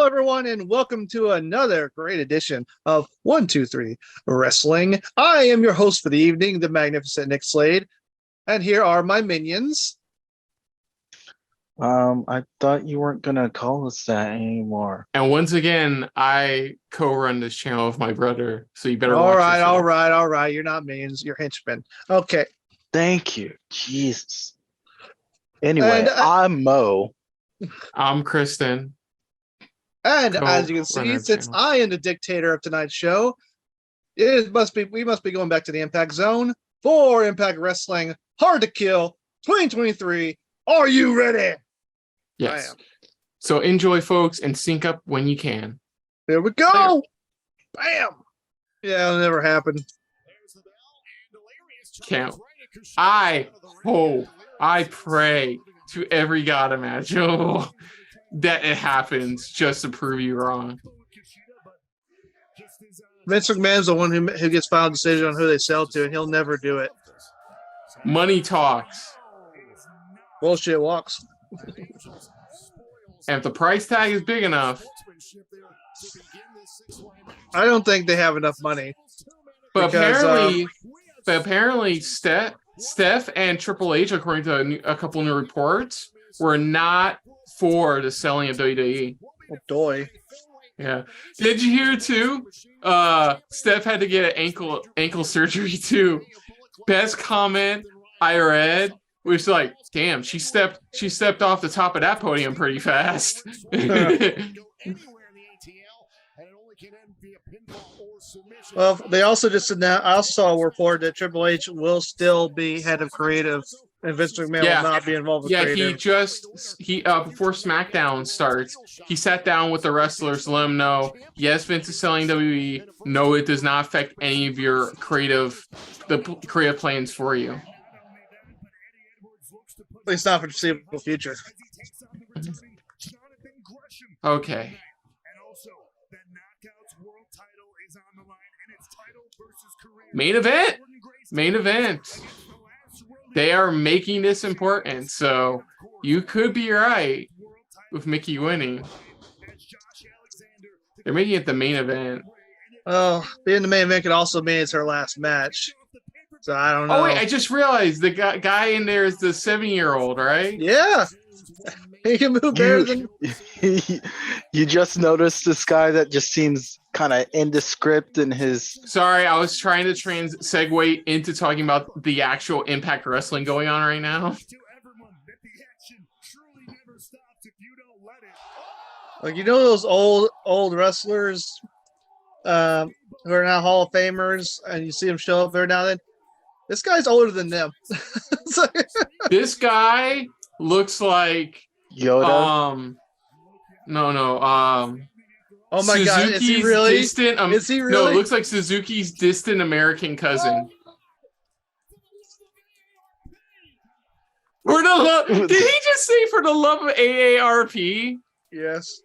everyone, and welcome to another great edition of 123 Wrestling. I am your host for the evening, the magnificent Nick Slade, and here are my minions. I thought you weren't gonna call us that anymore. And once again, I co-run this channel with my brother, so you better All watch right, yourself. all right. You're not minions, you're henchmen. Okay. Thank you, Jesus. Anyway, I'm Mo. I'm Kristen. And as you can see, since channel. I am the dictator of tonight's show, we must be going back to the Impact Zone for Impact Wrestling Hard to Kill 2023. Are you ready? Yes. So enjoy, folks, and sync up when you can. Here we go. Bam. Yeah, it'll never happen. Count. I hope, I pray to every god imaginable that it happens just to prove you wrong. Vince McMahon's the one who gets final decision on who they sell to, and he'll never do it. Money talks. Bullshit walks. And if the price tag is big enough. I don't think they have enough money. But apparently, Steph and Triple H, according to a couple new reports, were not for the selling of WWE. Oh, doy. Yeah. Did you hear too? Steph had to get an ankle surgery too. Best comment I read was like, "Damn, she stepped off the top of that podium pretty fast." Well, they also just announced. I also saw a report that Triple H will still be head of creative, and Vince McMahon will not be involved with creative. he before SmackDown starts, he sat down with the wrestlers to let them know, yes, Vince is selling WWE. No, it does not affect any of your creative plans for you. At least not for the foreseeable future. Okay. Main event. They are making this important, so you could be right with Mickie winning. They're making it the main event. Well, being the main event could also mean it's her last match. So I don't know. Oh wait, I just realized the guy in there is the 7-year-old, right? Yeah. He can move better than... You just noticed this guy that just seems kind of indescript in his... Sorry, I was trying to segue into talking about the actual Impact Wrestling going on right now. Like, you know those old wrestlers who are now Hall of Famers, and you see them show up every now and then? This guy's older than them. This guy looks like Yoda. No. Oh my Suzuki's God! Is he really? Is he really? No, it looks like Suzuki's distant American cousin. Did he just say for the love of AARP? Yes.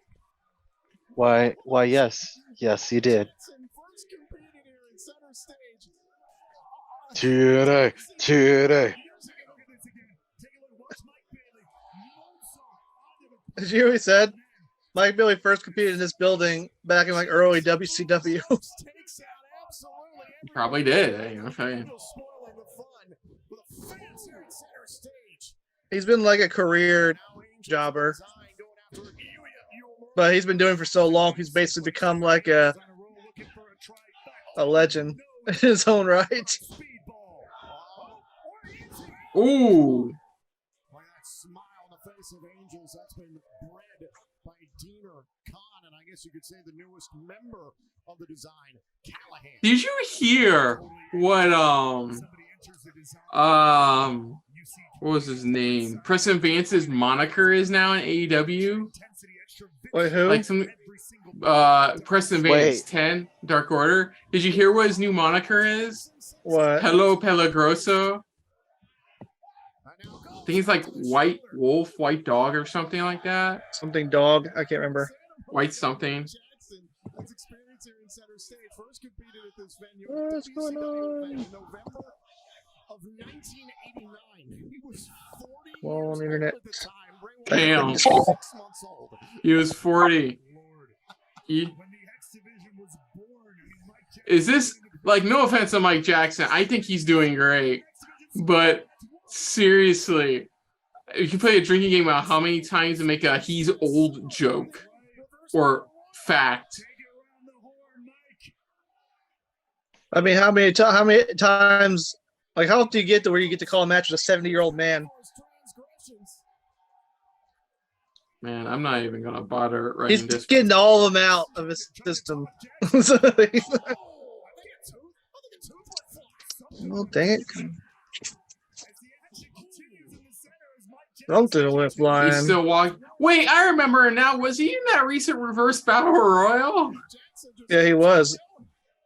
Why? Yes, he did. Today. As you always said, Mike Bailey first competed in this building back in like early WCW. Probably did. He's been like a career jobber, but he's been doing it for so long. He's basically become like a legend in his own right. Ooh. You could say the newest member of the design, Callahan. Did you hear what what was his name? Preston Vance's moniker is now in AEW. Wait, who? Like some Preston Vance, 10 Dark Order. Did you hear what his new moniker is? What? Hello Pelagroso. I think it's like White Wolf, White Dog, or something like that. Something dog. I can't remember. White something. What's going on? Come on, internet. Damn. He was 40. Is this like, no offense to Mike Jackson? I think he's doing great, but seriously, you can play a drinking game about how many times to make a he's old joke or fact. I mean, how many times? Like, how often do you get to where you get to call a match with a 70-year-old man? Man, I'm not even gonna bother writing He's this. getting all of them out of his system. Well, dang it. Something went flying. He's still walking. Wait, I remember now. Was he in that recent reverse battle royal? Yeah, he was.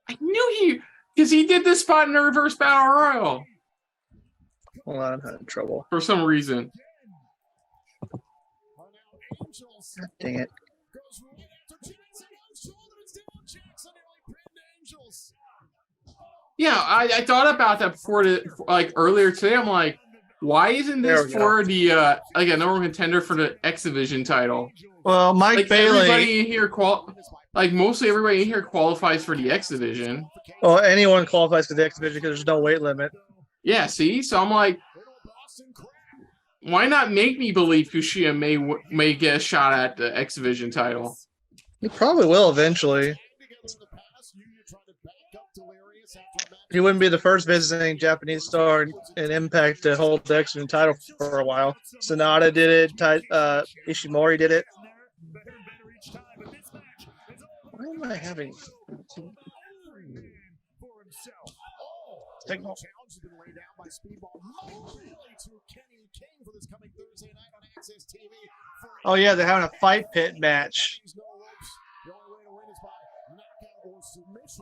I knew because he did this spot in the reverse battle royal Hold on, I'm having trouble. for some reason. God dang it. Yeah, I thought about that before, earlier today. I'm like, why isn't this for the like a number one contender for the X Division title? Well, Mike Like Bailey. everybody in here mostly everybody in here qualifies for the X Division. Well, anyone qualifies for the X Division because there's no weight limit. Yeah, see, so I'm like, why not make me believe Kushida may get a shot at the X Division title? He probably will eventually. He wouldn't be the first visiting Japanese star in Impact to hold the X Division title for a while. Sonata did it. Ishimori did it. Why am I having signal? Oh yeah, they're having a fight pit match.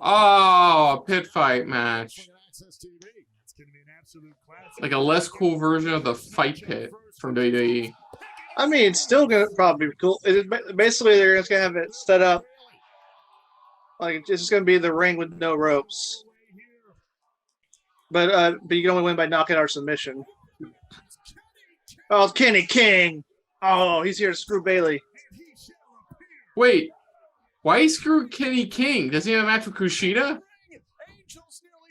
Oh, a pit fight match. Like a less cool version of the fight pit from WWE. I mean, it's still gonna probably be cool. Basically, they're just gonna have it set up like it's just gonna be the ring with no ropes. But you can only win by knockout or submission. Oh, it's Kenny King. Oh, he's here to screw Bailey. Wait, why he screwed Kenny King? Does he have a match with Kushida?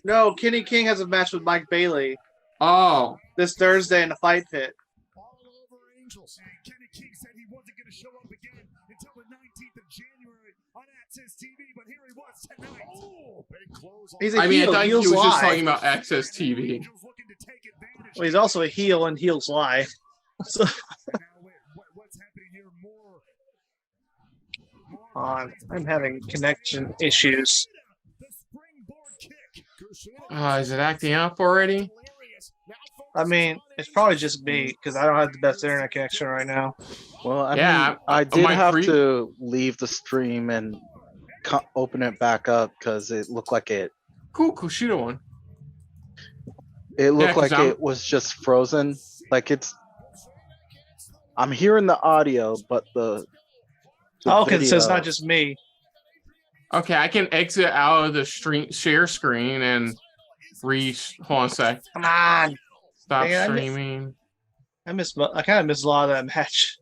No, Kenny King has a match with Mike Bailey Oh, this Thursday in the fight pit. He's a I mean, I heel. thought he was Heels just lie. talking about Access TV. Well, he's also a heel and heels lie. So, I'm having connection issues. Is it acting up already? I mean, it's probably just me because I don't have the best internet connection right now. Well, I Yeah, mean, I did my have free- to leave the stream and open it back up because it looked like it Cool, Kushida one. looked 'cause like it was just frozen. Like I'm hearing the audio, but the Okay, so it's video- not just me. Okay, I can exit out of the share screen and hold on a sec. Come on. Stop Dang it, streaming. I kind of miss a lot of that match.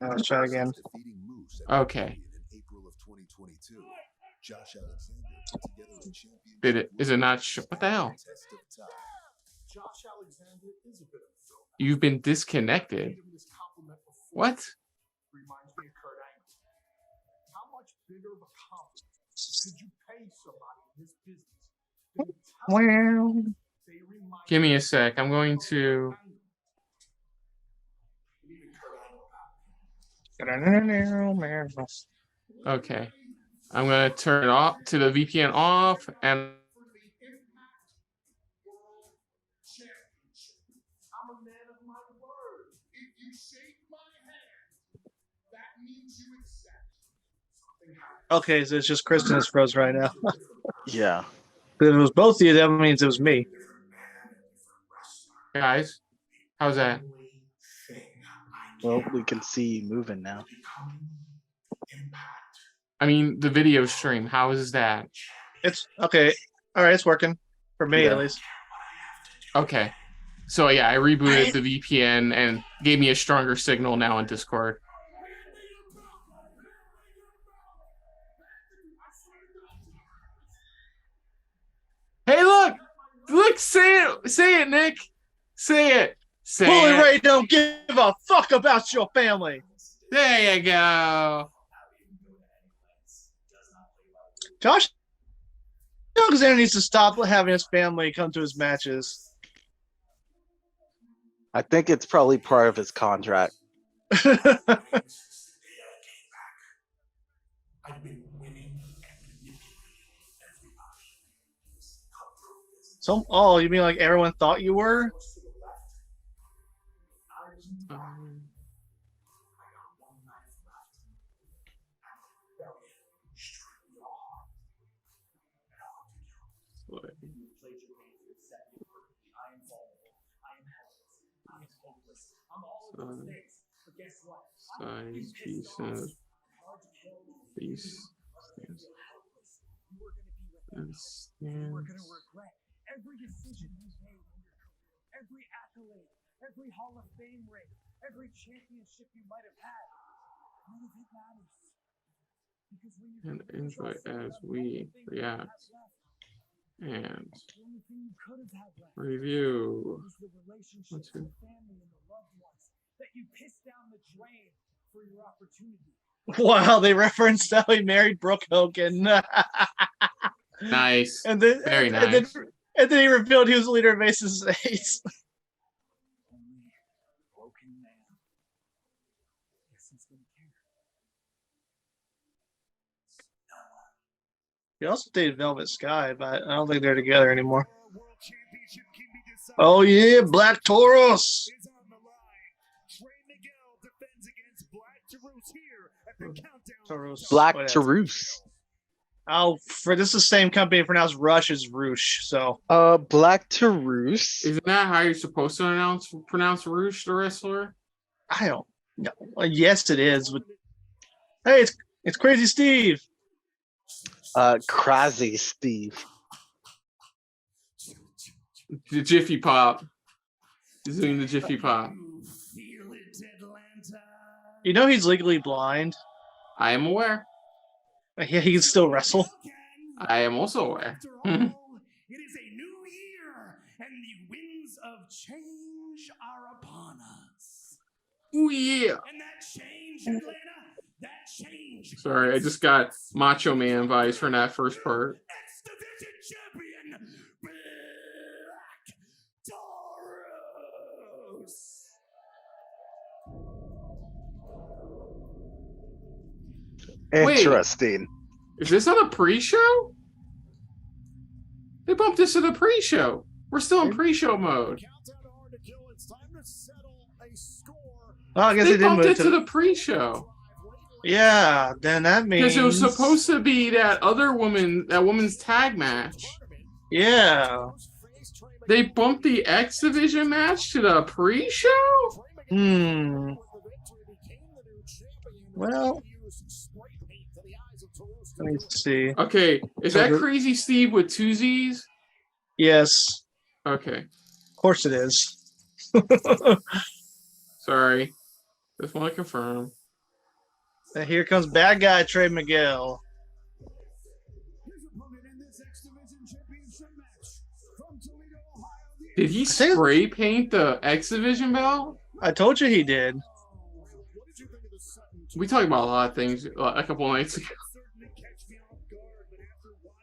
Let's try again. Okay. Is it not? What the hell? You've been disconnected. What? Well, Give me a sec. I'm going to. Okay. I'm going to turn it off to the VPN off and. okay, so it's just Kristen is froze right now. Yeah. If it was both of you, that means it was me. Guys, how's that? Well, we can see you moving now. I mean, the video stream. How is that? It's okay. All right, it's working for me Yeah. at least. Okay. So yeah, I rebooted the VPN and gave me a stronger signal now on Discord. Nick, say it, Nick. Say it. Bully Ray don't give a fuck about your family. There you go. Josh Alexander needs to stop having his family come to his matches. I think it's probably part of his contract. Oh, you mean like everyone thought you were? Every decision you made in your career, every accolade, every Hall of Fame ring, every championship you might have had, none of it matters. Because when you And enjoy as we react and review. the relationships with family and the loved ones that you pissed down the drain for your opportunity. Wow, they referenced how he married Brooke Hogan. Nice. And then, Very nice. And then he revealed he was the leader of Ace's Ace. He also dated Velvet Sky, but I don't think they're together anymore. Oh yeah, Black Taurus. Black Taurus. Oh, for this is the same company pronounced Rush as Roosh. So Black Taurus. Isn't that how you're supposed to pronounce Roosh, the wrestler? I don't know. Yes, it is. But hey, it's Crazy Steve. Crazzy Steve. The Jiffy Pop. He's doing the Jiffy Pop. You know he's legally blind. I am aware. Yeah, he can still wrestle. I am also aware. It is a new year, and the winds of change are upon us. Oh yeah. And that change, Atlanta, that change. Sorry, I just got Macho Man vibes from that first part. X-Division champion, Black Taurus. Interesting. Is this on a pre-show? They bumped this to the pre-show. We're still in pre-show mode. Oh, I guess They they didn't bumped move it to the pre-show. Yeah, then that means Because it was supposed to be that woman's tag match. Yeah. They bumped the X Division match to the pre-show? Well, let me see. Okay, is that Crazy Steve with two Z's? Yes, Okay, of course it is. sorry. Just want to confirm. And here comes bad guy Trey Miguel. Did he spray paint the X Division belt? I told you he did. We talked about a lot of things a couple nights ago.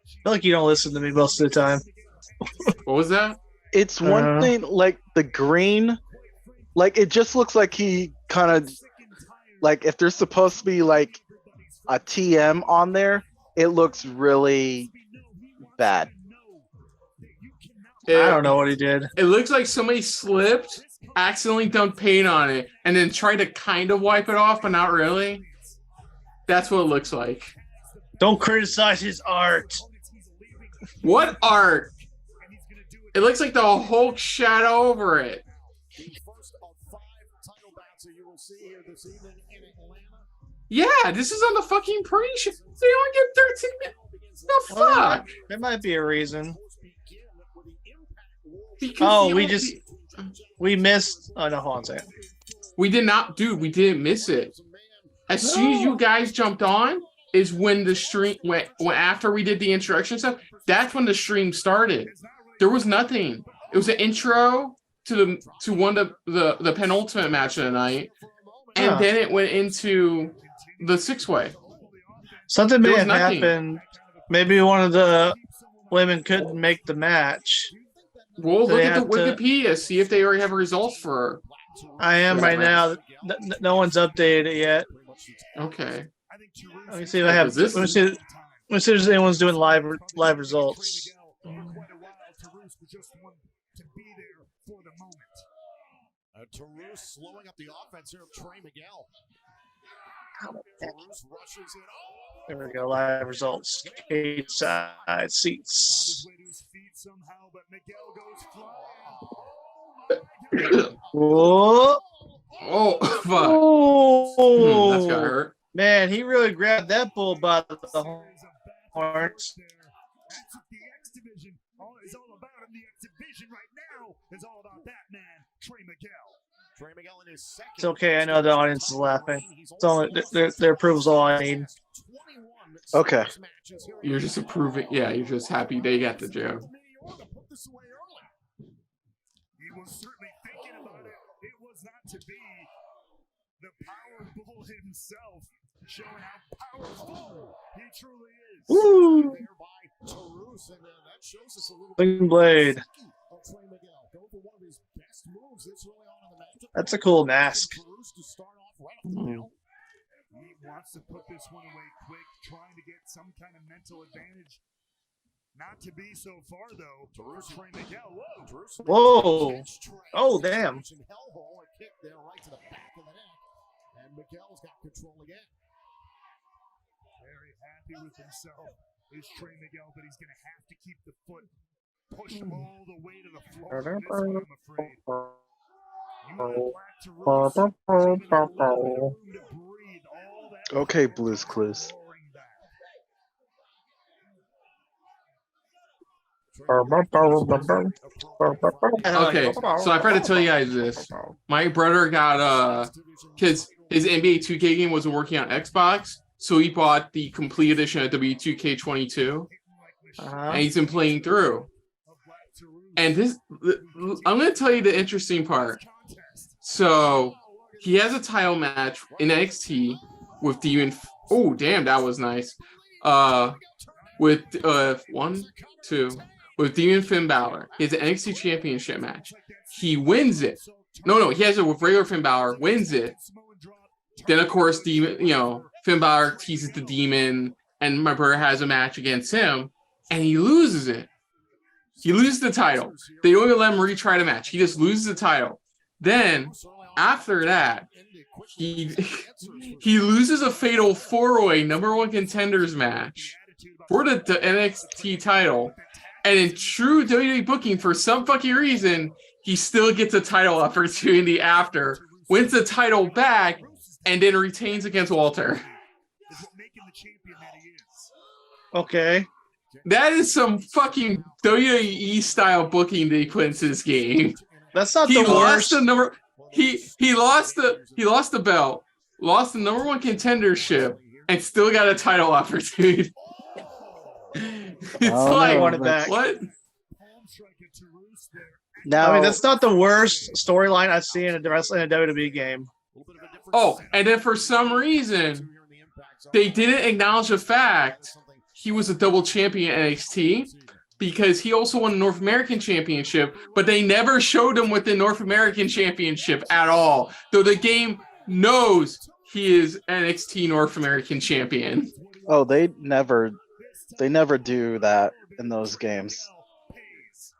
I feel like you don't listen to me most of the time. What was that? It's one thing, like the green, like it just looks like he kind of, like if there's supposed to be like a TM on there, it looks really bad. I don't know what he did. It looks like somebody slipped, accidentally dumped paint on it, and then tried to kind of wipe it off, but not really. That's what it looks like. Don't criticize his art. What art? It looks like the Hulk shadow over it. Yeah, this is on the fucking pre-show. They only get 13 minutes. The fuck? There might be a reason. Because we missed. Oh no, hold on a second. We did not, dude. We didn't miss it. As soon as you guys jumped on, is when the stream went. When after we did the introduction stuff, that's when the stream started. There was nothing. It was an intro to one of the penultimate match of the night, and then it went into the 6-way. Something may have happened. Maybe one of the women couldn't make the match. Well, look at the Wikipedia. See if they already have results for her. I am right now. No one's updated it yet. Okay. Let me see if I have. Let me see if there's anyone's doing live results. Tarus slowing up the offense here of Trey Miguel. There we go. Live results. Cage side seats. Whoa. Oh, fuck. Oh, That's got hurt. Man, he really grabbed that bull by the horns. That's what the X division is all about. And the X division right now is all about that man, Trey Miguel. Trey Miguel in his second. It's okay. I know the audience is laughing. It's only their approval's all I need. Okay. You're just approving. Yeah, you're just happy they got the joke. He was certainly thinking about it. It was not to be the power bull himself, showing how powerful he truly is. Woo! Bling blade. That's a cool mask. He wants to put this one away quick, trying to get some kind of mental advantage. Not to be so far, though. Trey Miguel. Whoa. Oh, damn. And Miguel's got control again. Very happy with himself is Trey Miguel, but he's going to have to keep the foot, push him all the way to the floor. This one, I'm afraid. Okay, Blues Clues. Okay, so I tried to tell you guys this. My brother got his NBA 2K game wasn't working on Xbox, so he bought the complete edition of W2K22, and he's been playing through. And I'm going to tell you the interesting part. So he has a title match in NXT with Demon. Oh, damn, that was nice. With with Demon Finn Balor. He has an NXT Championship match. He wins it. No, he has it with regular Finn Balor. Wins it. Then of course, Finn Balor teases the Demon, and my brother has a match against him, and he loses it. He loses the title. They don't even let him retry the match. He just loses the title. Then, after that, he loses a fatal 4-way #1 contenders match for the NXT title. And in true WWE booking, for some fucking reason, he still gets a title opportunity after, wins the title back, and then retains against Walter. Okay. That is some fucking WWE style booking they put into this game. That's not the worst. He lost the belt, lost the #1 contendership, and still got a title opportunity. It's like, what? Now, I mean, that's not the worst storyline I've seen in a WWE game. Oh, and then for some reason, they didn't acknowledge the fact he was a double champion at NXT, because he also won the North American Championship, but they never showed him with the North American Championship at all, though the game knows he is NXT North American Champion. Oh, they never do that in those games.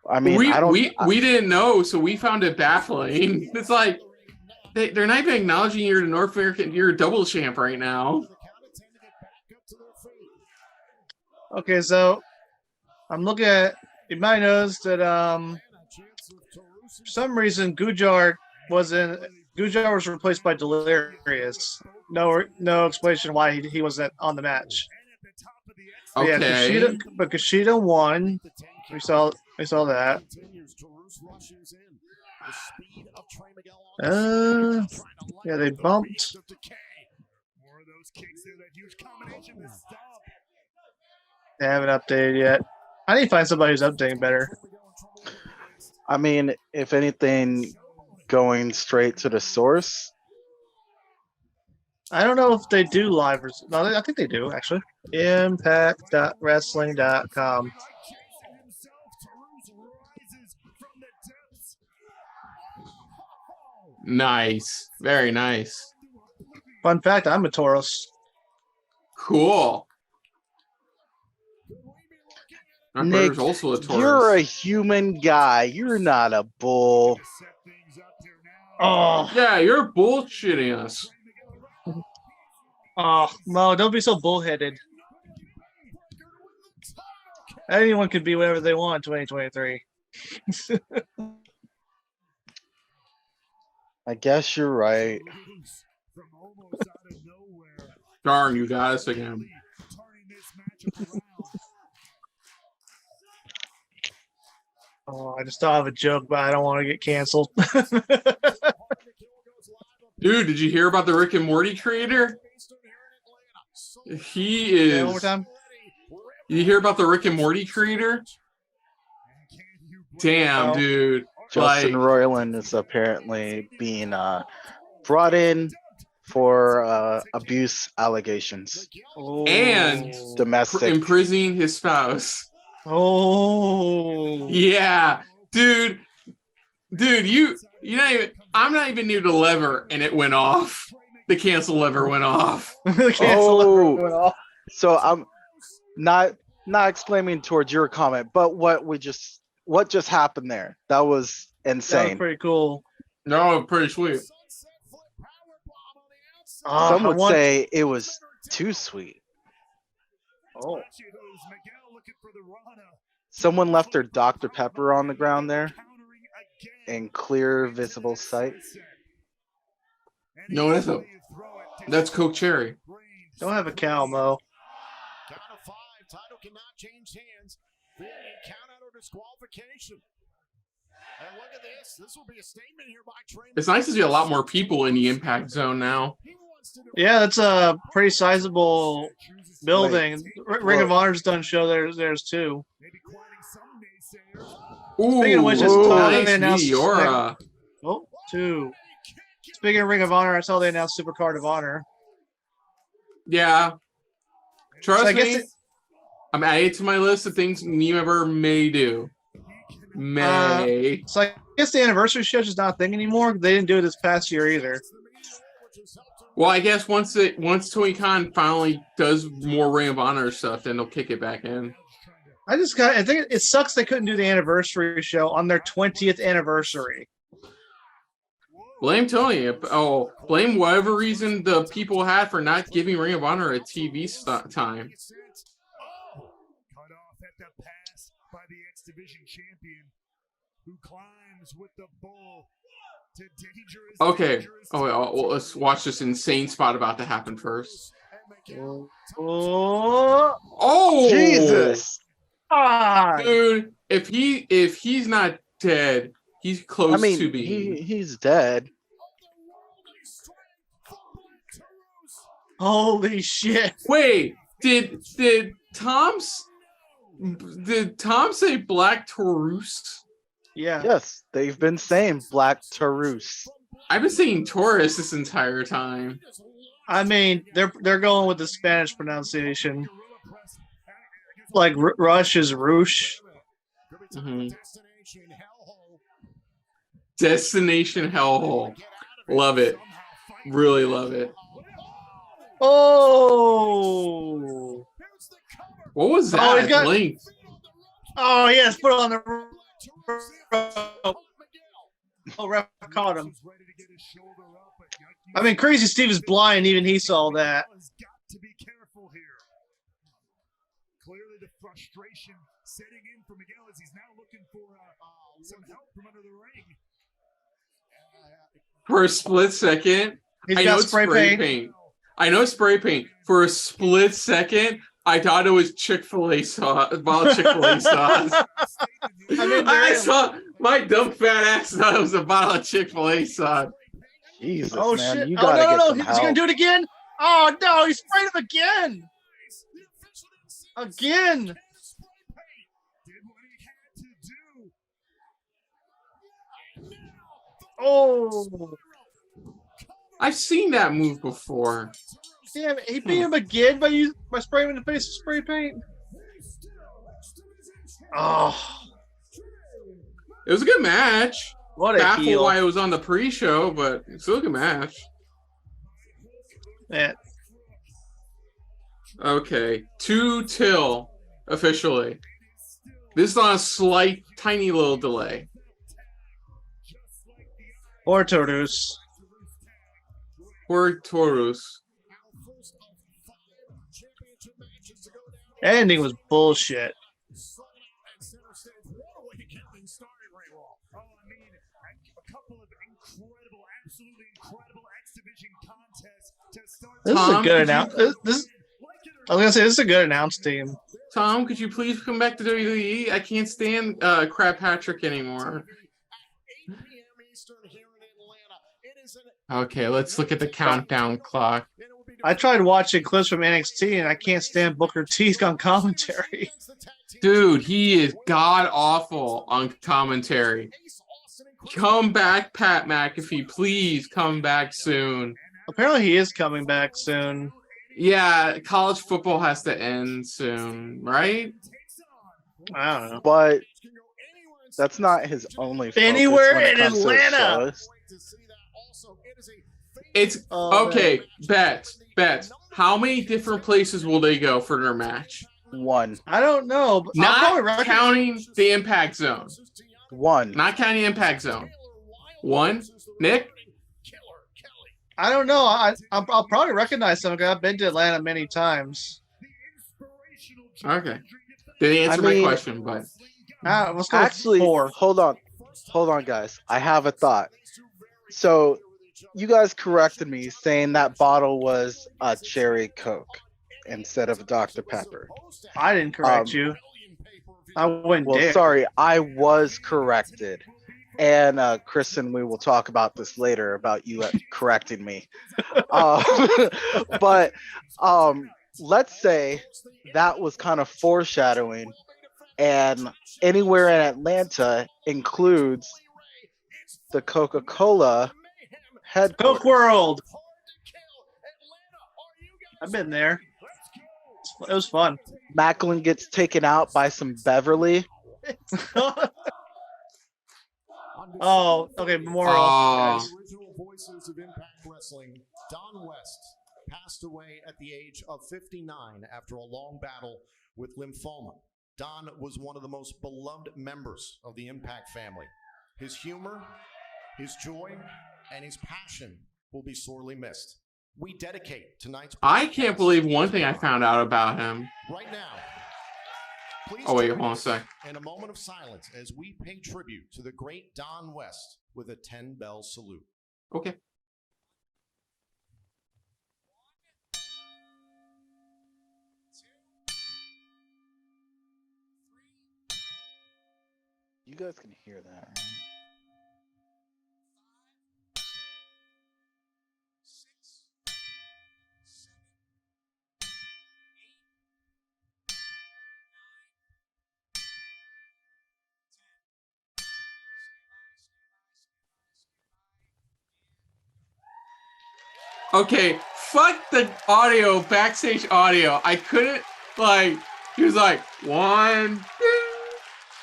I mean, we didn't know, so we found it baffling. It's like they're not even acknowledging you're the North American, you're a double champ right now. Okay, so I'm looking at. You might notice that for some reason Gujar was replaced by Delirious. No explanation why he wasn't on the match. Okay. Yeah, Kushida won. We saw that. Yeah, they bumped. They haven't updated yet. I need to find somebody who's updating better. I mean, if anything, going straight to the source. I don't know if they do live. No, I think they do, actually. Impact.wrestling.com. Nice. Very nice. Fun fact, I'm a Taurus. Cool. My Nick, brother's also a Taurus. you're a human guy. You're not a bull. Oh, Yeah, you're bullshitting us. Mo, don't be so bullheaded. Anyone could be whatever they want in 2023. I guess you're right. Darn, you got us again. Oh, I just don't have a joke, but I don't want to get canceled. Dude, did you hear about the Rick and Morty creator? He is. Yeah, one more time. You hear about the Rick and Morty creator? Damn, No. dude. Justin Like, Roiland is apparently being brought in for abuse allegations, And domestic. imprisoning his spouse. Oh. Yeah, dude, you not even. I'm not even near the lever, and it went off. The cancel lever went off. Oh. So I'm not exclaiming towards your comment, but what just happened there? That was That was insane. pretty cool. No, pretty sweet. Some would say it was too sweet. Oh. Someone left their Dr. Pepper on the ground there in clear, visible sight. No, that's Coke Cherry. Don't have a cow, Mo. Count of 5. Title cannot change hands. Being a count out or disqualification. And look at this. This will be a statement here by Trey. It's nice to see a lot more people in the impact zone now. Yeah, that's a pretty sizable building. Ring of Honor's done show theirs too. Ooh, Speaking of which, it's nice they announced. Meteora. Oh, 2. Speaking of Ring of Honor, I saw they announced Supercard of Honor. Yeah. Trust So I me, guess I'm adding it to my list of things New Member may do. May. So I guess the anniversary show is not a thing anymore. They didn't do it this past year either. Well, I guess once Tony Khan finally does more Ring of Honor stuff, then they'll kick it back in. I think it sucks they couldn't do the anniversary show on their 20th anniversary. Blame Tony. Oh, blame whatever reason the people had for not giving Ring of Honor a TV time. Cut off at the pass by the X Division champion, who climbs with the bull to dangerous. Okay. Oh, well, let's watch this insane spot about to happen first. Oh, Jesus. dude! If he's not dead, he's close to being. He's dead. Holy shit! Wait, did Tom say Black Taurus? Yeah. Yes, they've been saying Black Taurus. I've been saying Taurus this entire time. I mean, they're going with the Spanish pronunciation. Like Rush is Roosh. Mm-hmm. Destination Hellhole. Love it. Really love it. Oh! What was that? Oh, he's got- Link. Oh, yes, put it on the rope. Oh, ref caught him. I mean, Crazy Steve is blind. Even he saw that. Clearly, the frustration setting in for Miguel as he's now looking for some help from under the ring. For a split second, He's I got know it's spray paint. I know spray paint. For a split second, I thought it was Chick-fil-A sauce, bottle of Chick-fil-A sauce. I saw my dumb fat ass thought it was a bottle of Chick-fil-A sauce. Jesus, Oh, man. shit. You Oh, gotta no, get no. some He's help. going to do it again? Oh, no. He sprayed him again. Again. Did what he had to do. Oh, I've seen that move before. damn it. He beat him again by spraying him in the face with spray paint. Oh, It was a good match. what a Baffled heel. why it was on the pre-show, but it's still a good match. Man, Okay, 2-till officially. This is on a slight, tiny little delay. or Torus. Poor Taurus. Ending was bullshit. This is a Tom, good could announce. you- I was gonna say this is a good announce team. Tom, could you please come back to WWE? I can't stand Crab Patrick anymore. Okay, let's look at the countdown clock. I tried watching clips from NXT and I can't stand Booker T's on commentary. Dude, he is god awful on commentary. Come back, Pat McAfee. Please come back soon. Apparently, he is coming back soon. Yeah, college football has to end soon, right? I don't know. But that's not his only focus Anywhere when it in comes to his Atlanta. shows. It's okay. Bet. How many different places will they go for their match? One. I don't know. But I'll probably Not recognize- counting the Impact Zone. One. Not counting Impact Zone. One. Nick? I don't know. I'll probably recognize some because I've been to Atlanta many times. Okay. Didn't answer I mean- my question, but Let's go Actually, with 4. hold on, guys. I have a thought. So, you guys corrected me saying that bottle was a cherry Coke instead of a Dr. Pepper. I didn't correct you. I wouldn't Well, dare. sorry, I was corrected. And Kristen, we will talk about this later about you correcting me. But let's say that was kind of foreshadowing, and anywhere in Atlanta includes the Coca-Cola headquarters. Coke World. I've been there. It was fun. Maclin gets taken out by some Beverly. Oh, okay. Memorial. Oh. guys. Original voices of Impact Wrestling, Don West passed away at the age of 59 after a long battle with lymphoma. Don was one of the most beloved members of the Impact family. His humor, his joy, and his passion will be sorely missed. We dedicate tonight's I can't believe one thing I found out about him. right now. Please Oh, wait, join hold on a us sec. in a moment of silence as we pay tribute to the great Don West with a 10-bell salute. Okay. You guys can hear that, right? Okay, fuck the audio, backstage audio. I couldn't, he was like, 1, ding,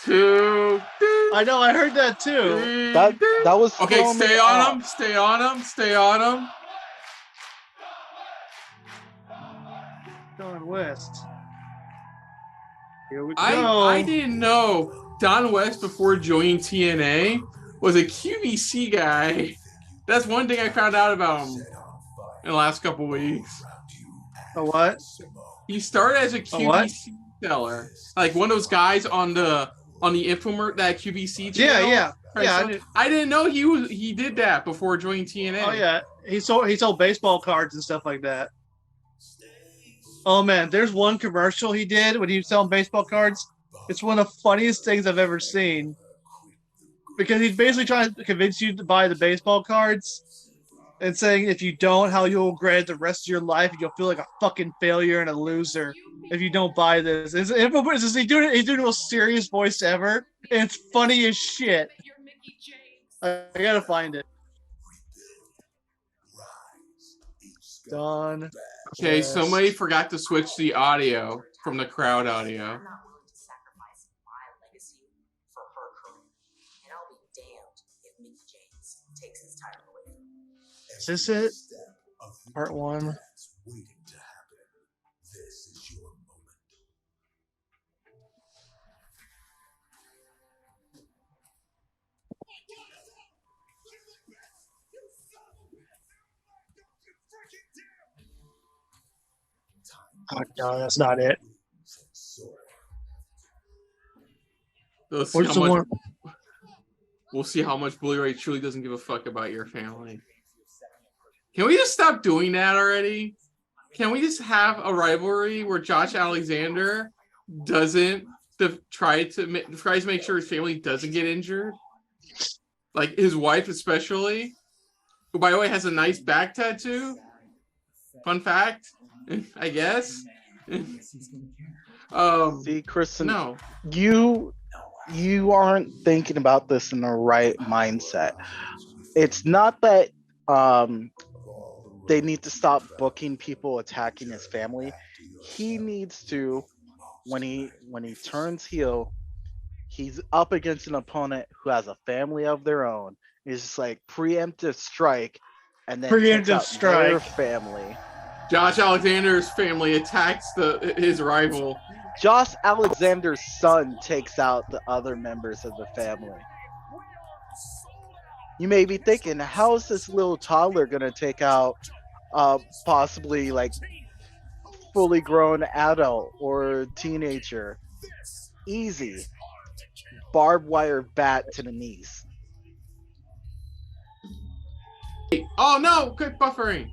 2, ding, I know. I heard that too. 3, That ding. was Okay, throwing me stay off. on him, stay on him, stay on him. Don West. Here we go. I didn't know Don West before joining TNA was a QVC guy. That's one thing I found out about him in the last couple weeks. A what? He started as a what? QVC seller, like one of those guys on the infomercial, that QVC Yeah, channel. yeah, Right, yeah. so I didn't know he did that before joining TNA. Oh yeah, he sold baseball cards and stuff like that. Oh man, there's one commercial he did when he was selling baseball cards. It's one of the funniest things I've ever seen. Because he's basically trying to convince you to buy the baseball cards and saying if you don't, how you'll regret it the rest of your life and you'll feel like a fucking failure and a loser if you don't buy this. He's doing the most serious voice ever, and it's funny as shit. I gotta find it. Don. Okay, West. somebody forgot to switch the audio from the crowd audio. I'm not willing to sacrifice my legacy for her career. And I'll be damned if Mickie James takes his title away from me. Is this it? Part 1. Waiting to happen. This is your moment. Oh, no, that's not it. Let's see Where's how the much, one? we'll see how much Bully Ray truly doesn't give a fuck about your family. Can we just stop doing that already? Can we just have a rivalry where Josh Alexander doesn't tries to make sure his family doesn't get injured? Like his wife especially, who by the way has a nice back tattoo. Fun fact, I guess. See, Kristen, No. you aren't thinking about this in the right mindset. It's not that they need to stop booking people attacking his family. He needs to, when he turns heel, he's up against an opponent who has a family of their own. It's just like preemptive strike, and then takes out their family. Josh Alexander's family attacks his rival. Josh Alexander's son takes out the other members of the family. You may be thinking, how is this little toddler gonna take out possibly like fully grown adult or teenager? Easy. Barbed wire bat to the knees. Oh no, quick buffering.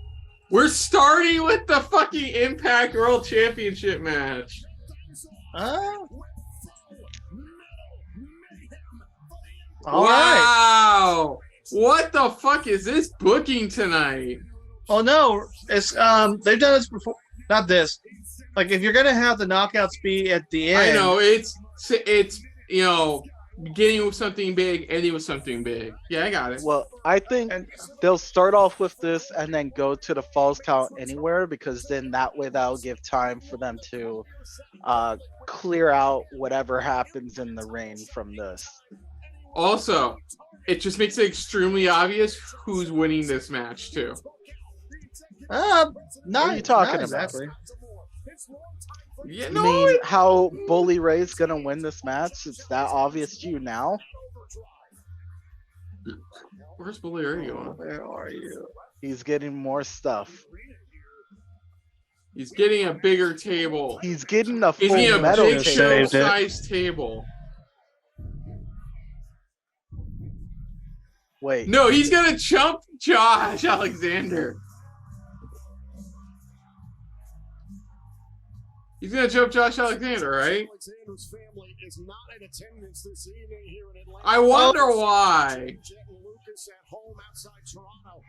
We're starting with the fucking Impact World Championship match. All Wow. What the fuck is this booking tonight? Oh no, it's they've done this before. Not this. Like if you're gonna have the knockouts be at the end. I know it's you know, beginning with something big, ending with something big. Yeah, I got it. Well, I think they'll start off with this and then go to the Falls Count Anywhere, because then that way that'll give time for them to clear out whatever happens in the ring from this. Also, it just makes it extremely obvious who's winning this match too. Not, What are you talking not about? exactly. Yeah, You no, mean how Bully Ray's gonna win this match? It's that obvious to you now? where's Bully Ray going? Where are you? He's getting more stuff. He's getting a bigger table. He's getting a He's full getting a metal big table. Saved it. show-sized table. Wait, No, he's gonna jump Josh Alexander. He's gonna jump Josh Alexander, right? Alexander's family is not in attendance this evening here in Atlanta. I wonder why. Jet and Lucas at home outside Toronto.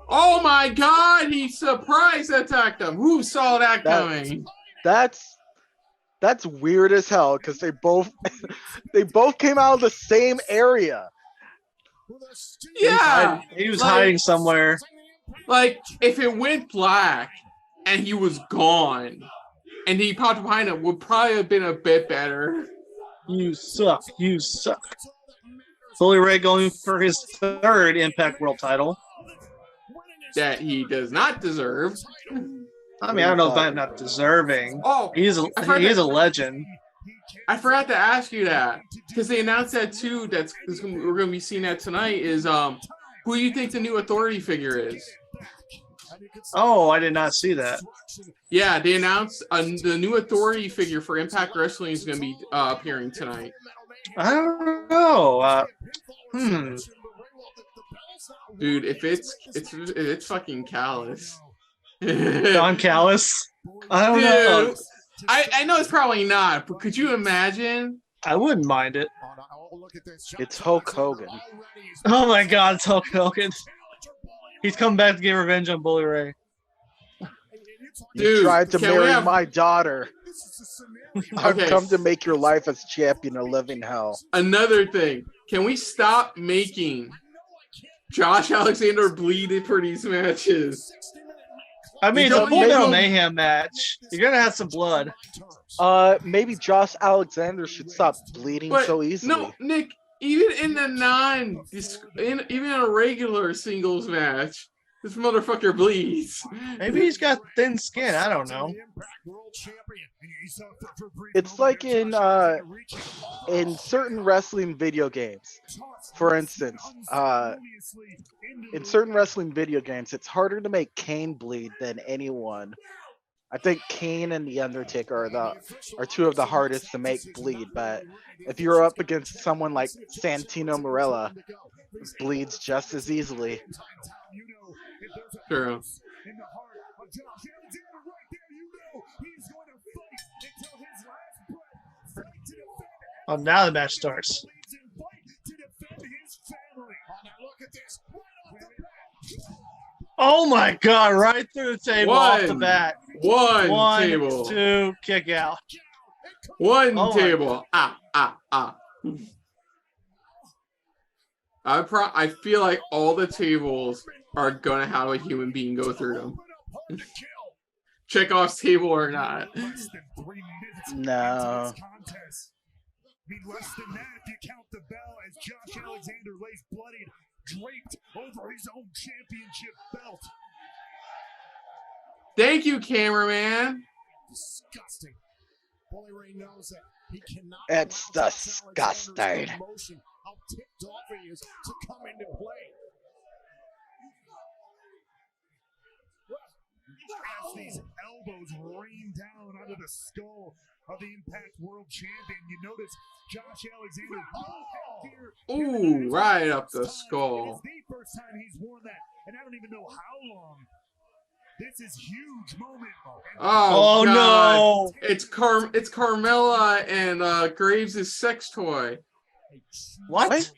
Oh my God! He surprise attacked him. Who saw that That's- coming? that's weird as hell, because they both came out of the same area. Yeah, He was like- hiding somewhere. like if it went black and he was gone, and he popped behind him, would probably have been a bit better. You suck. You suck. Bully Ray going for his third Impact World title. That he does not deserve. I mean, I don't know about not deserving. Oh, He's a legend. I forgot to ask you that because they announced that too. We're going to be seeing that tonight. Is who do you think the new authority figure is? Oh, I did not see that. Yeah, they announced the new authority figure for Impact Wrestling is going to be appearing tonight. I don't know. Dude, if it's fucking Callous. Don Callis. I don't know. Dude, I know it's probably not, but could you imagine? I wouldn't mind it. It's Hulk Hogan. Oh my God, it's Hulk Hogan. He's come back to get revenge on Bully Ray. You Dude, tried to can we marry have- my daughter. I've Okay. come to make your life as champion a living hell. Another thing, Can we stop making Josh Alexander bleed for these matches? I mean, it's You a don't Full need Metal to- Mayhem match. You're gonna have some blood. Maybe Josh Alexander should stop bleeding But so easily. no, Nick. Even in the even in a regular singles match, this motherfucker bleeds. Maybe he's got thin skin. I don't know. It's like in certain wrestling video games. For instance, in certain wrestling video games, it's harder to make Kane bleed than anyone. I think Kane and The Undertaker are two of the hardest to make bleed, but if you're up against someone like Santino Marella, bleeds just as easily. True. Oh, now the match starts. Oh my God! Right through the table off the bat. One table. 2, kick out. One Oh my table. I feel like all the tables are gonna have a human being go through them. Chekhov's table or not. No. Less than that if you count the bell as Josh Alexander lays bloodied, draped over his own championship belt. Thank you, cameraman. Disgusting. Bully Ray knows that he cannot. It's disgusting. How ticked off he is to come into play. As these elbows rain down onto the skull of the Impact World Champion, you notice Josh Alexander. Ooh, right up the skull. It's the first time he's worn that, and I don't even know how long. This is huge moment. Oh, God. No! It's Carmella and Graves' sex toy. What?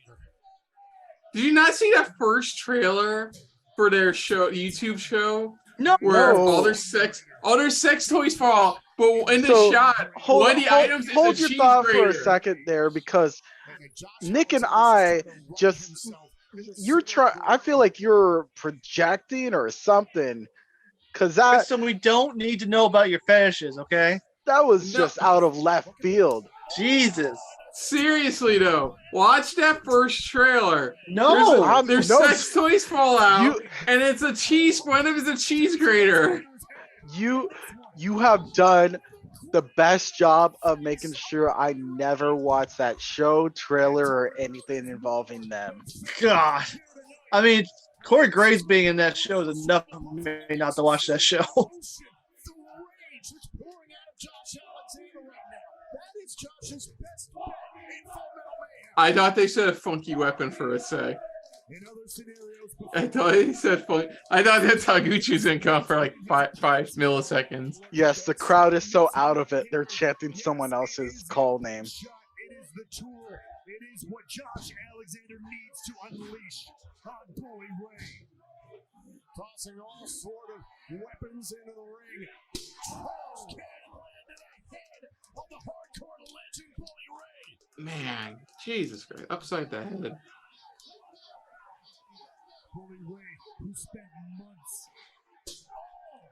Did you not see that first trailer for their YouTube show? No. Where No. all their sex toys fall, but in the So, shot, one of the items hold is a your cheese thought for a grater. second there, because Nick and I just I feel like you're projecting or something, because So we don't need to know about your fetishes, okay? that was No. just out of left field. Jesus. Seriously though, watch that first trailer. No. Their no, sex toys fall out, you- and it's a cheese. One of them is a cheese grater. You have done the best job of making sure I never watch that show, trailer, or anything involving them. God. I mean, Corey Graves being in that show is enough for me not to watch that show. The rage that's pouring out of Josh Alexander right now. That is Josh's best bet in Full Metal Mayhem. I thought they said a funky weapon for a sec. In other scenarios, I thought he said funky. I thought that's how Gucci's in come for like five milliseconds. Yes, the crowd is so out of it, they're chanting someone else's call name. it is the tool. It is what Josh Alexander needs to unleash on Bully Ray. Tossing all sort of weapons into the ring. Oh, can land in the head of the hardcore legend Bully Ray. Man, Jesus Christ, upside the head. Bully Ray, who spent months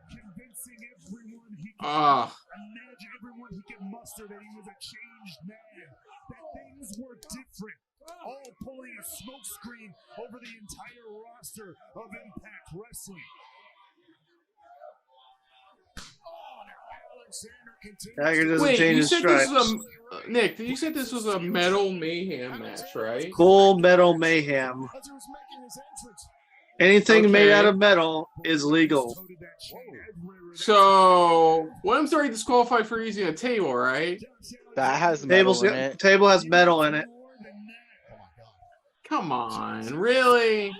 convincing everyone he could imagine, everyone he could muster, that he was a changed man, that things were different. All pulling a smokescreen over the entire roster of Impact Wrestling. Tiger doesn't Wait, change you his said this stripes. was a Nick? You said this was a Metal Mayhem match, right? Full Metal Mayhem. As he was making his entrance. Anything made Okay. out of metal is legal. So one of them's already disqualified for using a table, right? That has metal Table's, in it. table has metal in it. Come on, really?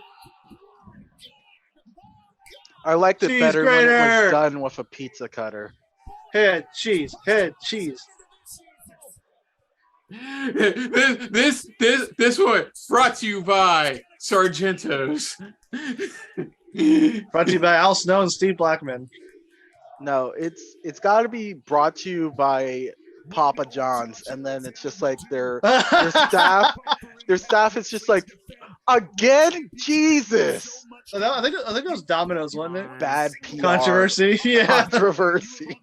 I liked it Cheese better when it grater! was done with a pizza cutter. Head cheese, head cheese. This one brought to you by Sargentos. Brought to you by Al Snow and Steve Blackman. No, it's got to be brought to you by Papa John's, and then it's just like their staff is just like, again, Jesus. I think it was Domino's, wasn't it? Bad PR. Controversy. Yeah. Controversy.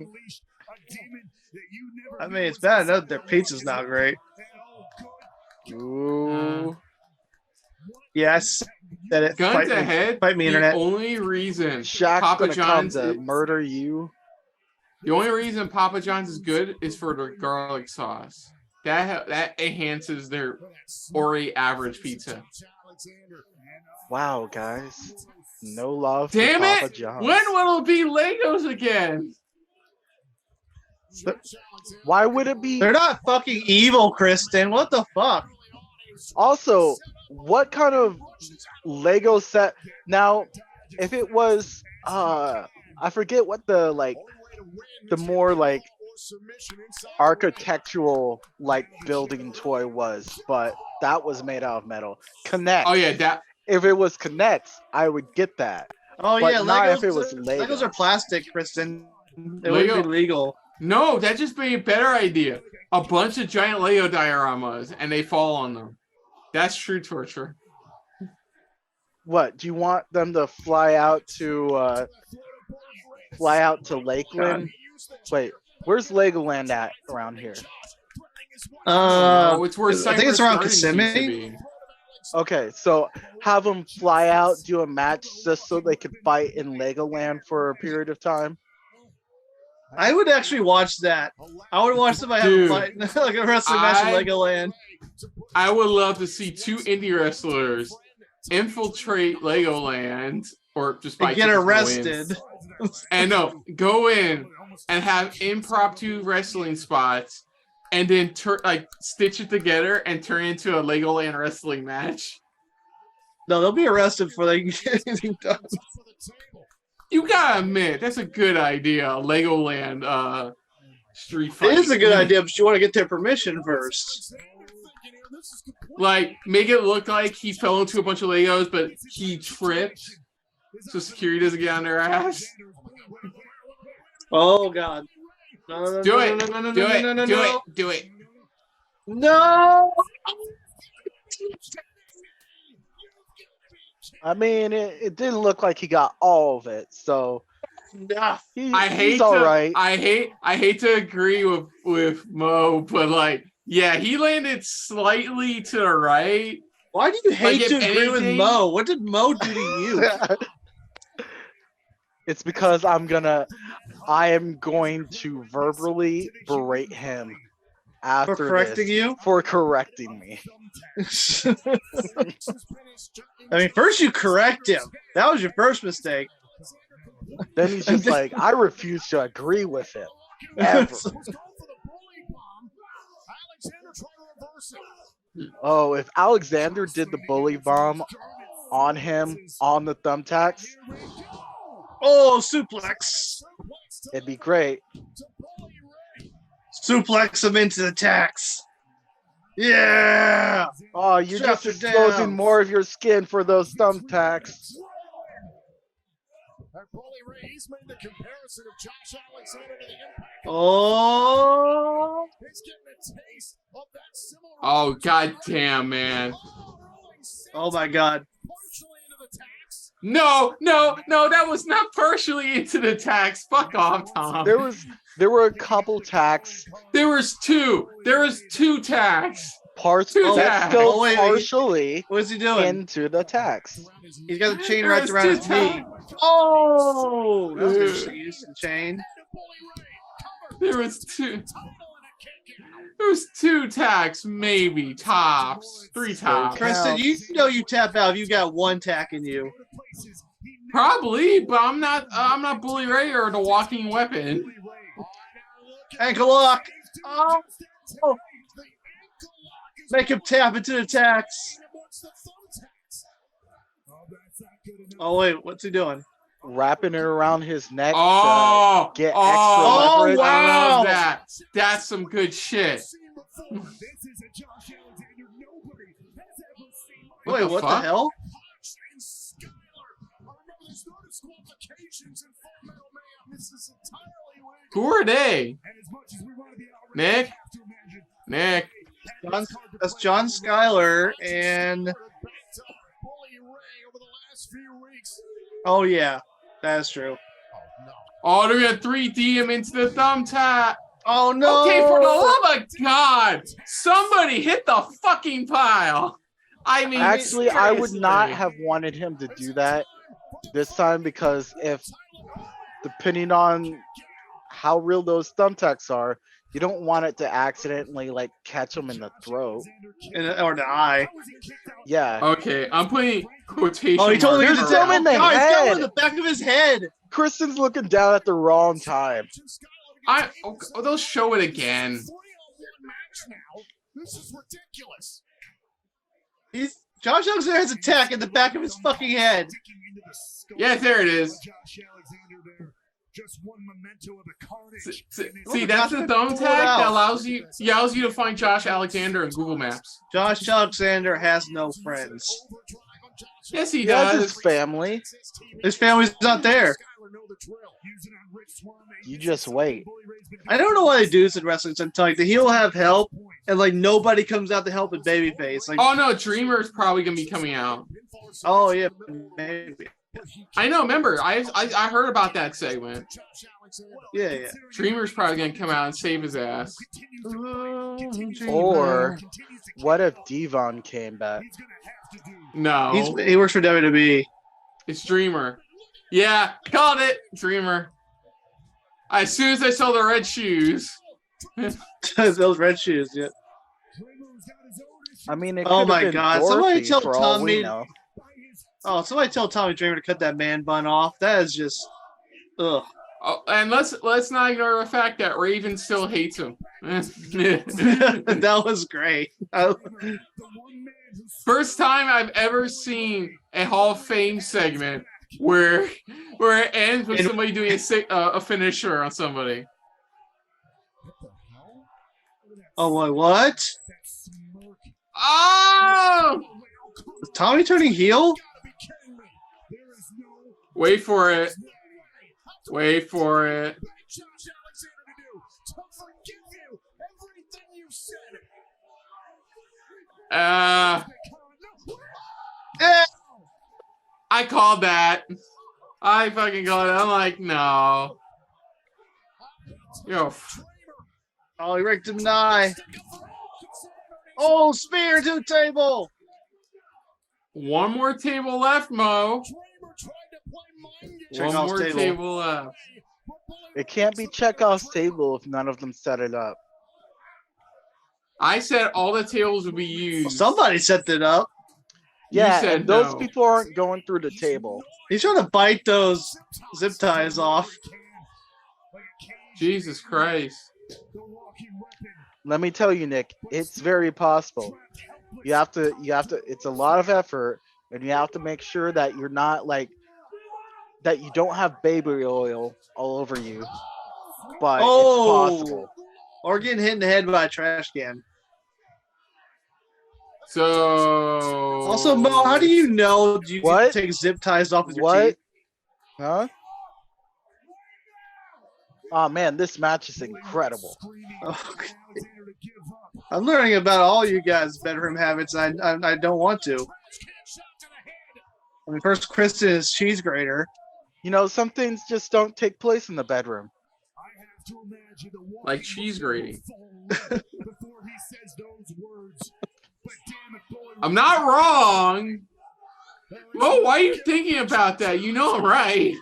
I mean, it's bad enough their pizza's not great. Ooh. Yeah, I said it. Gun to head. Fight me, the internet. only reason Shaq's Papa gonna come John's to murder you. the only reason Papa John's is good is for the garlic sauce. That enhances their already average pizza. Wow, guys. No love Damn for Papa it! John's. When will it be Legos again? Why would it be? They're not fucking evil, Kristen. What the fuck? Also, what kind of Lego set? Now, if it was, I forget what the more like architectural like building toy was, but that was made out of metal. Connect. Oh yeah, that. If it was Connect, I would get that. Oh But yeah, not Legos. if it was Lego. Legos are plastic, Kristen. It Lego- would be legal. No, that just be a better idea. A bunch of giant Lego dioramas, and they fall on them. That's true torture. What do you want them to fly out to Lakeland? Wait, where's Legoland at around here? Oh, it's where I think it's around Cypress Gardens used to Kissimmee. be. Okay, so have them fly out, do a match just so they could fight in Legoland for a period of time. I would actually watch that. I would watch somebody have a Dude, fight, like a wrestling match in Legoland. I would love to see two indie wrestlers infiltrate Legoland or just And by get tickets to arrested. win. And no, go in and have impromptu wrestling spots and then stitch it together and turn it into a Legoland wrestling match. No, they'll be arrested before they get anything done. You gotta admit, that's a good idea. A Legoland street fight. It is a good idea, but you want to get their permission first. Like, make it look like he fell into a bunch of Legos, but he tripped, so security doesn't get on their ass. Oh God! No, Do it! no, Do it! no, no, Do no. it! Do it! No! I mean, it didn't look like he got all of it, so Nah. he's all right. I hate to agree with Mo, but like, yeah, he landed slightly to the right. Why do you hate Like, to if agree with anything- Mo? What did Mo do to you? It's because I am going to verbally berate him after For correcting this, you? for correcting me. I mean, first you correct him. That was your first mistake. Then he's just like, I refuse to agree with him. Ever. Oh, if Alexander did the bully bomb on him on the thumbtacks, Oh, suplex. it'd be great. Suplex him into the tax. Yeah. Oh, you're Strap just it exposing down. more of your skin for those thumbtacks. Oh. Oh god damn, man! Oh my God. No, that was not partially into the tax. Fuck off, Tom. There were a couple tacks, There was two tax. parts Two that tacks. fell Oh, wait, partially What's he doing? into the tax. He's got the chain There wrapped was around two his knee. tax. Oh. That was Dude. interesting. He used the chain. There was two tacks, maybe tops, three tops. Kristen, you know you tap out if you got one tack in you. Probably, but I'm not Bully Ray or the walking weapon. Ankle lock. Oh. Make him tap into the tax. Oh wait, what's he doing? Wrapping it around his neck Oh, to get oh, extra leverage. wow. I love that. That's some good shit. Wait, what the fuck? hell? Who are they? Nick. That's John Schuyler and. Oh yeah, that's true. Oh, they're gonna 3D him into the thumbtack. Oh no! Okay, for the love of God, somebody hit the fucking pile. I mean, Actually, I would seriously. not have wanted him to do that this time because depending on how real those thumbtacks are, you don't want it to accidentally like catch him in the throat. Or the eye. Yeah. Okay, I'm putting quotation. Oh, he totally marks gets There's around- some in the He's got one head. in the back of his head. Kristen's looking down at the wrong time. They'll show it again. This is ridiculous. Josh Alexander has a tack in the back of his fucking head. Yeah, there it is. Josh Alexander there. Just one memento of the carnage. See, that's the thumbtack that allows you to find Josh Alexander in Google Maps. Josh Alexander has no friends. Yes, he He has does. his family. His family's not there. You just wait. I don't know why they do this in wrestling sometimes. The heel will have help, and like nobody comes out to help with babyface. Like, Oh no, Dreamer's probably gonna be coming out. oh yeah, maybe. I know. Remember, I heard about that segment. Yeah. Dreamer's probably gonna come out and save his ass. Or what if Devon came back? No, He works for WWE. it's Dreamer. Yeah, called it. Dreamer. As soon as I saw the red shoes. Those red shoes. Yeah. I mean, it Oh could've my been God, somebody Dorothy tell for all we Tommy- know. Oh, somebody tell Tommy Dreamer to cut that man bun off. That is just, ugh. Oh, and let's not ignore the fact that Raven still hates him. That was great. First time I've ever seen a Hall of Fame segment where it ends with somebody doing a finisher on somebody. Oh my, what? Oh! Is Tommy turning heel? Wait for it. Wait for it. Eh. I called that. I fucking called it. I'm like, no. Yo, Oh, he raked him in the eye. Oh, spear to the table. one more table left, Mo. Check One off more table. table left. It can't be Chekhov's table if none of them set it up. I said all the tables would be Well, used. somebody set it up. You Yeah, said and those no. people aren't going through the table. He's trying to bite those zip ties off. Jesus Christ. Let me tell you, Nick, it's very possible. You have to, it's a lot of effort, and you have to make sure that you're not like, that you don't have baby oil all over you. But Oh. it's possible. Or getting hit in the head by a trash can. So. Also, Mo, how do you know you What? can take zip ties off with your What? teeth? Huh? Oh man, this match is incredible. Okay. I'm learning about all you guys' bedroom habits. I don't want to. I mean, first Kristen is cheese grater. You know, some things just don't take place in the bedroom. Like cheese grating. I'm not wrong. Mo, why are you thinking about that? You know I'm right.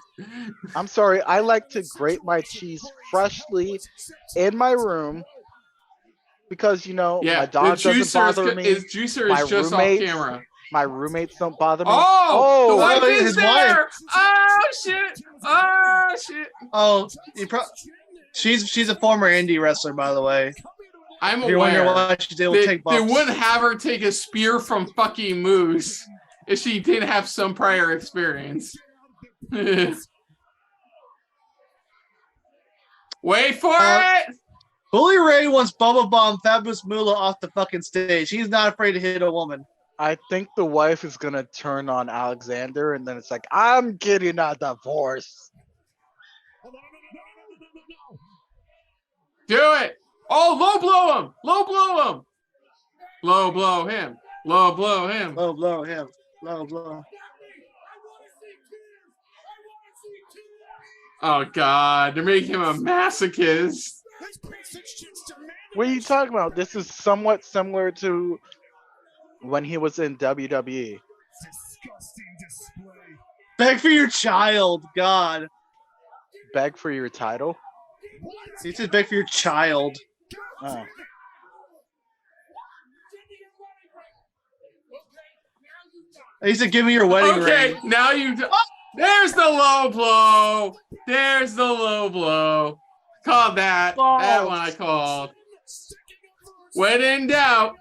I'm sorry, I like to grate my cheese freshly in my room because, you know, Yeah, my dog the doesn't bother me. juicer My is just off roommates- camera. My roommates don't bother me. Oh, the Oh, wife is his there. Oh shit. Oh shit. Oh, she's a former indie wrestler, by the way. I'm If you're wondering aware. why she's able to They, take they bumps. wouldn't have her take a spear from fucking Moose if she didn't have some prior experience. Wait for it! Bully Ray wants Bubba Bomb Fabulous Moolah off the fucking stage. He's not afraid to hit a woman. I think the wife is gonna turn on Alexander, and then it's like, I'm getting a divorce. Do it! Oh, low blow him! Low blow him! Low blow him! Low blow him! Low blow him. Low blow. Oh God, they're making him a masochist. What are you talking about? This is somewhat similar to when he was in WWE. Beg for your child, God. Beg for your title? He said beg for your child. Oh. He said give me your wedding Okay, ring. now you. There's the low blow. There's the low blow. Called that. Balls. That one I called. When in doubt.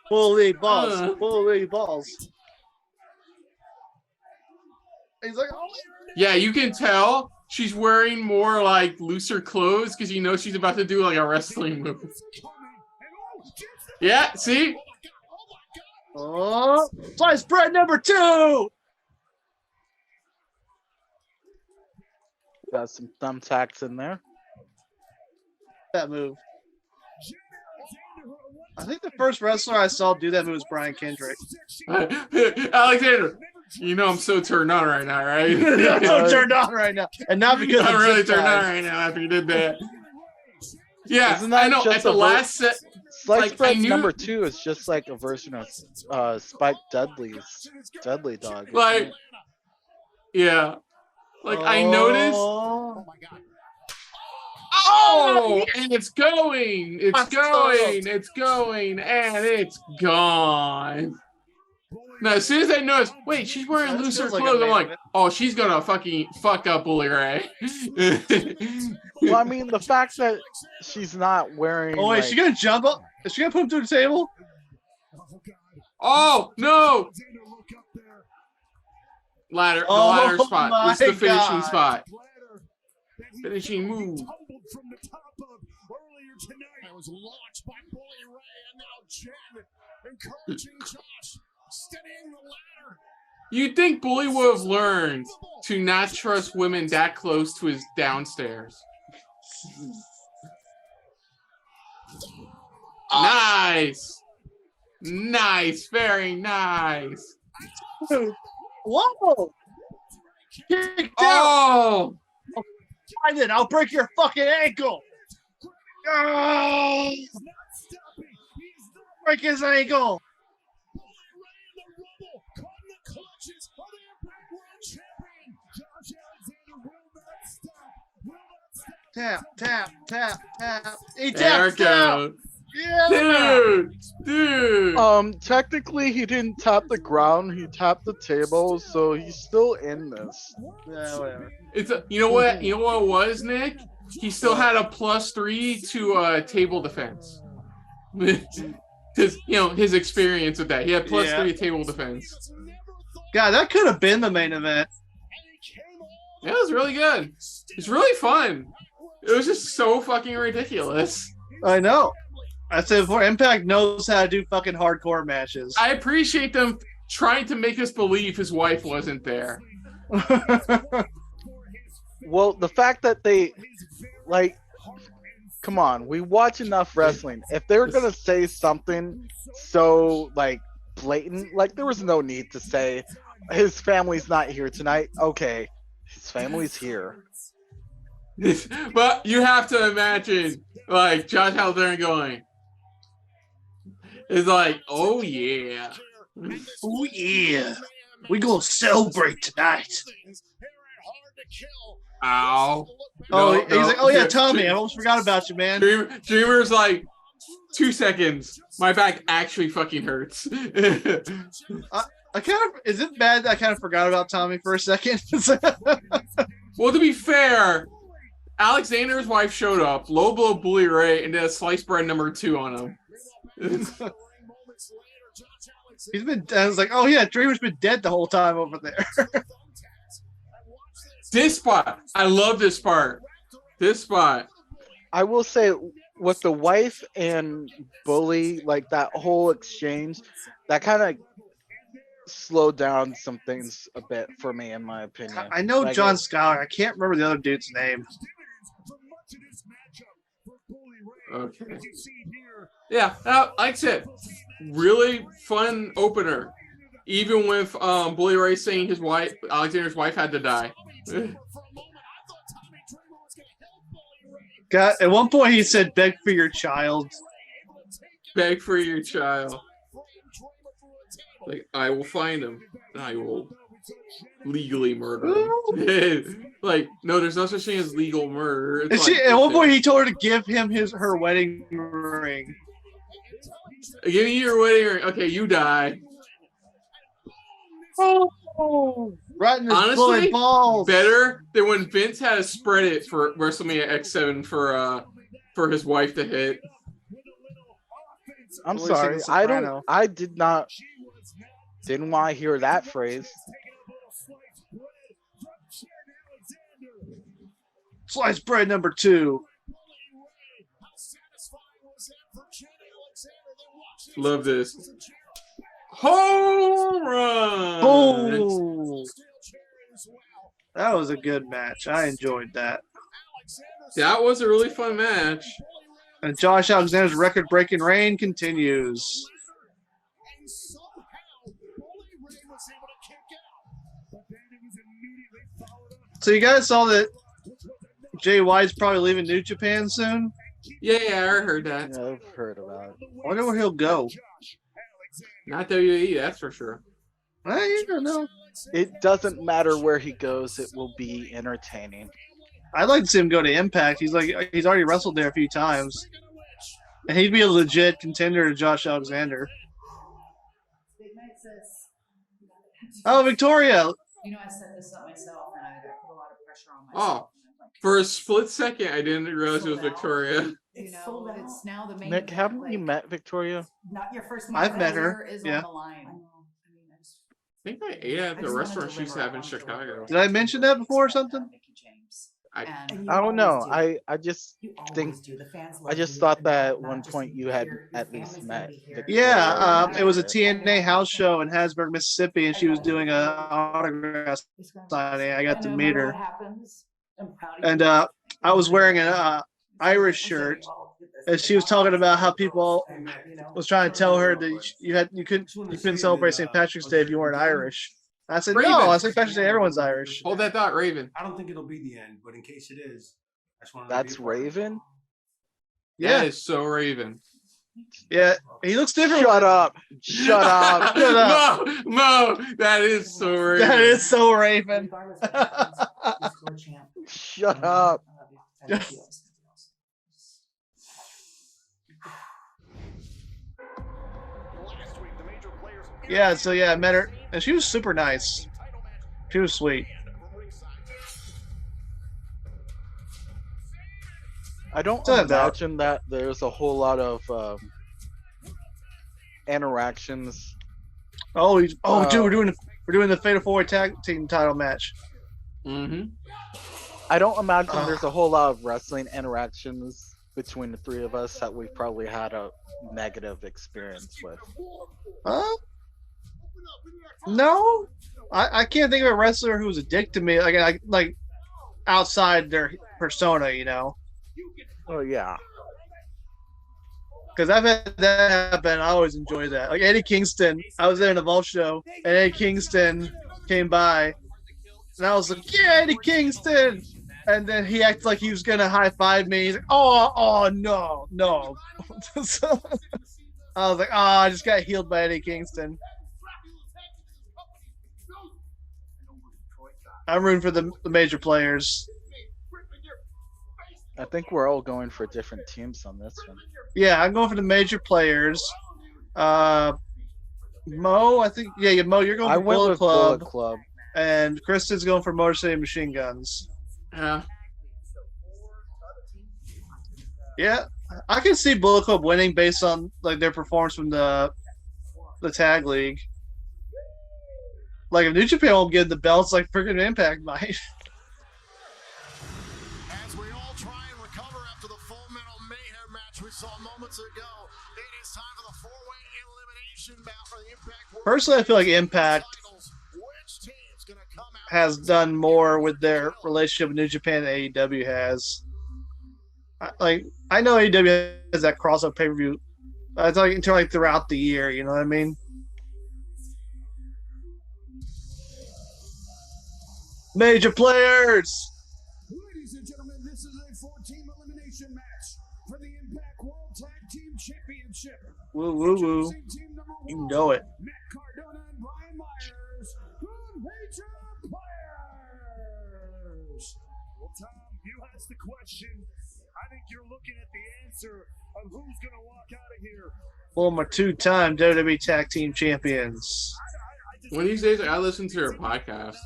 Holy balls. Holy balls. He's like, oh. Yeah, you can tell she's wearing more like looser clothes because you know she's about to do like a wrestling move. Yeah, see? Oh, sliced bread number 2. Got some thumbtacks in there. That move. I think the first wrestler I saw do that move was Brian Kendrick. Alexander, you know I'm so turned on right now, right? I'm so turned on right now, and not because I'm of really zip turned on ties. right now after you did that. Yeah, Isn't that I know. just At the a last set, Sliced like, bread I knew- number 2 is just like a version of Spike Dudley's Dudley Dog. isn't like, it? yeah, like I noticed. Oh. Oh, and it's going, it's going, it's going, and it's gone. Now, as soon as I noticed, wait, she's wearing That looser feels like a clothes, I'm man like, event. oh, she's gonna fucking fuck up Bully Ray. Well, I mean, the fact that she's not wearing. Oh wait, like, is she gonna jump up? Is she gonna put him through the table? Oh no! Ladder, the Oh ladder spot. my This is the finishing God. spot. Finishing move. It was launched by Bully Ray, and now Jen encouraging Josh, steadying the ladder. You'd think Bully would have learned to not trust women that close to his downstairs. Nice. Nice. Very nice. Whoa! Kick down! Oh! And then I'll break your fucking ankle! Oh! Break his ankle! Tap, tap, tap, tap. He There taps it out! goes. Yeah! Dude. Technically, he didn't tap the ground. He tapped the table, so he's still in this. Yeah, whatever. It's a, you know what it was, Nick? He still had a +3 to table defense. Because his experience with that. He had +3 table defense. God, that could have been the main event. Yeah, it was really good. It's really fun. It was just so fucking ridiculous. I know. I said before, Impact knows how to do fucking hardcore matches. I appreciate them trying to make us believe his wife wasn't there. Well, the fact that they, like, come on, we watch enough wrestling. If they were gonna say something so like blatant, like there was no need to say his family's not here tonight. Okay, his family's here. But you have to imagine, like, Josh Alexander going, it's like, oh yeah. Oh yeah. We gonna celebrate tonight. Ow. Oh, No, he's no. like, oh yeah, Tommy, I almost forgot about you, man. Dreamer's like, 2 seconds. My back actually fucking hurts. I kind of, is it bad that I kind of forgot about Tommy for a second? Well, to be fair, Alexander's wife showed up, low blow Bully Ray, and did a sliced bread number 2 on him. He's been, I was like, oh yeah, Dreamer's been dead the whole time over there. This spot, I love this part. This spot. I will say, with the wife and Bully, like that whole exchange, that kind of slowed down some things a bit for me, in my opinion. I know Like, John Scholar. I can't remember the other dude's name. Okay. As you see here, Yeah, like I said, really fun opener. Even with Bully Ray saying his wife, Alexander's wife, had to die. At one point, he said, "Beg for your child." Beg for your child. Like, I will find him, and I will legally murder him. Like, no, there's no such thing as legal murder. And It's like, at one point, he told her to give him her wedding ring. give me your wedding ring. Okay, you die. Oh, right in his Honestly, bullet balls. Better than when Vince had to spread it for WrestleMania X7 for his wife to hit. I'm Releasing sorry. a soprano. I didn't want to hear that phrase. Sliced bread number 2. Love this. Home run! Boom! That was a good match. I enjoyed that. That was a really fun match. And Josh Alexander's record-breaking reign continues. So you guys saw that Jay White's probably leaving New Japan soon? Yeah, I heard that. Yeah, I've heard about it. I wonder where he'll go. Not WWE, that's for sure. You don't know. It doesn't matter where he goes; it will be entertaining. I'd like to see him go to Impact. He's already wrestled there a few times. And he'd be a legit contender to Josh Alexander. Oh, Victoria. You know, I set this up myself, and I put a lot of pressure on Oh, myself. for a split second, I didn't realize it was Victoria. You know, it's now the main. Nick, event, haven't you met Victoria? Not your first. I've met her, Is yeah. on the line. I think I ate at the restaurant she used to have in Chicago. Did I mention that before or something? I don't know. I just think I just thought that at one point you had at least met Victoria. Yeah, it was a TNA house show in Hattiesburg, Mississippi, and she was doing an autograph signing. I got to meet her. And I was wearing an Irish shirt, and she was talking about how people was trying to tell her that you couldn't celebrate St. Patrick's Day if you weren't Irish. I said, Raven. no, St. Patrick's Day, everyone's Irish. Hold that thought, Raven. I don't think it'll be the end, but in case it is, I just want to. That's Raven? Yeah. That is so Raven. Yeah, he looks different. Shut up. Shut up. Shut up. No, that is so Raven. That is so Raven. Shut up. Yeah, so yeah, I met her, and she was super nice. She was sweet. I don't Turns out. imagine that there's a whole lot of interactions. Oh, dude, we're doing the Fatal 4-Way Tag Team title match. Mm-hmm. I don't imagine there's a whole lot of wrestling interactions between the three of us that we've probably had a negative experience with. Huh? No, I can't think of a wrestler who was a dick to me, like outside their persona, you know. Oh yeah. Because I've had that happen. I always enjoy that. Like Eddie Kingston, I was there in the Vault show, and Eddie Kingston came by, and I was like, "Yeah, Eddie Kingston," and then he acted like he was gonna high five me. He's like, "Oh, no." So, I was like, I just got healed by Eddie Kingston. I'm rooting for the major players. I think we're all going for different teams on this one. Yeah, I'm going for the major players. Mo, I think. Yeah, Mo, you're going I for went Bullet with Club, Bullet Club. and Kristen's going for Motor City Machine Guns. Yeah. Yeah, I can see Bullet Club winning based on like their performance from the tag league. Like if New Japan won't give the belts, like freaking Impact might. As we all try and recover after the Full Metal Mayhem match we saw moments ago, it is time for the four-way elimination bout for the Impact World Personally, I feel like Impact titles. Which team's gonna come out has done more with their relationship with New Japan than AEW has. I know AEW has that crossover pay per view. It's like until like throughout the year. You know what I mean? Major players. Ladies and gentlemen, this is a 4-team elimination match for the Impact World Tag Team Championship. Woo woo woo. Team number one, You know it. Matt Cardona and Brian Myers, the Major Players. Well, Tom, you asked the question. I think you're looking at the answer of who's going to walk out of here. Former 2-time WWE Tag Team Champions. One of these days, I gotta listen to her podcast.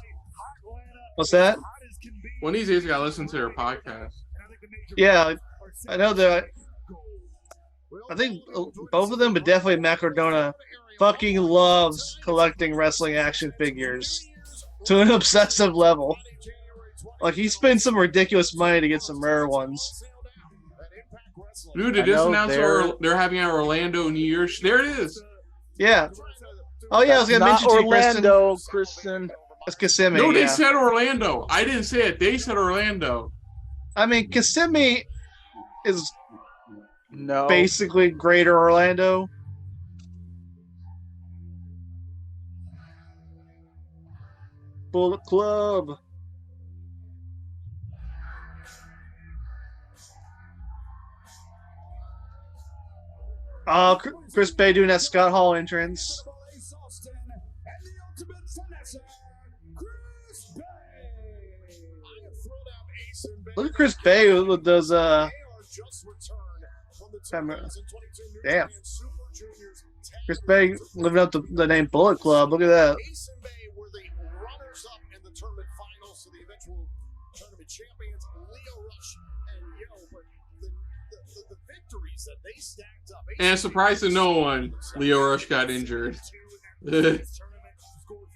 What's that? One of these days, I gotta listen to her podcast. Yeah, I know that. I think both of them, but definitely Matt Cardona fucking loves collecting wrestling action figures to an obsessive level. Like, he spends some ridiculous money to get some rare ones. Dude, they just announced they're having an Orlando New Year's. There it is. Yeah. Oh, yeah, I was going to mention to you, Orlando, Kristen. It's Kissimmee. No, they yeah. said Orlando. I didn't say it. They said Orlando. I mean, Kissimmee is No. basically Greater Orlando. Bullet Club. Chris Bay doing that Scott Hall entrance. Look at Chris Bay who does damn. Chris Bay living up to the name Bullet Club. Look at that. And surprise to no one, Leo Rush got injured.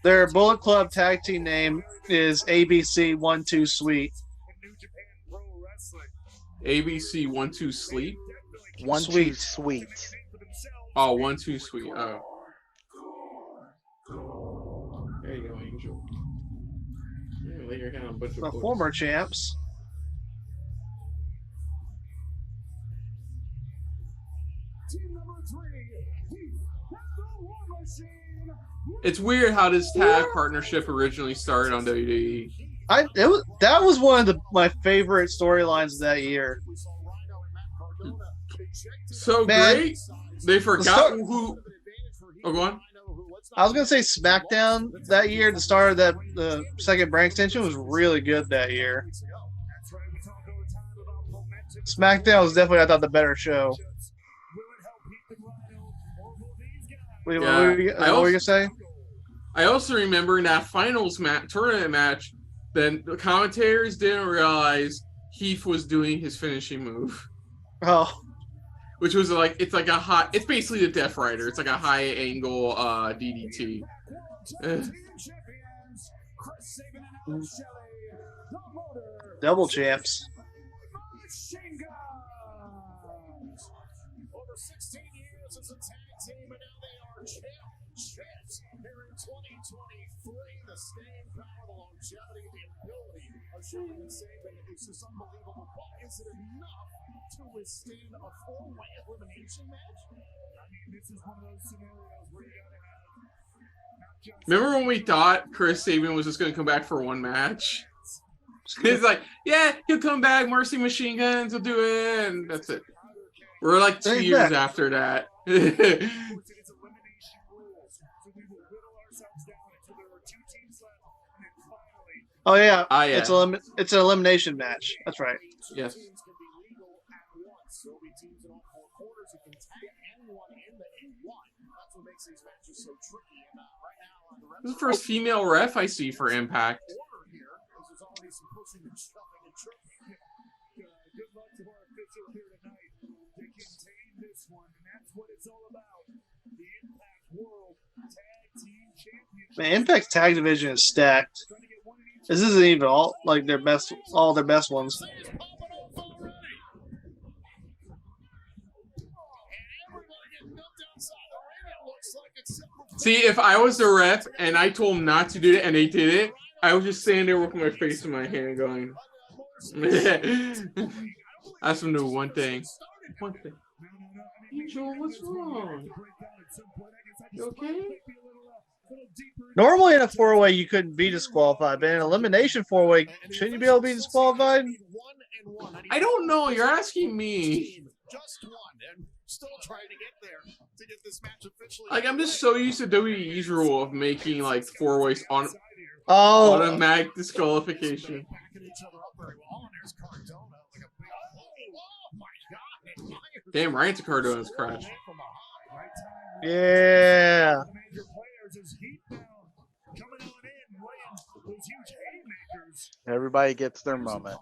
Their Bullet Club tag team name is ABC 1-2 Sweet. ABC 1-2 Sleep? 1-2 Sweet. Oh, 1-2 Sweet. Oh. There you go, Angel. Yeah, lay your hand on a bunch of The books. former champs. It's weird how this tag partnership originally started on WWE. That was one of my favorite storylines of that year. So Man, great. They forgot who. Oh, go on. I was gonna say SmackDown that year, the start of the second brand extension was really good that year. SmackDown was definitely, I thought, the better show. What were you gonna say? I also remember in that finals tournament match, then the commentators didn't realize Heath was doing his finishing move. Oh. Which was like, it's like a high, it's basically the Death Rider. It's like a high angle DDT. Double champs. Over 16 years as a tag team, and now they are champs here in 2023. The staying power, the longevity, the ability of Shane and Saban is just unbelievable. But is it enough to withstand a four-way elimination match? I mean, this is one of those scenarios where you gotta have not just. Remember when we thought Chris Sabin was just going to come back for one match? It's like, yeah, he'll come back, Mercy Machine Guns will do it, and that's it. We're like 2 years after that. Oh yeah. Ah, yeah. It's an elimination match. That's right. Yes. This is the first female ref I see for Impact. Man, Impact's tag division is stacked. This isn't even all their best ones. See, if I was the ref and I told them not to do it and they did it, I was just standing there with my face in my hand going. Ask him to do one thing. One thing. Angel, what's wrong? You okay? Normally in a four-way you couldn't be disqualified, but in an elimination four-way, shouldn't you be able to be disqualified? I don't know. You're asking me. Just one, and still trying to get there to get this match officially. Like, I'm just so used to WWE's rule of making like four-ways on Oh, automatic disqualification. Damn right, it's a Cardona's crash. yeah. Everybody gets their moment.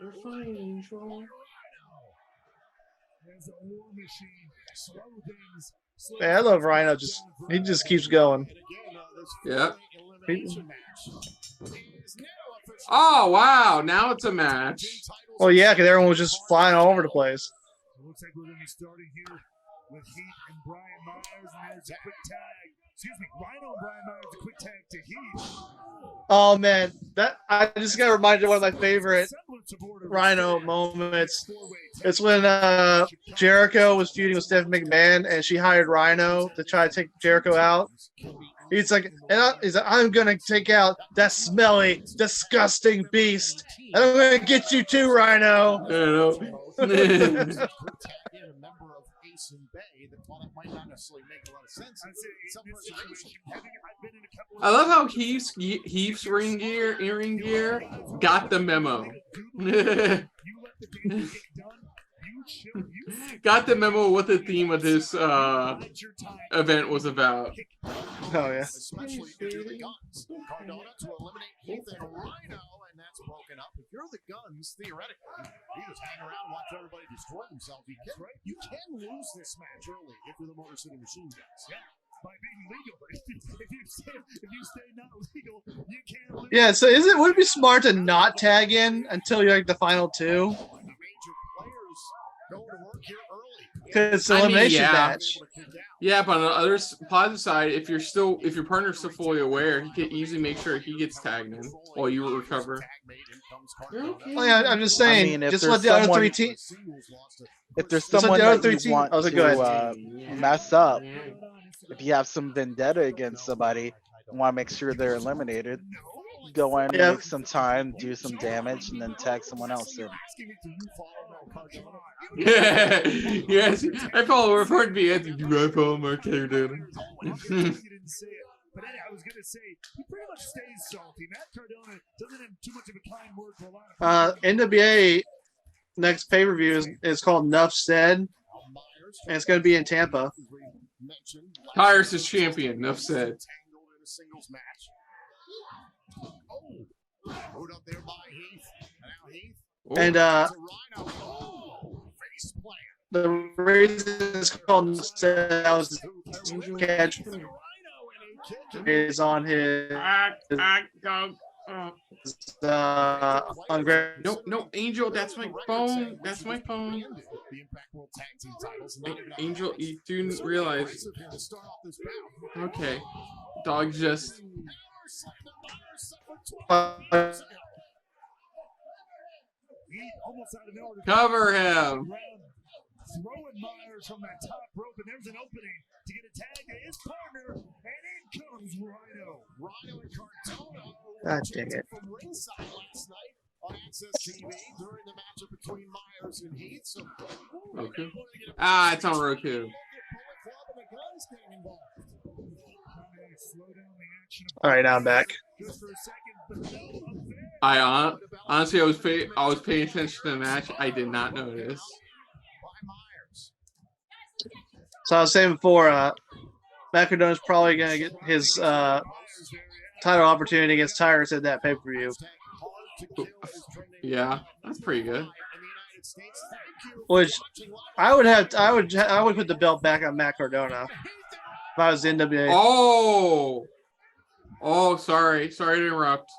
You're fine, Angel. Man, I love Rhino. He just keeps going. Yep. Oh wow! Now it's a match. Well, yeah, because everyone was just flying all over the place. Looks like we're going to be starting here with Heath and Brian Myers, and there's a quick tag. Excuse me, Rhino and Brian Myers, a quick tag to Heath. Oh man, that I just got reminded of one of my favorite Rhino moments. It's when Jericho was feuding with Stephanie McMahon, and she hired Rhino to try to take Jericho out. He's like, I'm gonna take out that smelly, disgusting beast, and I'm gonna get you too, Rhino. I don't know. I love how Heath's ring gear got the memo. Got the memo what the theme of this event was about. Oh yeah. Especially if you're the Guns. Cardona to eliminate Heath and Rhino, and that's broken up. If you're the Guns, theoretically, you just hang around and watch everybody destroy themselves. You can lose this match early if you're the Motor City Machine Guys. Yeah. By being legal. If you stay not legal, you can't lose. Yeah, so would it be smart to not tag in until you're like the final two? The major players going to work here early. Because it's an elimination match. Yeah, but on the other positive side, if your partner's still fully aware, he can easily make sure he gets tagged in while you recover. Oh yeah, I'm just saying, if just there's let the other someone- three teams. If there's Just someone let the other that three you teams. want Oh, go ahead. to mess up, if you have some vendetta against somebody and want to make sure they're eliminated, go in, Yeah. make some time, do some damage, and then tag someone else in. Yeah, yes. I follow report me. I follow Mark Cardona. But anyway, I was going to say, he pretty much stays salty. Matt Cardona doesn't have too much of a kind word for a lot of people. NWA next pay-per-view is called Nuff Said, and it's going to be in Tampa. Tyrus is champion. Enough said. And the reason it's called Nuff Said was catch is on his on Greg. No, Angel, that's my phone. That's my phone. Angel, you didn't realize. Okay. Dog just. Cover him. Throwing Myers from that top rope, and there's an opening to get a tag to his partner, and in comes Rhino. Rhino and Cardona. God dang it. From ringside last night on Access TV during the matchup between Myers and Heath. So, Okay. Ah, it's on Roku. All right, now I'm back. Honestly, I was paying attention to the match. I did not notice. So I was saying before, Matt Cardona's probably going to get his title opportunity against Tyrus at that pay-per-view. Yeah, that's pretty good. Which I would put the belt back on Matt Cardona if I was the NWA. Oh, sorry to interrupt.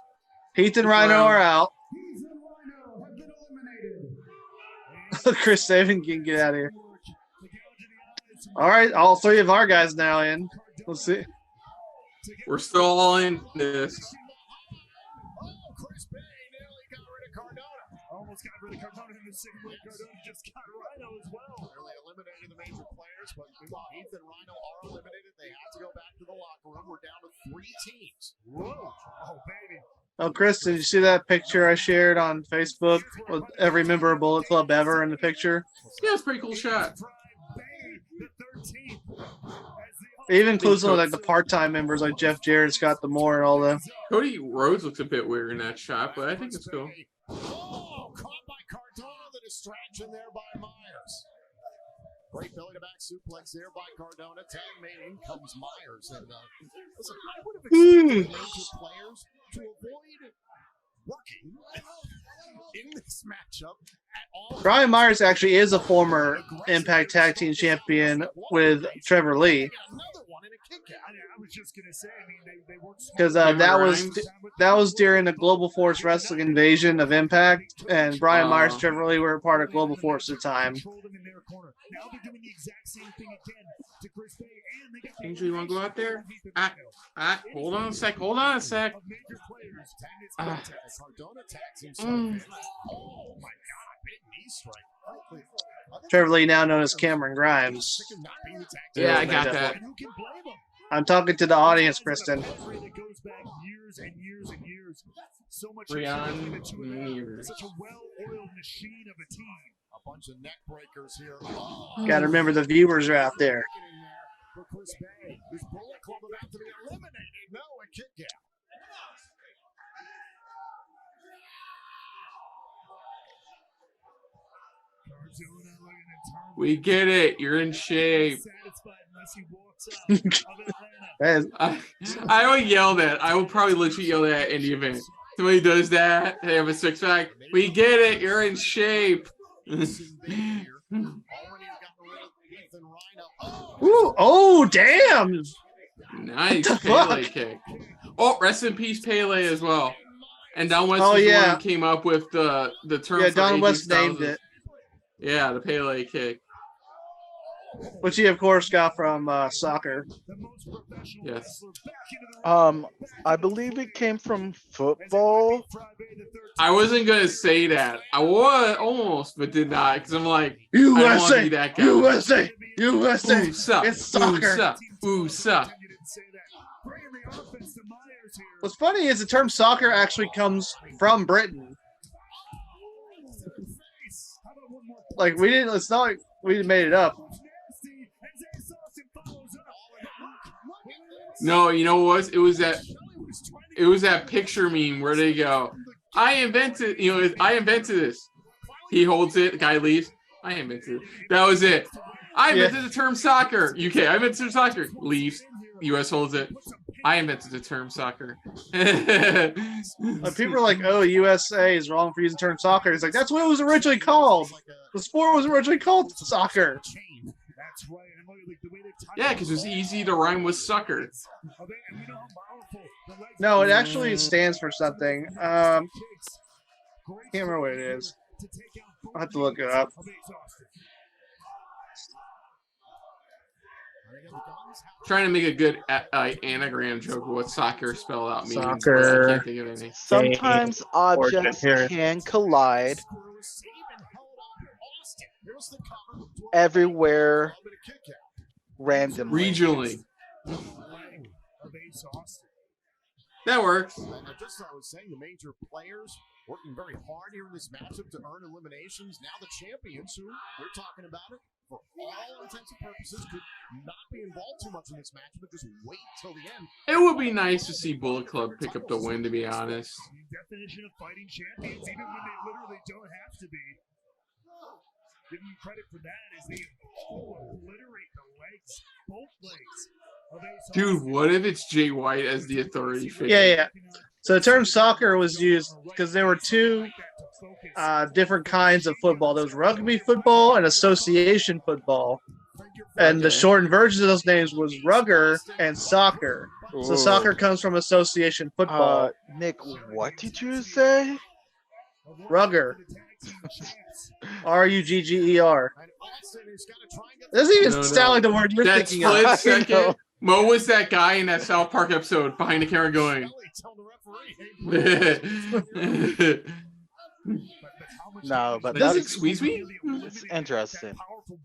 Heath and Rhino are out. Chris Sabin can get out of here. All right, all three of our guys now in. Let's see. We're still all in this. Almost got rid of Cardona in the second wave. Cardona just got Rhino as well. Nearly eliminating the major players, but meanwhile, Heath and Rhino are eliminated. They have to go back to the locker room. We're down to 3 teams. Whoa. Oh, baby. Oh, Chris, did you see that picture I shared on Facebook with every member of Bullet Club ever in the picture? Yeah, it's a pretty cool shot. It even includes like the part-time members like Jeff Jarrett, Scott Demore, and all them. Cody Rhodes looks a bit weird in that shot, but I think it's cool. Oh, caught by Cardona. The distraction there by Myers. Great belly to back suplex there by Cardona. Tag made. In comes Myers. And listen, I would have expected major players to avoid working in this matchup at all. Brian Myers actually is a former Impact Tag Team Champion with Trevor Lee. I was just gonna say, I mean, they worked Because that was during the Global Force Wrestling invasion of Impact, and Brian Myers and Trevor Lee were part of Global Force at the time. Angel, you want to go out there? Hold on a sec. Hold on a sec. Trevor Lee, now known as Cameron Grimes. Yeah, I got that. I'm talking to the audience, Kristen. So much Rion such a well-oiled machine of a team. A bunch of neck breakers here. Got to remember the viewers are out there. For Chris Bay, who's Bullet Club about to be eliminated. No, a kick out. We get it. You're in shape. I would yell that. I would probably literally yell that in the event. Somebody does that. They have a six-pack. We get it. You're in shape. Ooh, oh, damn. Nice Pele kick. Oh, rest in peace, Pele as well. And Don West was the one who came up with the term. Yeah, for Don AJ West Styles. named it. Yeah, the Pele kick. Which he, of course, got from soccer. Yes. I believe it came from football. I wasn't gonna say that. I was almost, but did not, because I'm like, USA, I don't want to be that guy. USA, USA. Ooh, suck. It's soccer. Ooh, suck. Ooh, suck. What's funny is the term soccer actually comes from Britain. Like we didn't. It's not like we made it up. No, you know what? It was that picture meme where they go, I invented this. He holds it, the guy leaves. I invented it. That was it. I invented the term soccer. UK, I invented the term soccer. Leaves. US holds it. I invented the term soccer. People are like, oh, USA is wrong for using the term soccer. It's like, that's what it was originally called. The sport was originally called soccer. Yeah, because it was easy to rhyme with sucker. No, it actually stands for something. Can't remember what it is. I'll have to look it up. Trying to make a good anagram joke of what soccer spell out means. Soccer. I can't think of any. Sometimes objects can collide everywhere randomly. Regionally. That works. And just as I was saying, the major players working very hard here in this matchup to earn eliminations. Now the champions, who we're talking about it, for all intents and purposes, could not be involved too much in this matchup, but just wait till the end. It would be nice to see Bullet Club pick up the win, to be honest. The definition of fighting champions, even when they literally don't have to be. Give them credit for that as they obliterate the legs, both legs. Dude, what if it's Jay White as the authority figure? Yeah. So the term soccer was used because there were two different kinds of football. There was rugby football and association football. And the shortened versions of those names was rugger and soccer. So soccer comes from association football. Nick, what did you say? Rugger. Rugger. It doesn't even sound like the word you're that thinking split of. second. Mo was that guy in that South Park episode behind the camera going. No, but Does it that's squeeze me? it's interesting.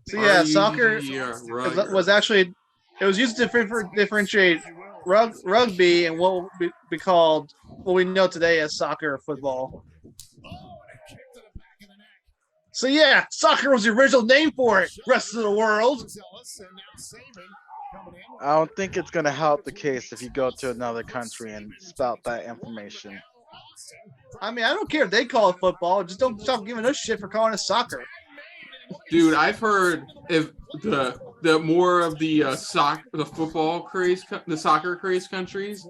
So yeah, soccer Rugger. was actually it was used to differentiate rugby and what would be called what we know today as soccer or football. So yeah, soccer was the original name for it. Rest of the world. I don't think it's gonna help the case if you go to another country and spout that information. I mean, I don't care if they call it football. Just don't stop giving us shit for calling it soccer. Dude, I've heard if the more of the the football craze, the soccer craze countries,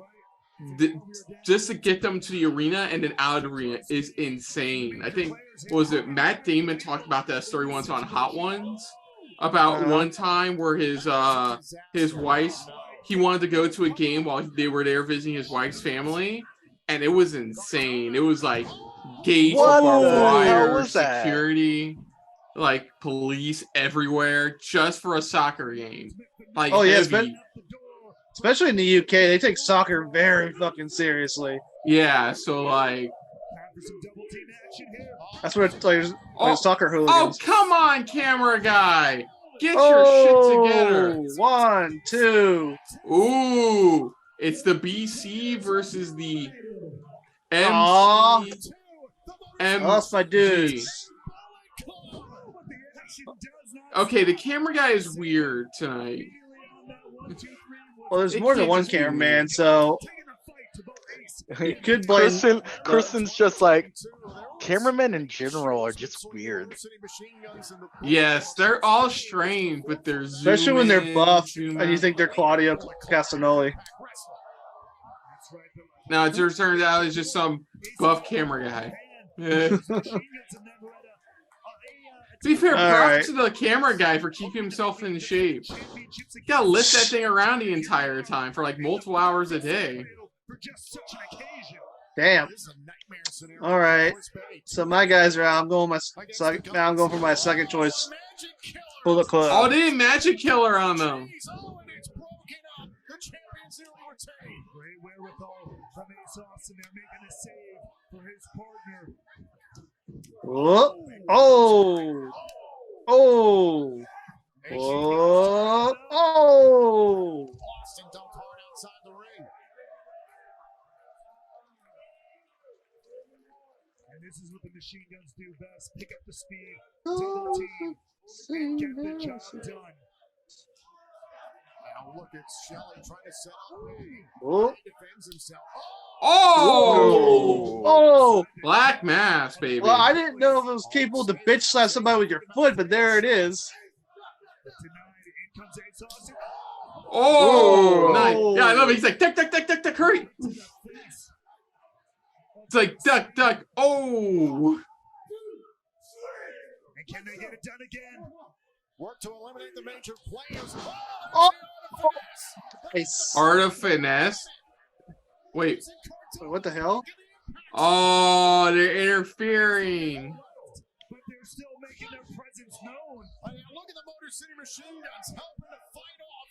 just to get them to the arena and then out of the arena is insane. I think was it Matt Damon talked about that story once on Hot Ones about one time where his wife's he wanted to go to a game while they were there visiting his wife's family, and it was insane. It was like gates, barbed wire, security. Like police everywhere just for a soccer game. Like, oh yeah, especially in the UK, they take soccer very fucking seriously. Yeah, so like that's what it's like. Soccer hooligans. Oh come on, camera guy, get your shit together. 1, 2. Ooh, it's the BC versus the MC. Lost my dudes. Okay, the camera guy is weird tonight. Well, there's more than one cameraman, so you could blame. Kristen's just like cameramen in general are just weird. Yes, they're all strange, but they're especially when they're buff and you think they're Claudio Castagnoli. Now it turns out it's just some buff camera guy. Yeah. To be fair, props to the camera guy for keeping himself in shape. You gotta lift that thing around the entire time for like multiple hours a day. Damn. All right. So my guys are out. I'm going for my second choice. Bullet Club. Oh, they did Magic Killer on them. Oh! Oh! Oh! Oh! Oh! And this is what the machine guns do best: pick up the speed, double team, and get the job done. Now look at Shelley trying to set up. Oh! Defends himself. Oh! Oh! Black Mass, baby. Well, I didn't know if it was capable to bitch slap somebody with your foot, but there it is. Oh! Nice. Yeah, I love it. He's like, duck, duck, duck, duck, duck, hurry. It's like, duck, duck. Oh! And can they get it done again? Work to eliminate the major players. Oh! Nice. Art of Finesse. Wait. What the hell? Oh, they're interfering. But they're still making their presence known. I mean, look at the Motor City Machine Guns helping to fight off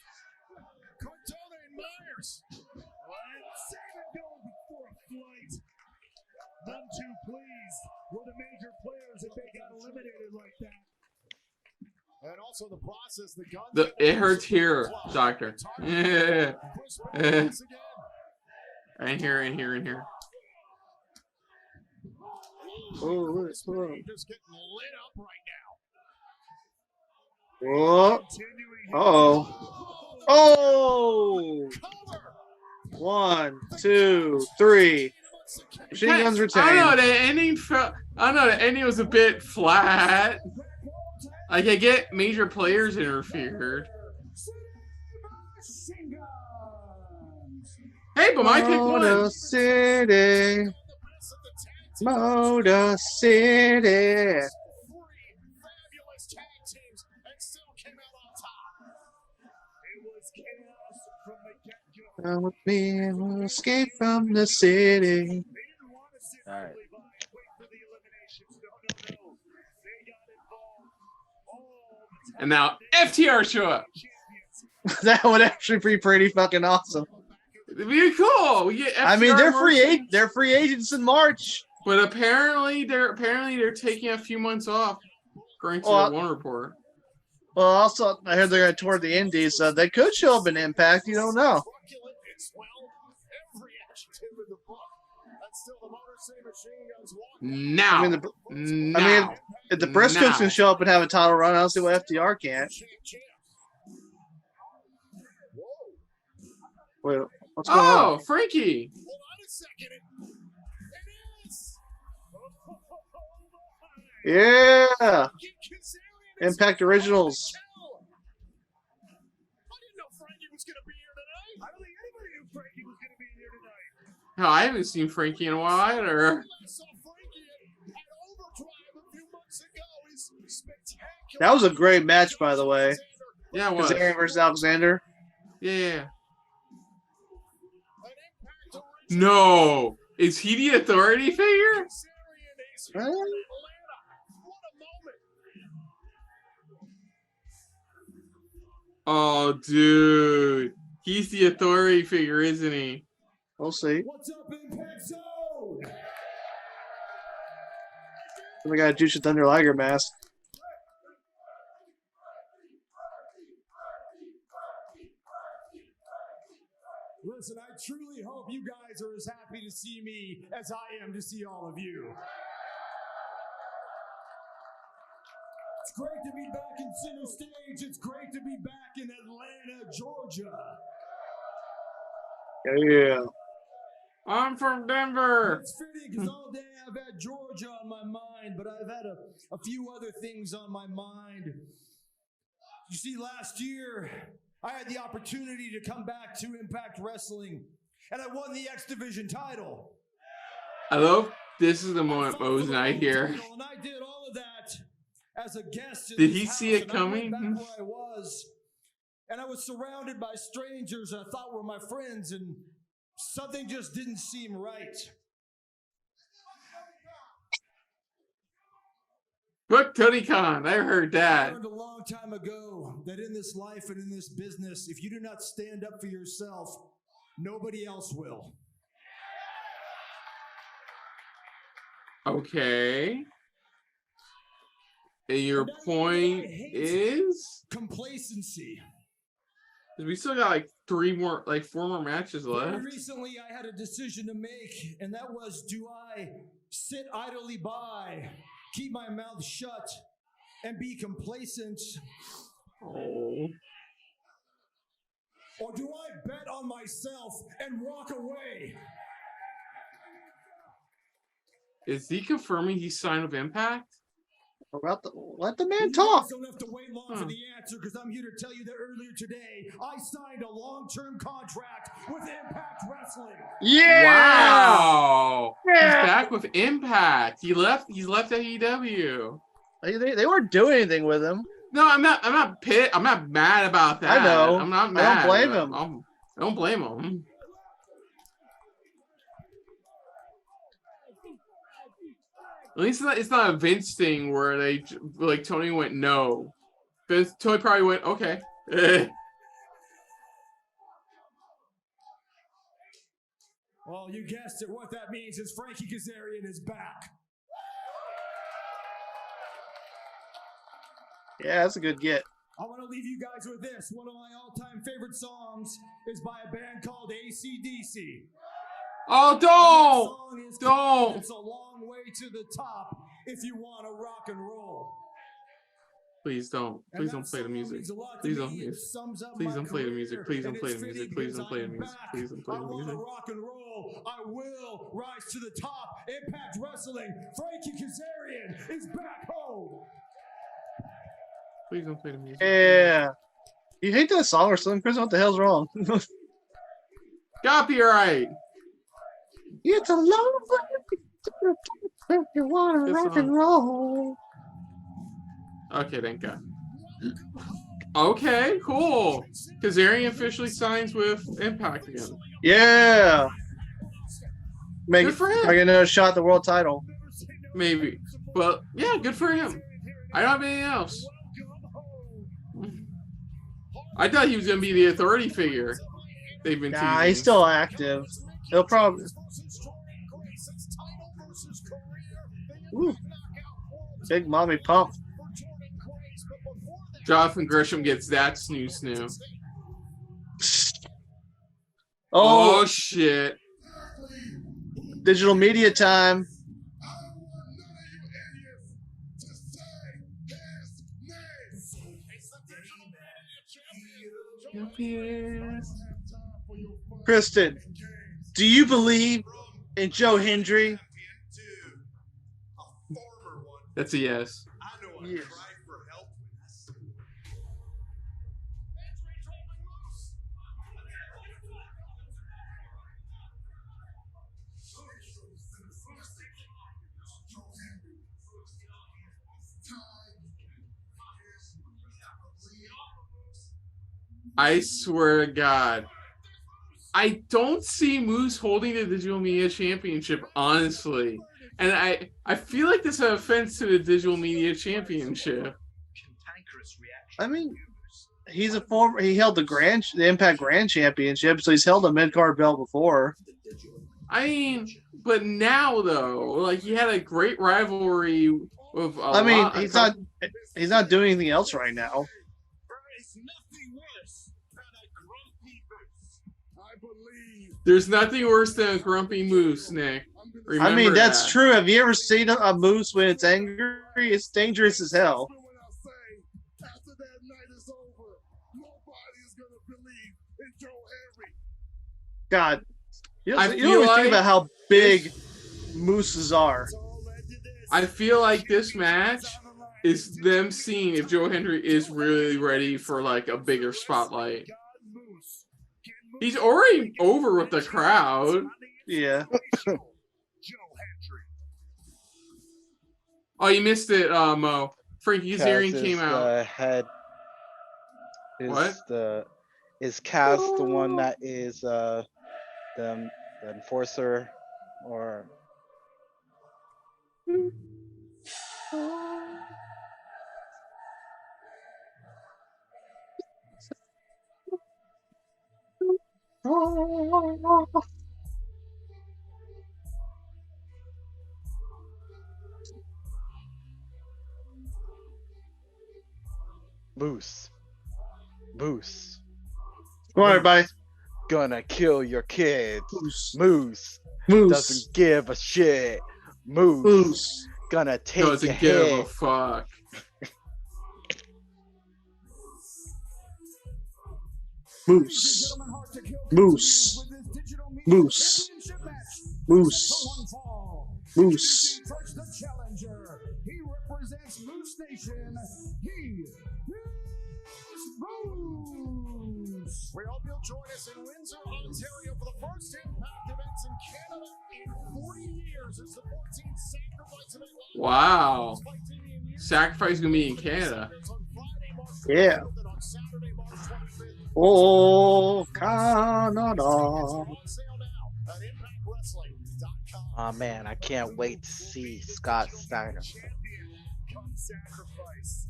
Cardona and Myers. Save it going before a flight. None too pleased with the major players if they got eliminated like that. And also the process, the gun. It hurts here, Doctor. Yeah. In here. Oh, just getting lit up right now. Oh! Oh! Oh! 1, 2, 3. Machine guns retained. I know the ending was a bit flat. Like I get major players interfered. Hey, but my pick won. Motor City. Motor City. Come with me and we'll escape from the city. All right. And now FTR show up. That would actually be pretty fucking awesome. It'd be cool. We get FTR I mean, they're free agents in March. But apparently they're taking a few months off, according to the one report. Well, also I heard they're going to tour the Indies, so they could show up in Impact. You don't know. Now, I mean, if the Briscoes can show up and have a title run, I don't see why FTR can't. Wait, what's going on? Oh, Frankie. Hold on a second. Yeah. Impact Originals. I didn't know Frankie was going to be here tonight. I don't think anybody knew Frankie was going to be here tonight. Hell, I haven't seen Frankie in a while either. I saw Frankie at Overdrive a few months ago. He's spectacular. That was a great match, by the way. Yeah, it was. Kazarian versus Alexander. Yeah. No. Is he the authority figure? Oh, dude. He's the authority figure, isn't he? We'll see. What's up, Impact Zone? We got a Jushin Thunder Liger mask. Listen, I truly hope you guys are as happy to see me as I am to see all of you. It's great to be back in center stage. It's great to be back in Atlanta, Georgia. Yeah. I'm from Denver. It's fitting because all day I've had Georgia on my mind, but I've had a few other things on my mind. You see, last year, I had the opportunity to come back to Impact Wrestling, and I won the X Division title. I love this is the moment Mo's not here. And I did all of that as a guest. Did he see it coming? Back where I was, and I was surrounded by strangers I thought were my friends, and something just didn't seem right. Look, Tony Khan, I heard I that. learned a long time ago that in this life and in this business, if you do not stand up for yourself, nobody else will. Okay. And your point is? Complacency. We still got like four more matches left. Very recently, I had a decision to make, and that was, do I sit idly by, keep my mouth shut, and be complacent? Oh. Or do I bet on myself and walk away? Is he confirming he signed with Impact? Let the man talk. You don't have to wait long for the answer, because I'm here to tell you that earlier today, I signed a long-term contract with Impact Wrestling. Yeah. Wow. Yeah. He's back with Impact. He's left AEW. They weren't doing anything with him. No, I'm not I'm not mad about that. I know. I'm not mad. I don't blame him. I don't blame him. At least it's not a Vince thing where they like Tony went no. Tony probably went okay. Well, you guessed it. What that means is Frankie Kazarian is back. Yeah, that's a good get. I want to leave you guys with this. One of my all-time favorite songs is by a band called AC/DC. Oh, don't! It's a long way to the top if you want to rock and roll. Please don't. Please don't play the music. Please don't. Please don't play the music. Please don't play the music. Please don't play the music. Please don't play the music. I want to rock and roll. I will rise to the top. Impact Wrestling. Frankie Kazarian is back home. Please don't play the music. Yeah. You hate that song or something, Chris? What the hell's wrong? Copyright. It's a long way if you want to rock and roll. Okay, thank God. Okay, cool. Kazarian officially signs with Impact again. Yeah. Good for him. Make another shot at the world title. Maybe. Well, yeah, good for him. I don't have anything else. I thought he was going to be the authority figure. They've been teasing. He's still active. He'll probably. Ooh. Big mommy pump. Jonathan Gresham gets that snoo. Oh, Oh shit. digital media time. Kristen, do you believe in Joe Hendry? That's a yes. Yes. I swear to God. I don't see Moose holding the Digital Media Championship, honestly. And I feel like this is an offense to the Digital Media Championship. I mean, he's a former. He held the Impact Grand Championship, so he's held a mid card belt before. I mean, but now though, like he had a great rivalry with. He's not doing anything else right now. There's nothing worse than a grumpy moose, Nick. Remember I mean, that's that. true. Have you ever seen a moose when it's angry? It's dangerous as hell. God, you don't even think about how big mooses are. I feel like this match is them seeing if Joe Hendry is really ready for like a bigger spotlight. He's already over with the crowd. Yeah. Oh, you missed it, Mo. Frankie Kazarian came out. Is Kaz the one that is the enforcer, or? Moose. Come on, everybody. Gonna kill your kids. Moose. Doesn't give a shit. Moose. Gonna take your Doesn't give head. a fuck. Moose. He represents Moose Nation. He is Moose. We hope you'll join us in Windsor, Ontario for the first Impact events in Canada in 40 years. It's the 14th Sacrifice event. Wow. Sacrifice gonna be in Canada. Yeah. Oh, Canada. Oh man, I can't wait to see Scott Steiner. Sacrifice.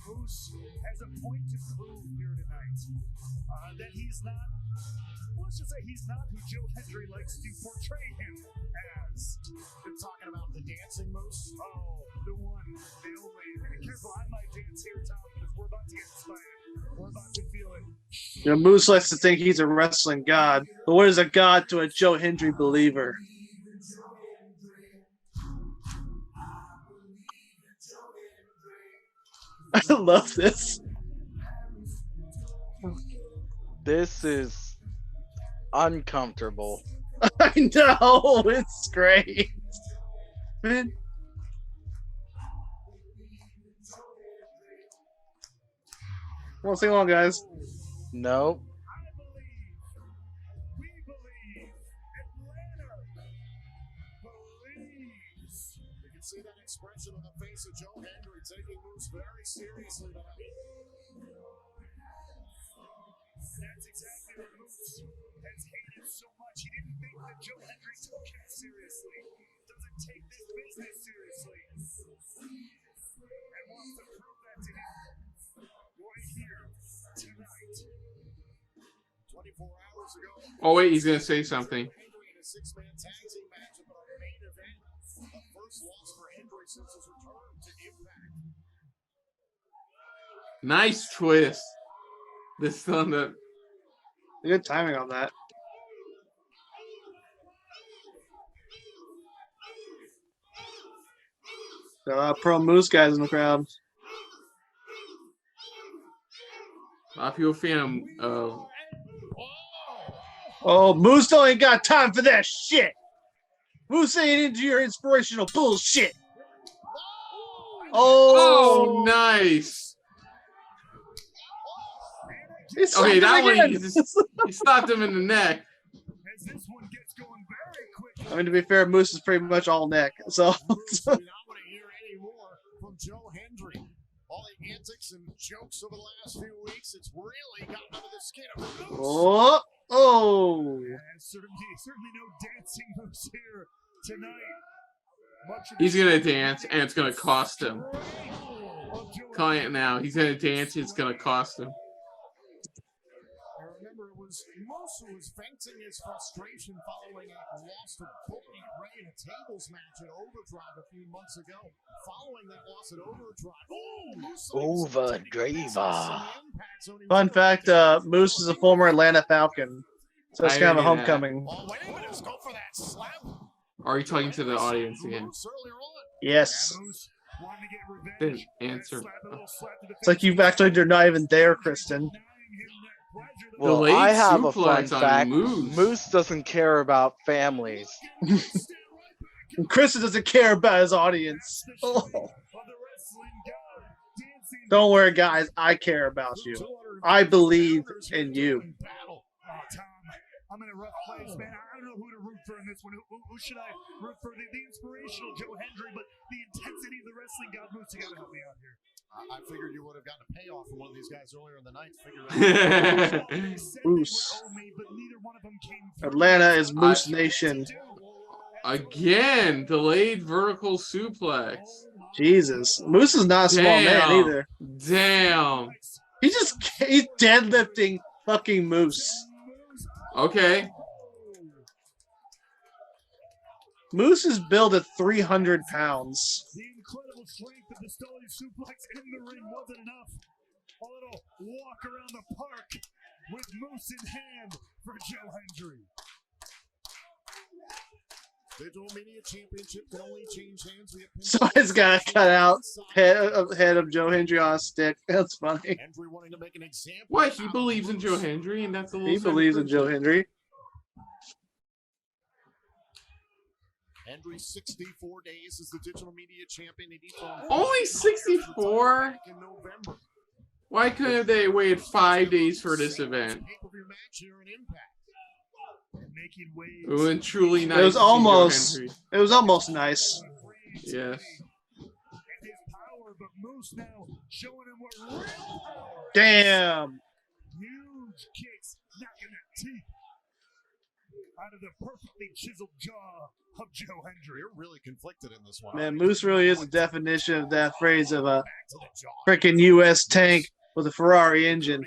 Moose has a point to prove here tonight. That he's not, let's just say he's not who Joe Hendry likes to portray him as. They're talking about the dancing Moose. Oh, the one, the only. Be careful, I might dance here, Tom, because we're about to get inspired. We're about to feel it. You know, Moose likes to think he's a wrestling god, but what is a god to a Joe Hendry believer? I love this. This is uncomfortable. I know, it's great. Man. Well, sing along, guys. Nope. See that expression on the face of Joe Hendry taking moves very seriously tonight. That's exactly what Moose has hated so much. He didn't think that Joe Hendry took him seriously. Doesn't take this business seriously. And wants to prove that to him right here tonight. 24 hours ago. Oh wait, he's gonna say something. Hendry in a six-man tag team match about our main event. first loss for Hendry since his return to Impact. Nice twist. This Thunder. Good timing on that. Pro Moose guys in the crowd. A lot of people fan Oh, Moose don't ain't got time for that shit. Moose ain't into your inspirational bullshit. Oh, nice. Okay, that one he slapped him in the neck. As this one gets going very quick. I mean, to be fair, Moose is pretty much all neck. So I don't want to hear any more from Joe Hendry. All the antics and jokes over the last few weeks, it's really gotten under the skin of the Moose. oh. Yeah, certainly no dancing moves here tonight. He's gonna dance, and it's gonna cost him. Calling it now. He's gonna dance. It's gonna cost him. I remember it was Moose who was venting his frustration following a loss to Bully Ray in a tables match at Overdrive a few months ago. Following that loss at Overdrive, Fun fact: Moose is a former Atlanta Falcon, so it's kind of a homecoming. Go for that slap. Are you talking to the audience again? Yes. Didn't answer. It's like you've actually they're not even there, Kristen. Well, Delayed I have a fun suplex on fact. Moose. Moose doesn't care about families. And Kristen doesn't care about his audience. Oh. Don't worry, guys. I care about you. I believe in you. I'm in a rough place, man. I don't know who to root for in this one. Who should I root for? The inspirational Joe Hendry, but the intensity of the wrestling god Moose. You gotta help me out here. I figured you would have gotten a payoff from one of these guys earlier in the night. Moose. Atlanta is Moose Nation. Again, delayed vertical suplex. Jesus. Moose is not a small man either. Damn. He's deadlifting fucking Moose. Okay. Moose is billed at 300 pounds. The incredible strength of the Stolly suplex in the ring wasn't enough. A little walk around the park with Moose in hand for Joe Hendry. Digital Media Championship can only change hands. Somebody's got to cut out head of Joe Hendry on a stick. That's funny. Hendry wanting to make an example. What? He believes in Joe Hendry, and that's a little. He believes in Joe Hendry. Hendry 64 days as the Digital Media Champion. Only 64? Why couldn't they wait 5 days for this event? It was truly nice. It was almost nice. Yes. Damn. Huge kicks knocking the teeth out of the perfectly chiseled jaw of Joe Hendry. You're really conflicted in this one. Man, Moose really is a definition of that phrase of a freaking U.S. tank with a Ferrari engine.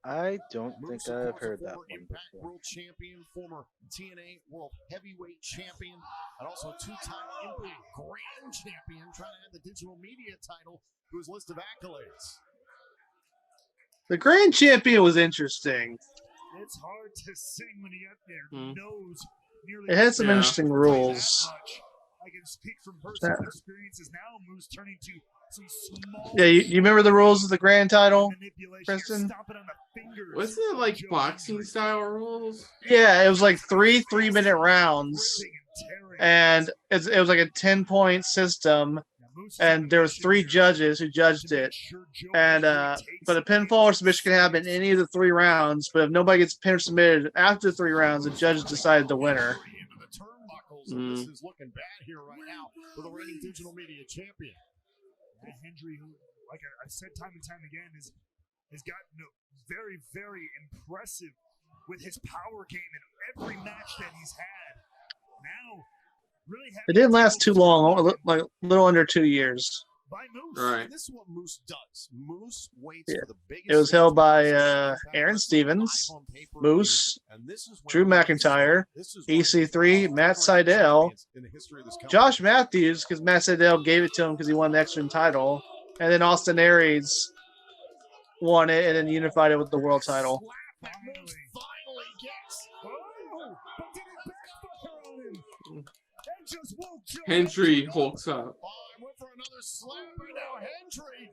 I don't think I've heard that one Impact before. World Champion, former TNA World Heavyweight Champion, and also two-time Impact Grand Champion, trying to add the Digital Media title to his list of accolades. The Grand Champion was interesting. It's hard to sing when you get there. Knows nearly It had some interesting rules. I can speak from personal experiences now. Moose turning to some small. Yeah, you remember the rules of the Grand title, Kristen? Wasn't it like boxing style rules? Yeah, it was like three 3-minute rounds, and it was like a 10-point system. And there was 3 judges who judged it, and but a pinfall or submission can happen in any of the 3 rounds. But if nobody gets pinned or submitted after 3 rounds, the judges decided the winner. This is looking bad here right now for the reigning Digital Media Champion. Hendry, who, like I've said time and time again, has gotten very, very impressive with his power game in every match that he's had. Now. It didn't last too long, like a little under 2 years. by Moose. Right. And this is what Moose does. Moose waits Yeah. for the biggest. It was held by stage Aaron live Stevens, on pay-per-view. Moose, And this is Drew where McIntyre, this is one of the EC3, top Matt great Sydal, champions in the history of this company. Josh Matthews, because Matt Sydal gave it to him because he won the X-Treme title, and then Austin Aries won it and then unified it with the world title. Slap that Moose finally gets. Oh, but did it backfire on him? And just woke Joe Hendry hulks up. Oh, I went for another slap, and now Hendry.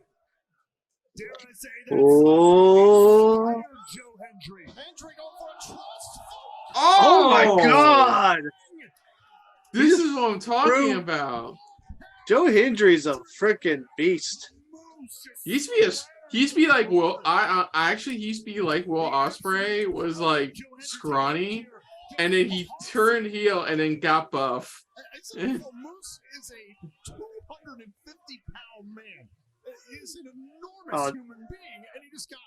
Dare I say that? Oh. Inspired Joe Hendry. Hendry going for a trust. Oh my God! This is what I'm talking Bro. about. Joe Hendry's a freaking beast. He used to be like Will. I actually he used to be like Will Ospreay was like scrawny, and then he turned heel and then got buff. It's a Moose is a 250-pound man. He's an enormous human being, and he just got.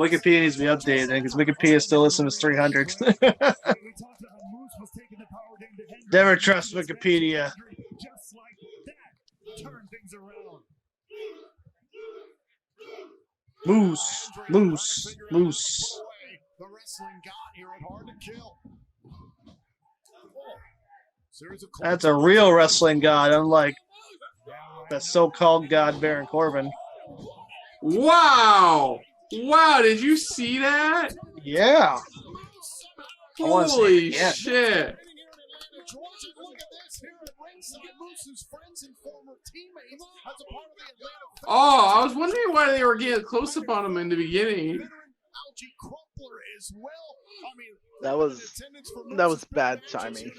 Wikipedia needs to be updated because Wikipedia still lists 300. We talked about Moose was taking the power game to Hendry. Never trust Wikipedia. Just like that, turn things around. Moose, moose, moose. The wrestling god here at Hard to Kill. That's a real wrestling god, unlike the so-called god Baron Corbin. Wow! Wow! Did you see that? Yeah. I wanna see it Holy again. shit! Oh, I was wondering why they were getting a close up on him in the beginning. That was bad timing.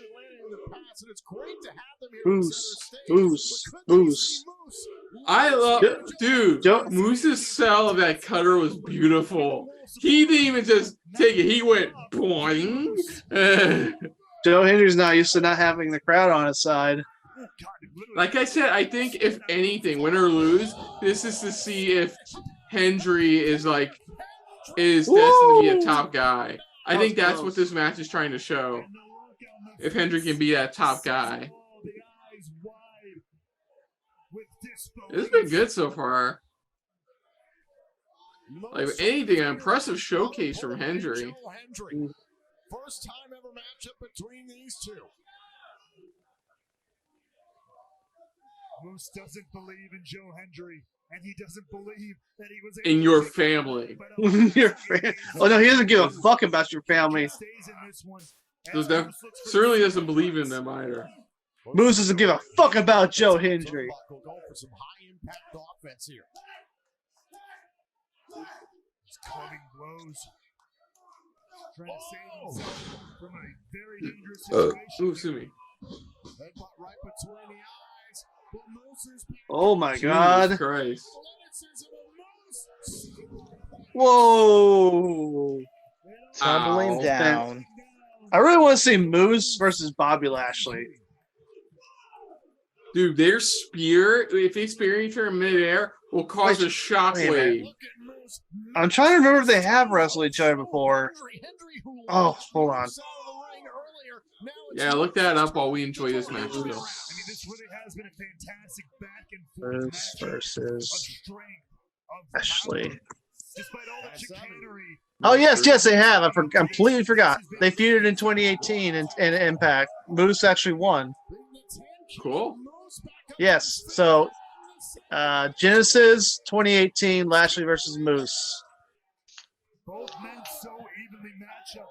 Moose, moose, moose. I love, dude. Joe- Moose's sell of that cutter was beautiful. He didn't even just take it; he went boing. Joe Hendry's not used to not having the crowd on his side. Like I said, I think if anything, win or lose, this is to see if Hendry is destined to be a top guy. I think that's what this match is trying to show. If Hendry can be that top guy. It's been good so far. Like anything, an impressive showcase from Hendry. First time ever matchup between these two. Moose doesn't believe in Joe Hendry, and he doesn't believe that he was In your family. Your oh no, he doesn't give a fuck about your family. Certainly doesn't believe in them either. Moose doesn't give a fuck about Joe Hendry. Go for some high impact offense here. He's clubbing blows. Trying to save himself from a very dangerous situation. Ooh, excuse me. Headbutt right between the eyes. But Moose is Oh my Jesus God. Christ. Whoa. Tumbling Ow. down. I really want to see Moose versus Bobby Lashley. Dude, their spear, if they spear each other in midair, will cause a Wait a shockwave. I'm trying to remember if they have wrestled each other before. Oh, hold on. Yeah, look that up while we enjoy this match still. I mean, this really has been a fantastic back and forth Moose matchup of versus strength, of Ashley. power. Despite all the chicanery. Oh yes, they have. I completely forgot. They feuded in 2018 in Impact. Moose actually won. Cool. Yes. So Genesis 2018 Lashley versus Moose. Both men so evenly match up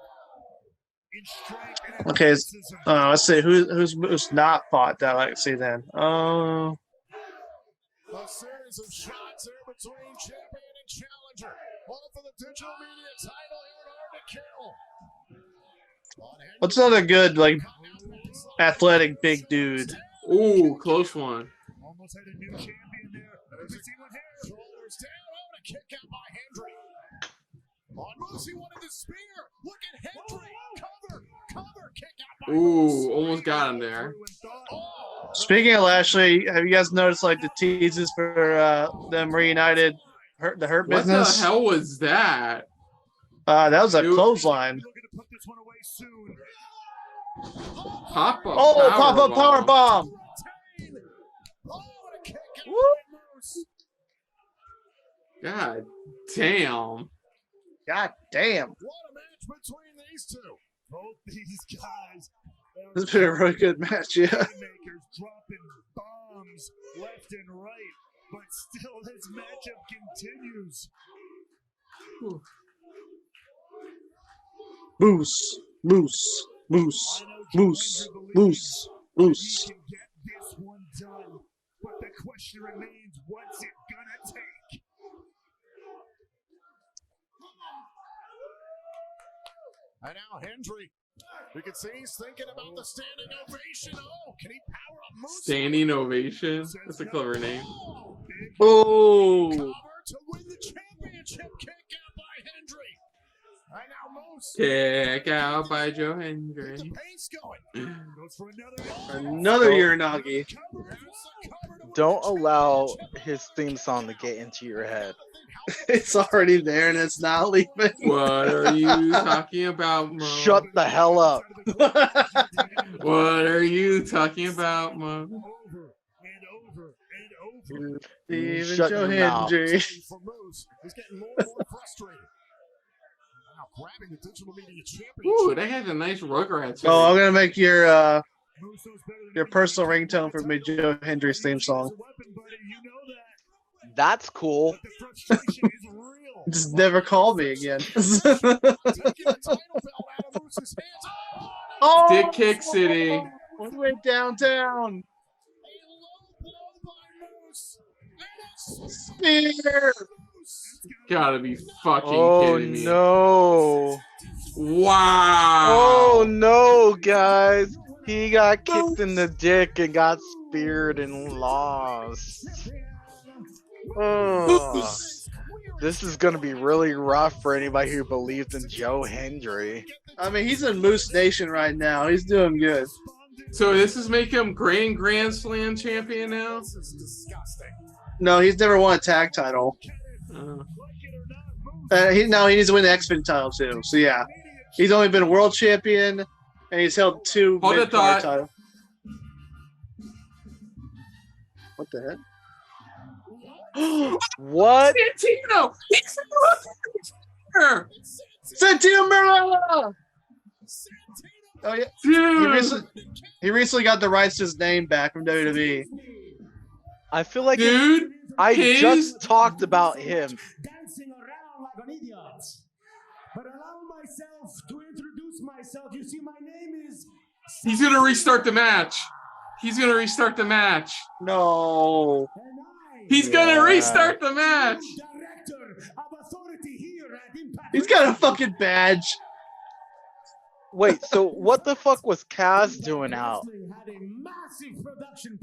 in strength and Okay. athleticism. Let's see who's Moose not fought that I like to see then. A series of shots there between champion and challenger. All for the digital media title here at Hard to Kill. What's another good like athletic big dude? Ooh, close one. Almost had a new champion there. Let's see what happens. Shoulders down. Oh, and a kick out by Hendry. On Moose, he wanted the spear. Look at Hendry. Cover. Kick out by Ooh, almost got him there. Oh. Speaking of Lashley, have you guys noticed like the teases for them reunited the Hurt What Business? the hell was that? That was a Dude. clothesline. Looking to put this one away soon. Pop up. Oh, pop up power bomb. Oh, and a kick out Woo. by God damn. God damn. What a match between these two. Both these guys. This has been a really good match, yeah. Makers dropping bombs left and right, but still this matchup continues. Moose, moose, moose, moose, moose, moose. He can get this one done, but the question remains, what's it gonna take? And now Hendry. We can see he's thinking about the standing ovation. Oh, can he power up Moose? Standing ovation. That's a clever name. Oh. Cover to win the championship. Kick out by Hendry. Right now, Moose. Kick out by Joe Hendry. The pace going. Goes for another. Another Uranagi. Don't allow his theme song to get into your head. It's already there and it's not leaving. What are you talking about, Mo? Shut the hell up. What are you talking about, Mo? Over and over and over. Even Shut Joe your mouth. Hendry. For Moose, he's getting more and more frustrated. Now grabbing the digital media championship. Ooh, that has a nice Rugrats. Oh, I'm gonna make your personal ringtone for me, Joe Hendry's theme song. That's cool. Just never call me again. Oh, Dick Kick City. All the way downtown. Spear. Gotta be fucking Oh kidding me. no. Wow. Oh no, guys. He got kicked in the dick and got speared and lost. Oh, this is gonna be really rough for anybody who believes in Joe Hendry. I mean, he's in Moose Nation right now. He's doing good. So this is making him Grand Slam champion now? No, he's never won a tag title. He needs to win the X-Fin title too. So yeah, he's only been world champion, and he's held 2 Hold mid it, card Dot. titles. What the heck? What? Santino! He's here! Santino Marella! Oh yeah, Dude! he recently got the rights to his name back from WWE. I feel like Dude! I his- just talked about him. Dancing around like an idiot. But allow myself to introduce myself. You see, my name is. He's gonna restart the match. He's gonna restart the match. No. He's gonna restart the match. Director of authority here at Impact. He's got a fucking badge. Wait, so what the fuck was Kaz doing out?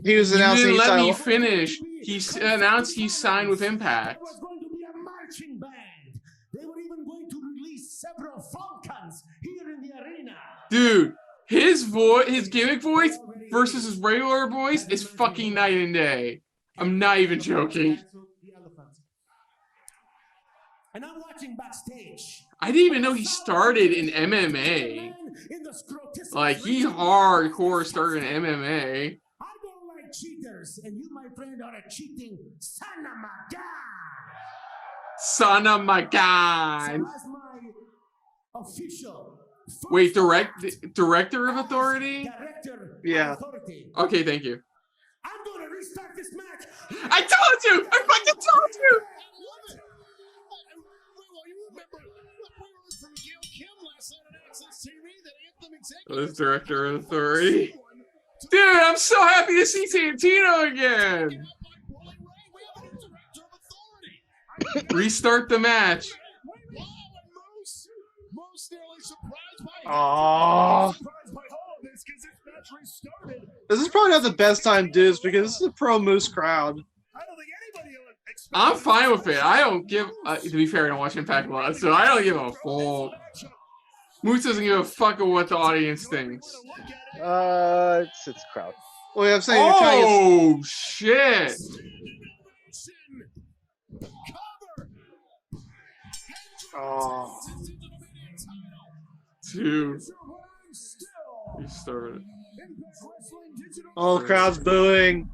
He was You announcing didn't he's let me signed- finish. He announced he signed with Impact. There was going to be a marching band. They were even going to release several Falcons here in the arena. Dude, his voice, his gimmick voice versus his regular voice is fucking night and day. I'm not even joking. And I'm watching backstage. I didn't even know he started in MMA. Like, he hardcore started in MMA. I don't like cheaters, and you, my friend, are a cheating son of a gun. Son of my god. So as my official. Wait, director of authority? Director Yeah. of authority. Okay, thank you. I'm gonna restart this match. I told you! I fucking told you! This director of authority. Dude, I'm so happy to see Santino again. Restart the match. Oh. This is probably not the best time to do this because this is a pro Moose crowd. I'm fine with it. I don't give. To be fair, I don't watch Impact a lot, so I don't give a fuck. Moose doesn't give a fuck of what the audience thinks. It's crowd. Well, I'm saying you're trying to Oh shit! Oh. Dude, he started. Oh, the crowd's booing.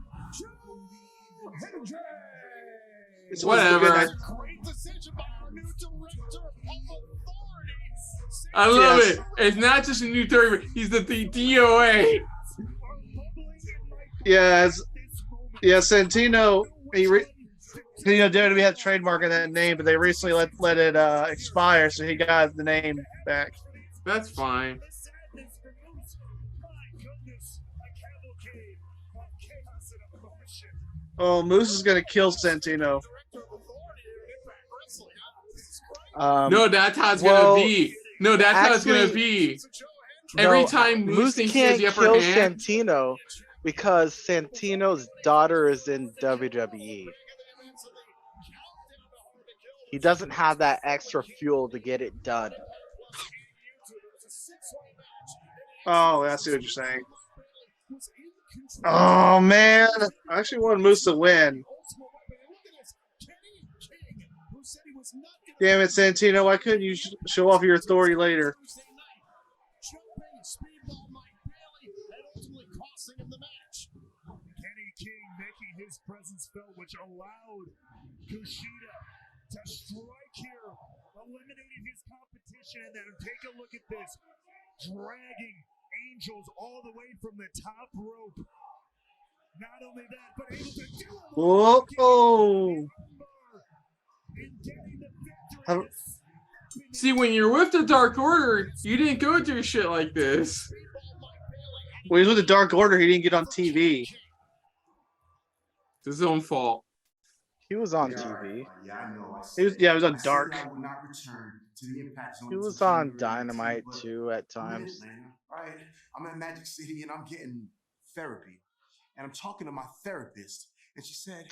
It's Whatever. Great decision by our new director of authorities. I love it. It's not just a new director. He's the DOA. Yeah, Santino. WWE had trademark in that name, but they recently let it expire, so he got the name back. That's fine. Oh, Moose is gonna kill Santino. No, that's how it's gonna be. No, that's how it's gonna be. Every time Moose thinks he has can't the upper kill hand. Santino because Santino's daughter is in WWE. He doesn't have that extra fuel to get it done. Oh, I see what you're saying. Oh man, I actually want Moose to win. Damn it, Santino! Why couldn't you show off your authority later? Kenny King making his presence felt, which allowed Kushida to strike here, eliminating his competition, and then take a look at this, dragging Angels all the way from the top rope. Not only that, but able to do it. Whoa! See, when you're with the Dark Order, you didn't go through shit like this. When he was with the Dark Order, he didn't get on TV. It's his own fault. He was on TV. Yeah, I know. He was on Dark. He was on Dynamite too at times. Right. I'm in Magic City and I'm getting therapy. And I'm talking to my therapist. And she said,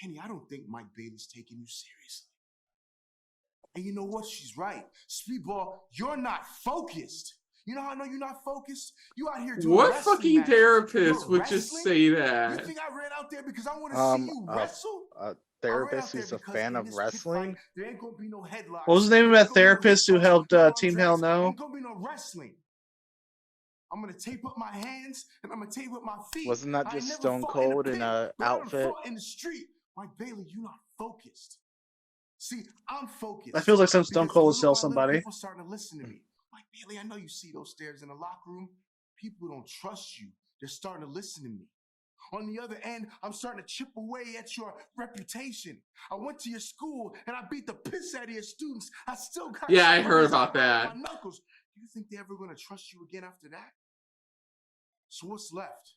Kenny, I don't think Mike Bailey's taking you seriously. And you know what? She's right. Speedball, you're not focused. You know how I know you're not focused? You out here doing What wrestling fucking matches. therapist You're would just wrestling? say that? You think I ran out there because I want to see you wrestle? A therapist who's a fan of wrestling. There ain't gonna be no headlocks. What was the name of that therapist who helped Team Hell No? Ain't gonna be no wrestling. I'm gonna tape up my hands and I'm gonna tape up my feet. Wasn't that I just never Stone fought Cold in in a a pit, but I done outfit? fought in the street. Mike Bailey, you're not focused. See, I'm focused. That feels like some Stone Because Cold little will by sell little, somebody. People starting to listen to me. Mike Bailey, I know you see those stairs in the locker room. People don't trust you. They're starting to listen to me. On the other end, I'm starting to chip away at your reputation. I went to your school and I beat the piss out of your students. I still got. Yeah, I heard scars about on that. my knuckles. Do you think they're ever going to trust you again after that? So what's left?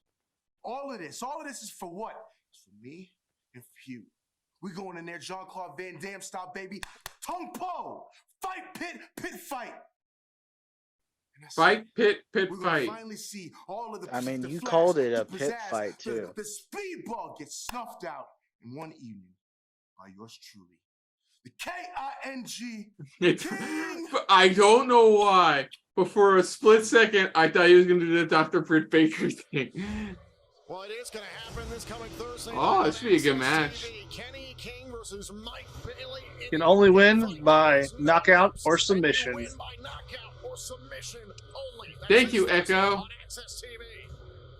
All of this is for what? It's for me and for you. We going in there, Jean-Claude Van Damme style, baby. Tung Po, fight, pit fight. Fight, pit, We're gonna fight. finally see all of the. I mean, the you flash, called it the a pit pizzazz, fight, too. The speedball gets snuffed out in one evening by yours truly, the King. But I don't know why, but for a split second, I thought he was going to do the Dr. Britt Baker thing. Well, it is going to happen this coming Thursday. Oh, this should be a good match. Kenny King versus Mike Bailey. You can only win by knockout or submission. Win by knockout or submission only. That's Thank you, exclusive Echo. on Access TV.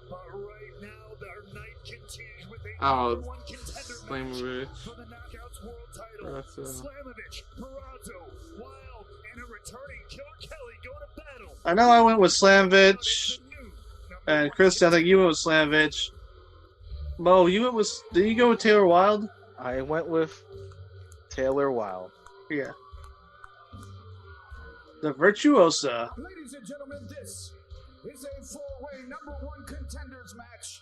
But right now, their night continues with a Oh, number one contender Slamovich. match for the Knockouts World Title. Purrazzo. Slamovich, Purrazzo, Wilde, and a returning Killer Kelly go to battle. I know I went with Slamovich, and Chris, I think you went with Slamovich. Mo, did you go with Taylor Wilde? I went with Taylor Wilde. Yeah. The Virtuosa. Ladies and gentlemen, this is a four-way number one contenders match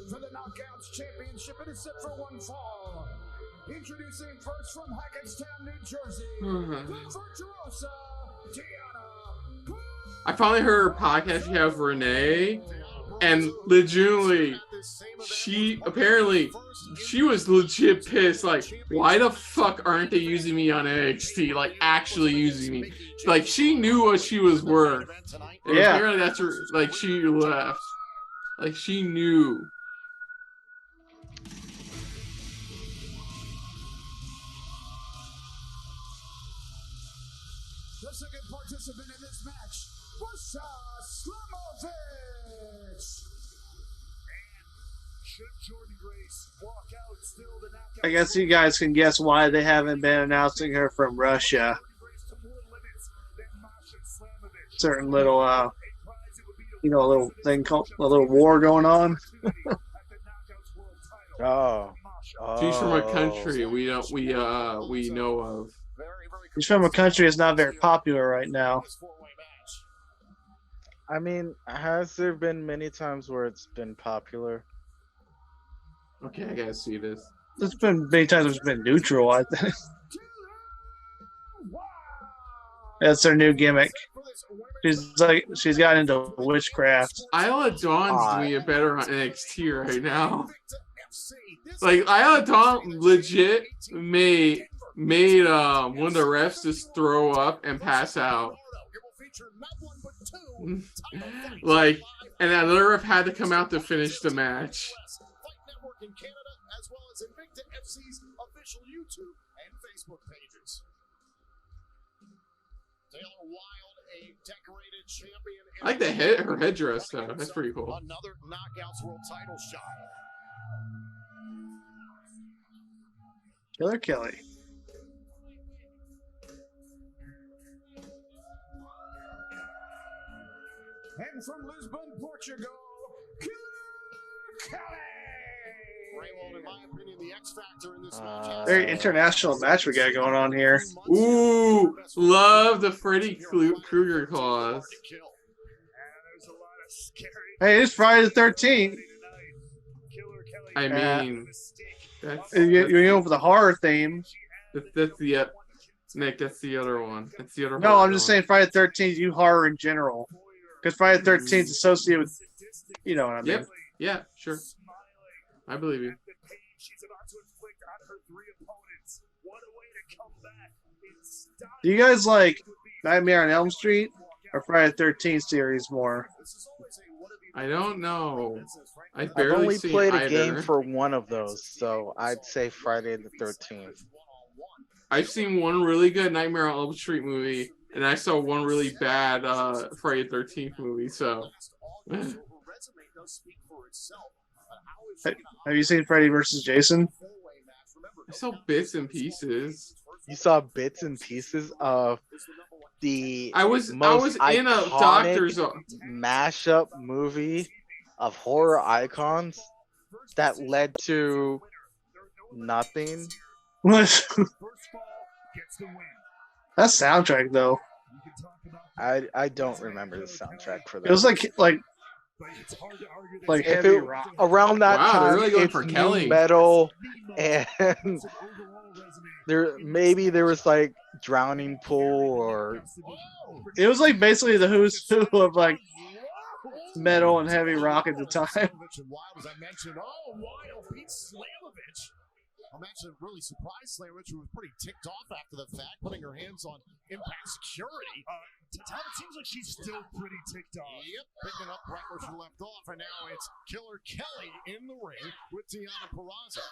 for the Knockouts Championship. It is set for one fall. Introducing first from Hackettstown, New Jersey, the Virtuosa, Tiana. I finally heard her podcast she has with Renee, and legitimately, she was legit pissed. Like, why the fuck aren't they using me on NXT? Like, actually using me. Like, she knew what she was worth. And Yeah. apparently that's her, like, she left. Like, she knew. The second participant in this match was Slamovich. I guess you guys can guess why they haven't been announcing her from Russia. Certain little, a little thing called a little war going on. Oh. She's from a country we know of. She's from a country that's not very popular right now. I mean, has there been many times where it's been popular? Okay, I gotta see this. There's been many times it's been neutral, I think. That's her new gimmick. She's gotten into witchcraft. Isla Dawn's doing it better on NXT right now. Like Isla Dawn legit made one of the refs just throw up and pass out. Like, and another ref had to come out to finish the match. I like her headdress though. That's pretty cool. Another Knockouts World Title shot. Killer Kelly. And from Lisbon, Portugal, Killer Kelly. Raymond, in my opinion, the X factor in this match. Very international match we got going on here. Ooh, love the Freddy Krueger clause. Hey, it's Friday the 13th. I mean, that's You're going for the horror theme. that's the Nick. That's the other one. That's the other. No, I'm just saying Friday the 13th. You horror in general, because Friday the 13th is associated with, you know what I mean. Yep. Yeah. Sure. I believe you. Do you guys like Nightmare on Elm Street or Friday the 13th series more? I don't know. I've I've only seen played a either. game for one of those, so I'd say Friday the 13th. I've seen one really good Nightmare on Elm Street movie, and I saw one really bad Friday the 13th movie. So, Have you seen Freddy versus Jason? I saw bits and pieces. You saw bits and pieces of the I was in a iconic doctor's mashup movie of horror icons that led to nothing. What? That soundtrack though. I don't remember the soundtrack for that. It was like if heavy it, rock. around that Wow, they're time, really going it's for new Kelly. metal, and there was like Drowning Pool or It was like basically the who's who of like metal and heavy rock at the time. Wilde, as I mentioned, Wilde beats Slamovich. A match that really surprised Slamovich, who was pretty ticked off after the fact, putting her hands on Impact Security. Tom, it seems like she's still pretty ticked off. Yep, picking up right where she left off, and now it's Killer Kelly in the ring with Deonna Purrazzo.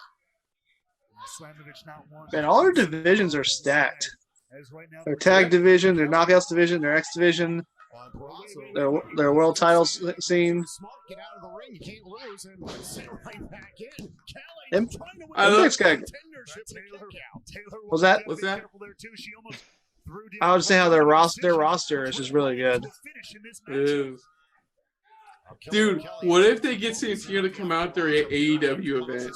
Slamovich not one. Man, all their divisions are stacked. As right now, Their tag division, their knockouts division, their X division, their world title scene. Get out of the ring, you can't lose, and sit right back in. Kelly Im- trying to win I the love- contendership with a kick out. Was that? What's that? I would say how their roster is just really good. It is. Dude, what if they get Santino to come out during an AEW event?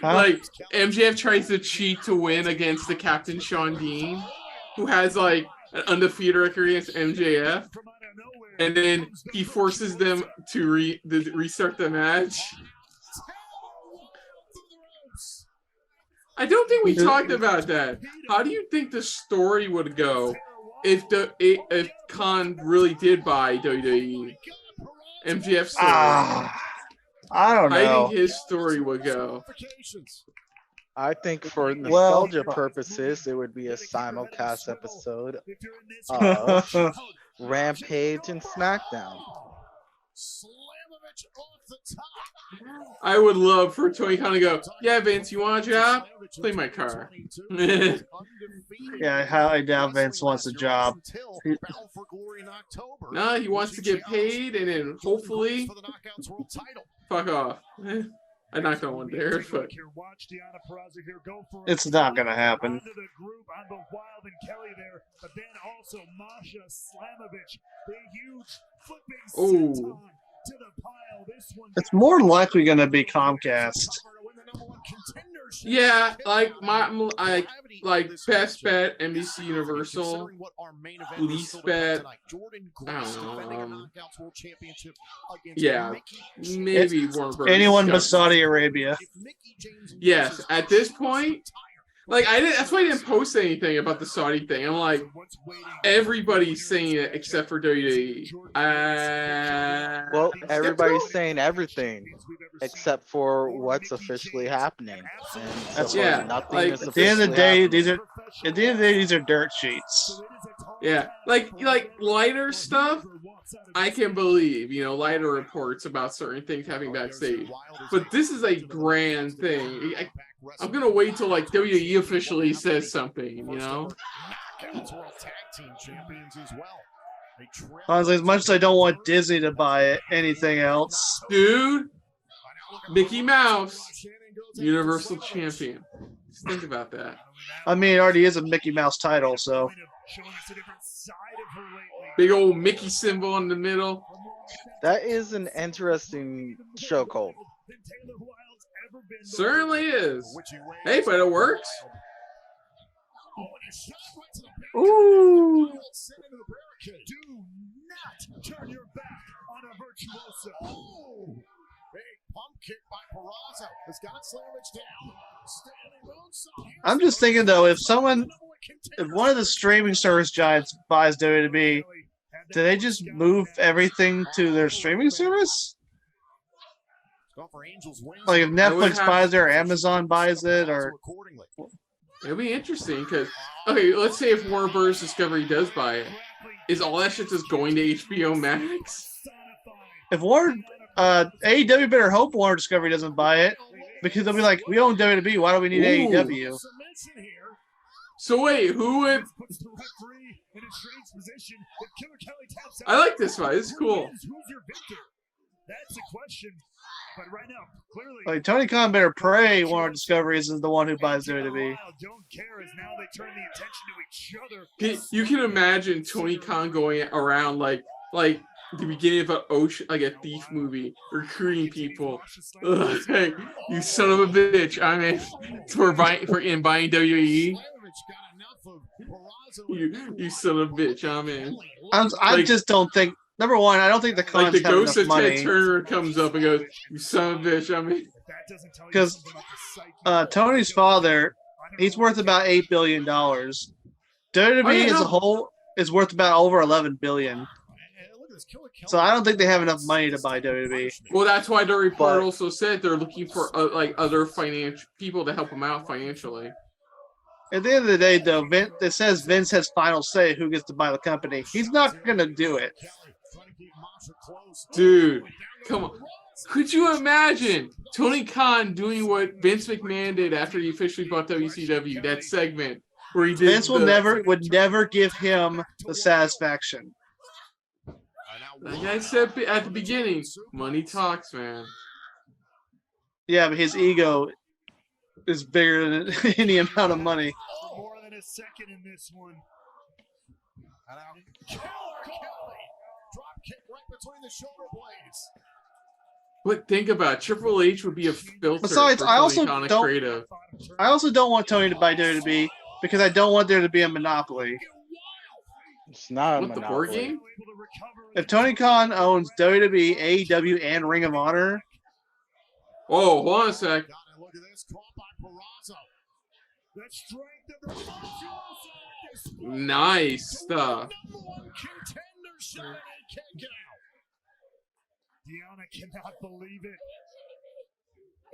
Huh? Like, MJF tries to cheat to win against the Captain Sean Dean, who has, like, an undefeated record against MJF, and then he forces them to restart the match. I don't think we talked about that. How do you think the story would go if Khan really did buy WWE? MJF story. I don't Oh, know. I think his story would go. I think for nostalgia purposes, it would be a simulcast episode of Rampage and SmackDown. I would love for Tony Khan to go, yeah, Vince, you want a job? Play my car. Yeah, I highly doubt Vince wants a job. No, he wants to get paid, and then hopefully Fuck off. I knocked on one there, but It's not gonna happen. Onto the group on the Wilde and Kelly there, but then also Masha Slamovich, the huge flipping Ooh. senton to the pile. This one It's more likely gonna be Comcast. yeah, like best bet NBC Universal, least bet I don't know. Yeah, maybe Warner Bros. Anyone but Saudi Arabia. Yes, at this point, like that's why I didn't post anything about the Saudi thing. I'm like, everybody's saying it except for WWE. Well, everybody's saying everything except for what's officially happening. And so far, Yeah, nothing like, is At the end of the day, officially these are dirt sheets. Yeah, like lighter stuff, I can believe, lighter reports about certain things happening backstage. But this is a grand thing. I'm gonna wait till like WWE officially says something, Honestly, as much as I don't want Disney to buy anything else, Dude, Mickey Mouse, Universal Champion. Just think about that. I mean, it already is a Mickey Mouse title, so Big old Mickey symbol in the middle. That is an interesting show, Cole. Certainly is. Hey, but it works. ooh, Do not turn your back on a virtuoso. Oh, big pump kick by Purrazzo. Has got Slamovich down. I'm just thinking though, if one of the streaming service giants buys WWE, do they just move everything to their streaming service? Like if Netflix buys it or Amazon buys it, or It'll be interesting because, okay, let's say if Warner Bros. Discovery does buy it, is all that shit just going to HBO Max? if AEW better hope Warner Discovery doesn't buy it, because they'll be like, we own WWE, why do we need Ooh. AEW? So wait, who would? I like this fight. It's cool. That's a question. But right now, clearly, Like Tony Khan better pray Warner Discovery isn't the one who buys WWE. don't care as now they turn the attention to each other. You can imagine Tony Khan going around like the beginning of a thief movie, recruiting people. Ugh, hey, you son of a bitch! I'm in for buying WWE. You son of a bitch! I'm in. I just don't think. Number one, I don't think the Like Khans the have ghost enough of Ted money, Turner comes up and goes, "You son of a bitch!" I'm in. because Tony's father, he's worth about $8 billion. WWE as a whole is worth about over $11 billion. So I don't think they have enough money to buy WWE. Well, that's why the report also said they're looking for other financial people to help them out financially. At the end of the day, though, it says Vince has final say who gets to buy the company. He's not going to do it. Dude, come on. Could you imagine Tony Khan doing what Vince McMahon did after he officially bought WCW? That segment where he did. Vince would never give him the satisfaction. Like I said at the beginning, money talks, man. Yeah, but his ego is bigger than any amount of money. More than a second in this one. Drop kick right between the shoulder blades. But think about it, Triple H would be a filter. Besides, for I also Tony Khan don't. creative. I also don't want Tony to buy WWE because I don't want there to be a monopoly. It's not a What, the board monopoly. game? If Tony Khan owns WWE, AEW, and Ring of Honor, Oh, hold on a sec. Look at this caught by Purrazzo. The strength of the Nice stuff. number one contender shot and kick out. Deanna cannot believe it.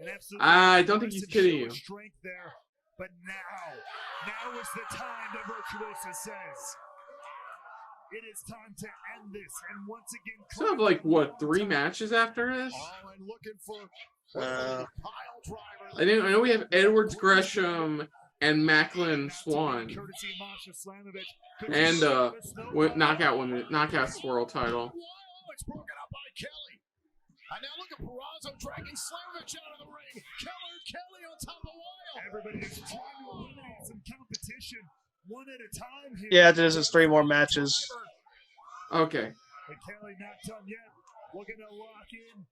An absolute I don't think he's kidding you. strength there. But now is the time that Virtuoso says. It is time to end this. And once again, So have like what, 3 matches after this? and looking for uh, I know we have Edwards, Gresham, and Maclin, Swann, and knockout swirl title. It's broken up by Kelly. And now look at Purrazzo dragging Slamovich out of the ring. Kelly on top of Wilde. Everybody's trying to eliminate some competition one at a time here. Yeah, this is 3 more matches. Okay. But Kelly not done yet. Looking to lock in.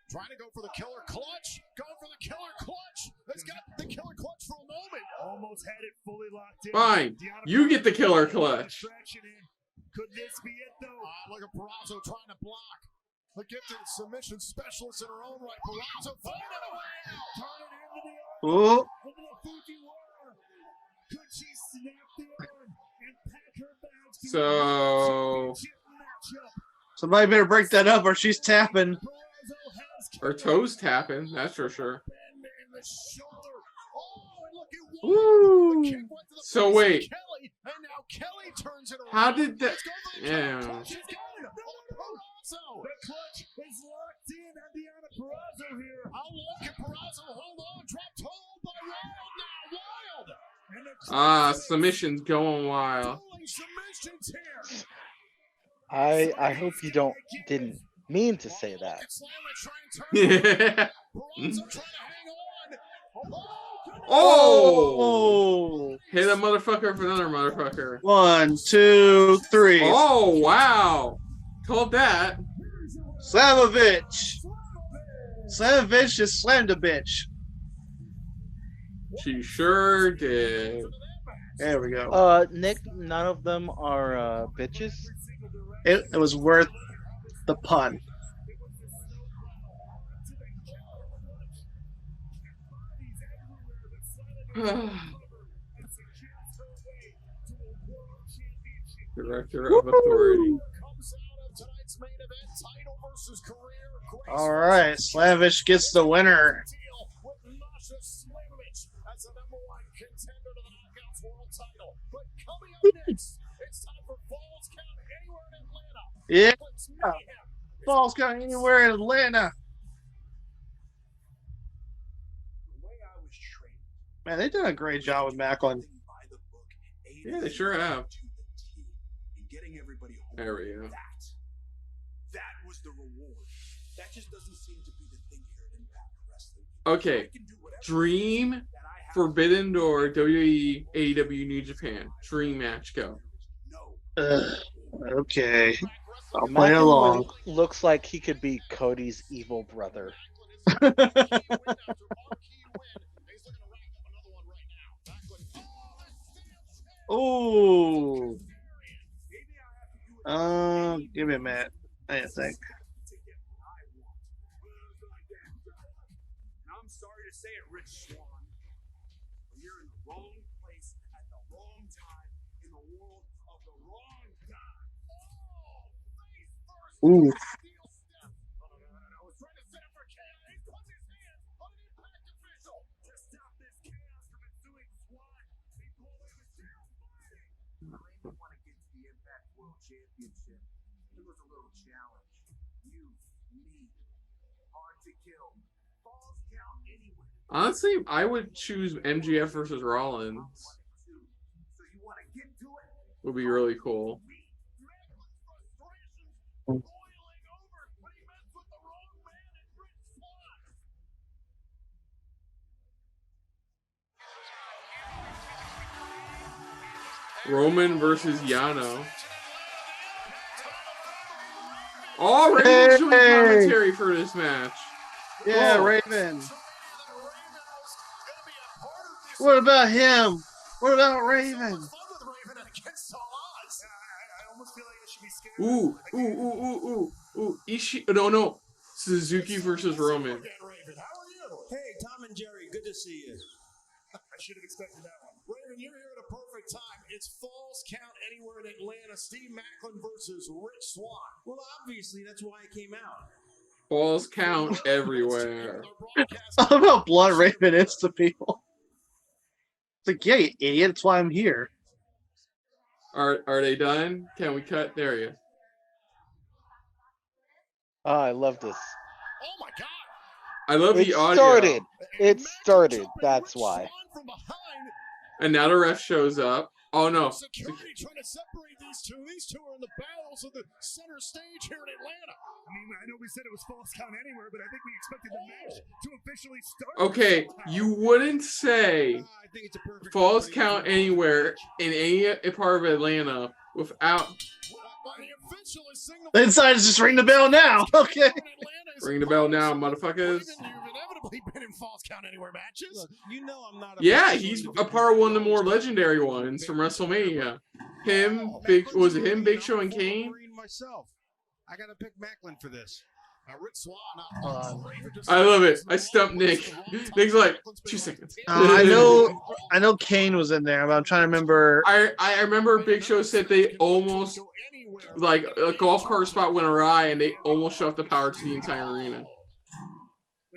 Trying to go for the killer clutch. Going for the killer clutch. It's got the killer clutch for a moment. Almost had it fully locked in. Fine. You get the killer clutch. Could this be it, though? Look at Purrazzo trying to block. The gifted submission specialist in her own right. Purrazzo finding a way out. Turning into the arm. Ooh. Into the Fuji war. Could she snap the arm and pack her bags to So somebody better break that up or she's tapping. her toes tapping, that's for sure. Woo. So wait. Kelly, and now Kelly turns it around. How did that? Let's go for the Yeah. clutch. She's going. Purrazzo. The clutch is locked in at the end of Purrazzo here. How long can Purrazzo hold on? Dropped hold by Wilde now. Wilde. And the Submission's going wild. Pulling submissions here. I hope you didn't mean to say that. Yeah. Purrazzo trying to hang on. Oh! Hit a motherfucker for another motherfucker. 1, 2, 3. Oh, wow. Called that. Slamovich. Slamovich just slammed a bitch. She sure did. There we go. Nick, none of them are bitches. It was worth the pun. Director of Authority. All right, Slavish gets the winner. Yeah, Falls Count Anywhere in Atlanta. Man, they've done a great job with Maclin. Yeah, they sure have. There we go. That was the reward. That just doesn't seem to be the thing here at Impact Wrestling. Okay. Dream Forbidden Door WWE AEW New Japan. Dream match, go. Okay. I'll play along. Looks like he could be Cody's evil brother. Oh. Give me a minute. I think. I'm sorry to say it, Rich Swann, but you're in the wrong place at the wrong time in the world of the wrong guy. Ooh. Championship. It was a little challenge. You, me, hard to kill. Falls count anywhere. Honestly, I would choose MGF versus Rollins. So you want to get to it? Would be really cool. Roman versus Yano. Oh, Raven's doing commentary for this match. Yeah, Raven. What about him? What about Raven? Ooh. No. Suzuki versus Roman. Hey, Tom and Jerry, good to see you. I should have expected that one. Raven, you're here at a perfect time. It's Falls Count Anywhere in Atlanta. Steve Maclin versus Rich Swann. Well, obviously, that's why I came out. Balls count everywhere. I love how blunt Raven is to people. It's like, yeah, you idiot. That's why I'm here. Are they done? Can we cut? There you. Oh, I love this. Oh my God! I love It the audio. started. It started. That's why. And now the ref shows up. Oh no. Security trying to separate these two. These two are in the battles of the center stage here in Atlanta. I mean, I know we said it was false count anywhere, but I think we expected the match to officially start. Okay, you wouldn't say I think it's a perfect false count anywhere in any part of Atlanta without The inside is just ring the bell now. Okay. ring the bell now, motherfuckers. You've inevitably been in false count anywhere matches. Look, you know I'm not. Yeah, he's a part of one of the more legendary ones from WrestleMania. Him, Big Show, and Kane. Myself, I gotta pick Maclin for this. I love it. I stumped Nick. Nick's like 2 seconds. I know Kane was in there, but I'm trying to remember. I remember Big Show said they almost, like, a golf cart spot went awry and they almost shut the power to the entire arena.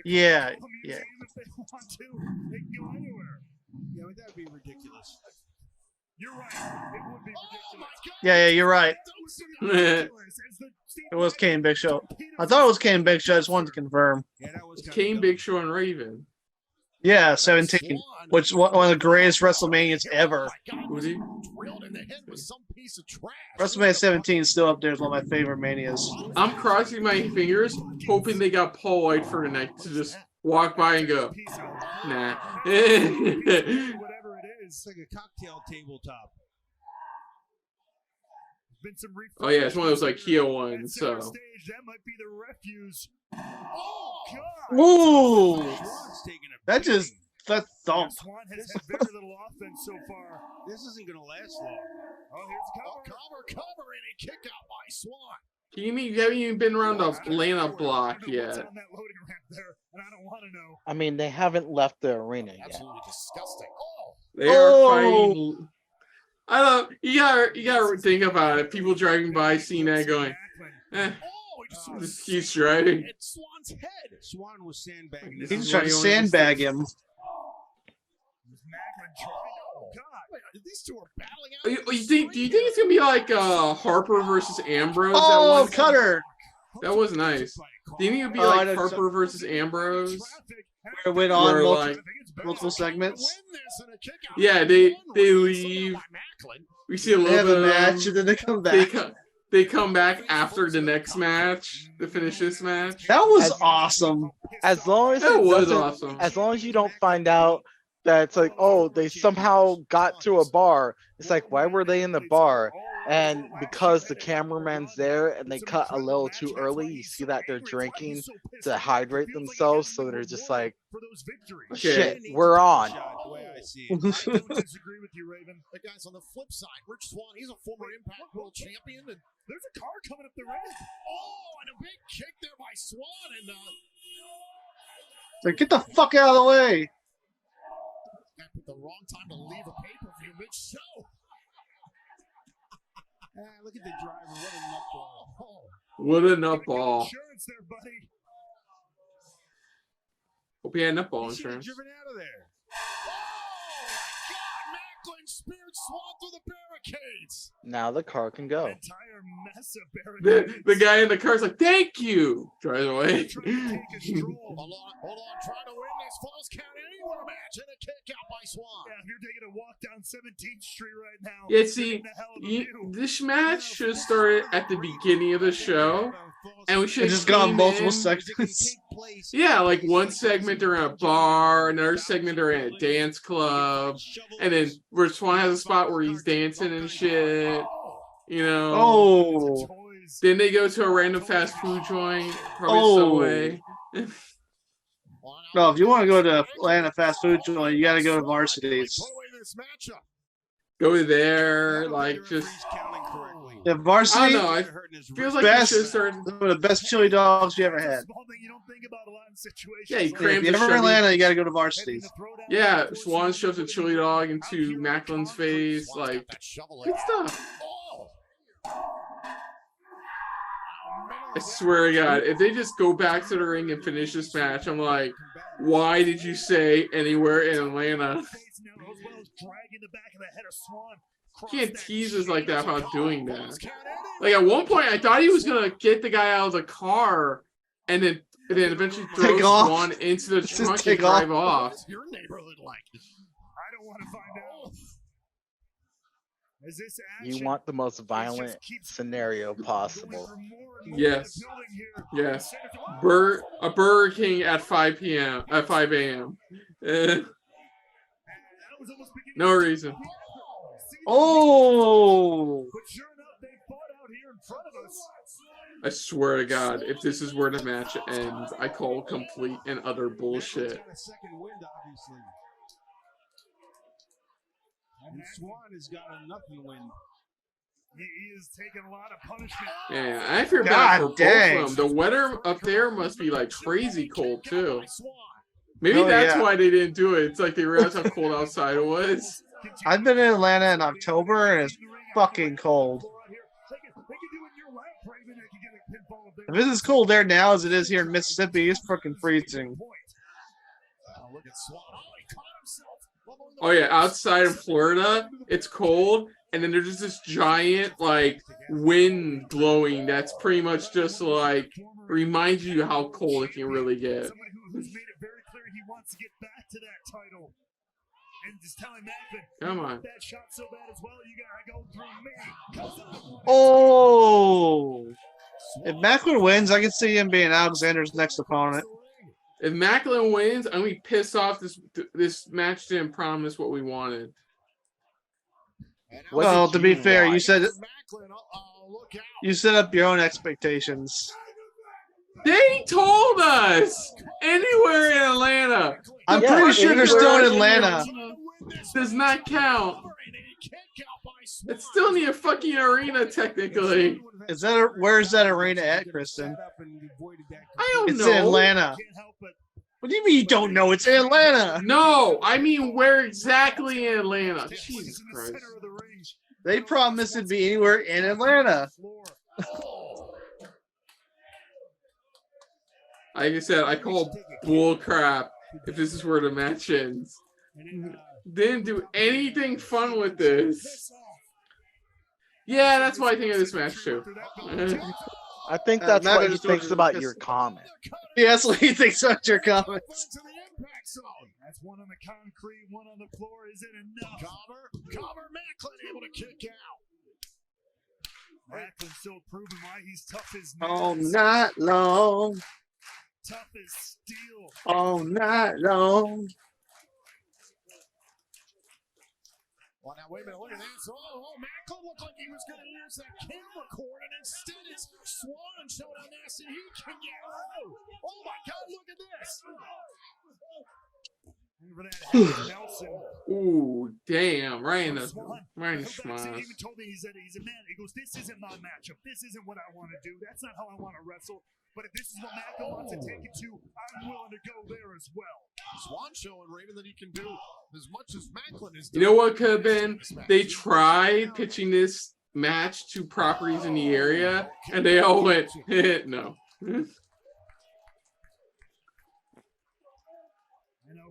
Yeah. Yeah, that'd be ridiculous. You're right. It would be ridiculous. Yeah, you're right. It was Kane Big Show. I thought it was Kane Big Show. I just wanted to confirm. Yeah, that was Kane, Big Show, and Raven. Yeah, 17, which one of the greatest WrestleManias ever. Woody? WrestleMania 17 is still up there as one of my favorite manias. I'm crossing my fingers, hoping they got Paul White for tonight to just walk by and go, nah. Whatever it is, it's like a cocktail tabletop. Oh yeah, it's one of those IKEA ones. So. That might be the refuse. Oh God! Ooh, that thump. Swann has had very little offense so far. This isn't gonna last long. Oh, here's cover, and a kick out by Swann. You haven't even been around the Atlanta block yet. I mean, they haven't left the arena yet. Absolutely disgusting. They are fighting. I don't. You gotta think about it. People driving by, seeing that, going, just keeps driving. Swann's head. Swann was sandbagging. He's trying to sandbag him. Oh God! These two are battling out. Do you think it's gonna be like Harper versus Ambrose? Oh, Cutter! That was nice. Do you think it'd be like Harper versus Ambrose? Where it went on multiple segments. Yeah, they leave. We see a little bit of match, and then they come back. They come back after the next match to finish this match. That was awesome. As long as as long as you don't find out that it's like, oh, they somehow got to a bar. It's like, why were they in the bar? And because the cameraman's there and they cut a little too early, you see that they're drinking to hydrate themselves. So they're just like, shit, we're on. I don't disagree with you, Raven. But guys, on the flip side, Rich Swann, he's a former Impact World Champion, and there's a car coming up the ramp. Oh, and a big kick there by Swann, and like, get the fuck out of the way. at the wrong time to leave a pay-per-view mid-show. Look at the driver. What a nutball. Oh. What a nutball. Insurance there, buddy. Hope he had nutball insurance. Driven out of there. Oh, my God. Maclin speared Swann through the barricades. Now the car can go. Entire mess of barricades. The guy in the car's like, thank you. Drives away. Hold on. Trying to win this false count anywhere match and a kick out by Swann. Yeah, you're taking a walk down 17th Street right now. Yeah, see, this match should have started at the beginning of the show. And we should have just gone multiple segments. Yeah, like one segment they're in a bar, another segment they're in a dance club, and then where Swann has a spot where he's dancing and shit. You know. Oh. Then they go to a random fast food joint, probably Subway. No, if you want to go to Atlanta fast food joint, you got to go to Varsities. Go there, like just. Yeah, Varsity. I don't know. It feels like some of the best chili dogs you ever had. Yeah, you if you're ever in Atlanta, you got to go to Varsities. Yeah, Swann shoves a chili dog into Maclin's face, like good stuff. I swear to God, if they just go back to the ring and finish this match, I'm like, why did you say anywhere in Atlanta? You can't tease us like that without doing that. Like at one point, I thought he was gonna get the guy out of the car and then eventually throw Swann into the trunk and drive off. What's your neighborhood like? I don't want to find out. As this You action want the most violent scenario possible. going for more and more Yes. in the building here. Yes. Center- A Burger King at 5 p.m. at 5 a.m. that was almost beginning No to- reason. Oh, But sure enough, they fought out here in front of us. I swear to God, if this is where the match ends, I call complete and utter bullshit. Got a second wind, obviously. And Swann has got a nothing wind. He is taking a lot of punishment. Yeah, I feel bad God for both dang. of them. The weather up there must be like crazy cold too. Maybe Oh, that's yeah. why they didn't do it. It's like they realized how cold outside it was. I've been in Atlanta in October and it's fucking cold. If it's as cold there now as it is here in Mississippi, it's fucking freezing. Oh yeah, outside in Florida, it's cold, and then there's just this giant like wind blowing that's pretty much just like reminds you how cold it can really get. Somebody who's made it very clear he wants to get back to that title. And just telling Maclin, Come on. that shot so bad as well, you gotta go through me. Oh, if Maclin wins, I can see him being Alexander's next opponent. If Maclin wins, I'm gonna be pissed off. This match didn't promise what we wanted. What Well, did to be you fair, want? you set up your own expectations. They told us anywhere in Atlanta. I'm Yeah, pretty sure they're still in Atlanta. Does not count. It's still in the fucking arena, technically. Is that where's that arena at, Kristen? I don't It's know. in Atlanta. What do you mean you don't know? It's in Atlanta. No, I mean where exactly in Atlanta? Jesus Christ. They promised it'd be anywhere in Atlanta. Like I said, I call bull crap if this is where the match ends. Didn't do anything fun with this. Yeah, that's why I think of this match too. I think that's Matt what he just thinks was- about your comment. Yeah, that's what he thinks about your comments. That's one on the concrete, one on the floor. Is it enough? Cover Maclin able to kick out. Maclin still proving why he's tough as All nails. night long. Tough as steel. All night long. Well, now, wait a minute, look at this. Maclin looked like he was going to use that camera cord, and instead it's Swann showing how nasty he can get. Oh, my God, look at this. Over that Nelson. Ooh, damn! Right in the Swann. right in the He schmaz. even told me he's a man. He goes, "This isn't my matchup. This isn't what I want to do. That's not how I want to wrestle. But if this is what Maclin wants to take it to, I'm willing to go there as well." Swann showing Raven that he can do as much as Maclin is You know what could have been? They tried pitching this match to properties in the area, and they all went, no.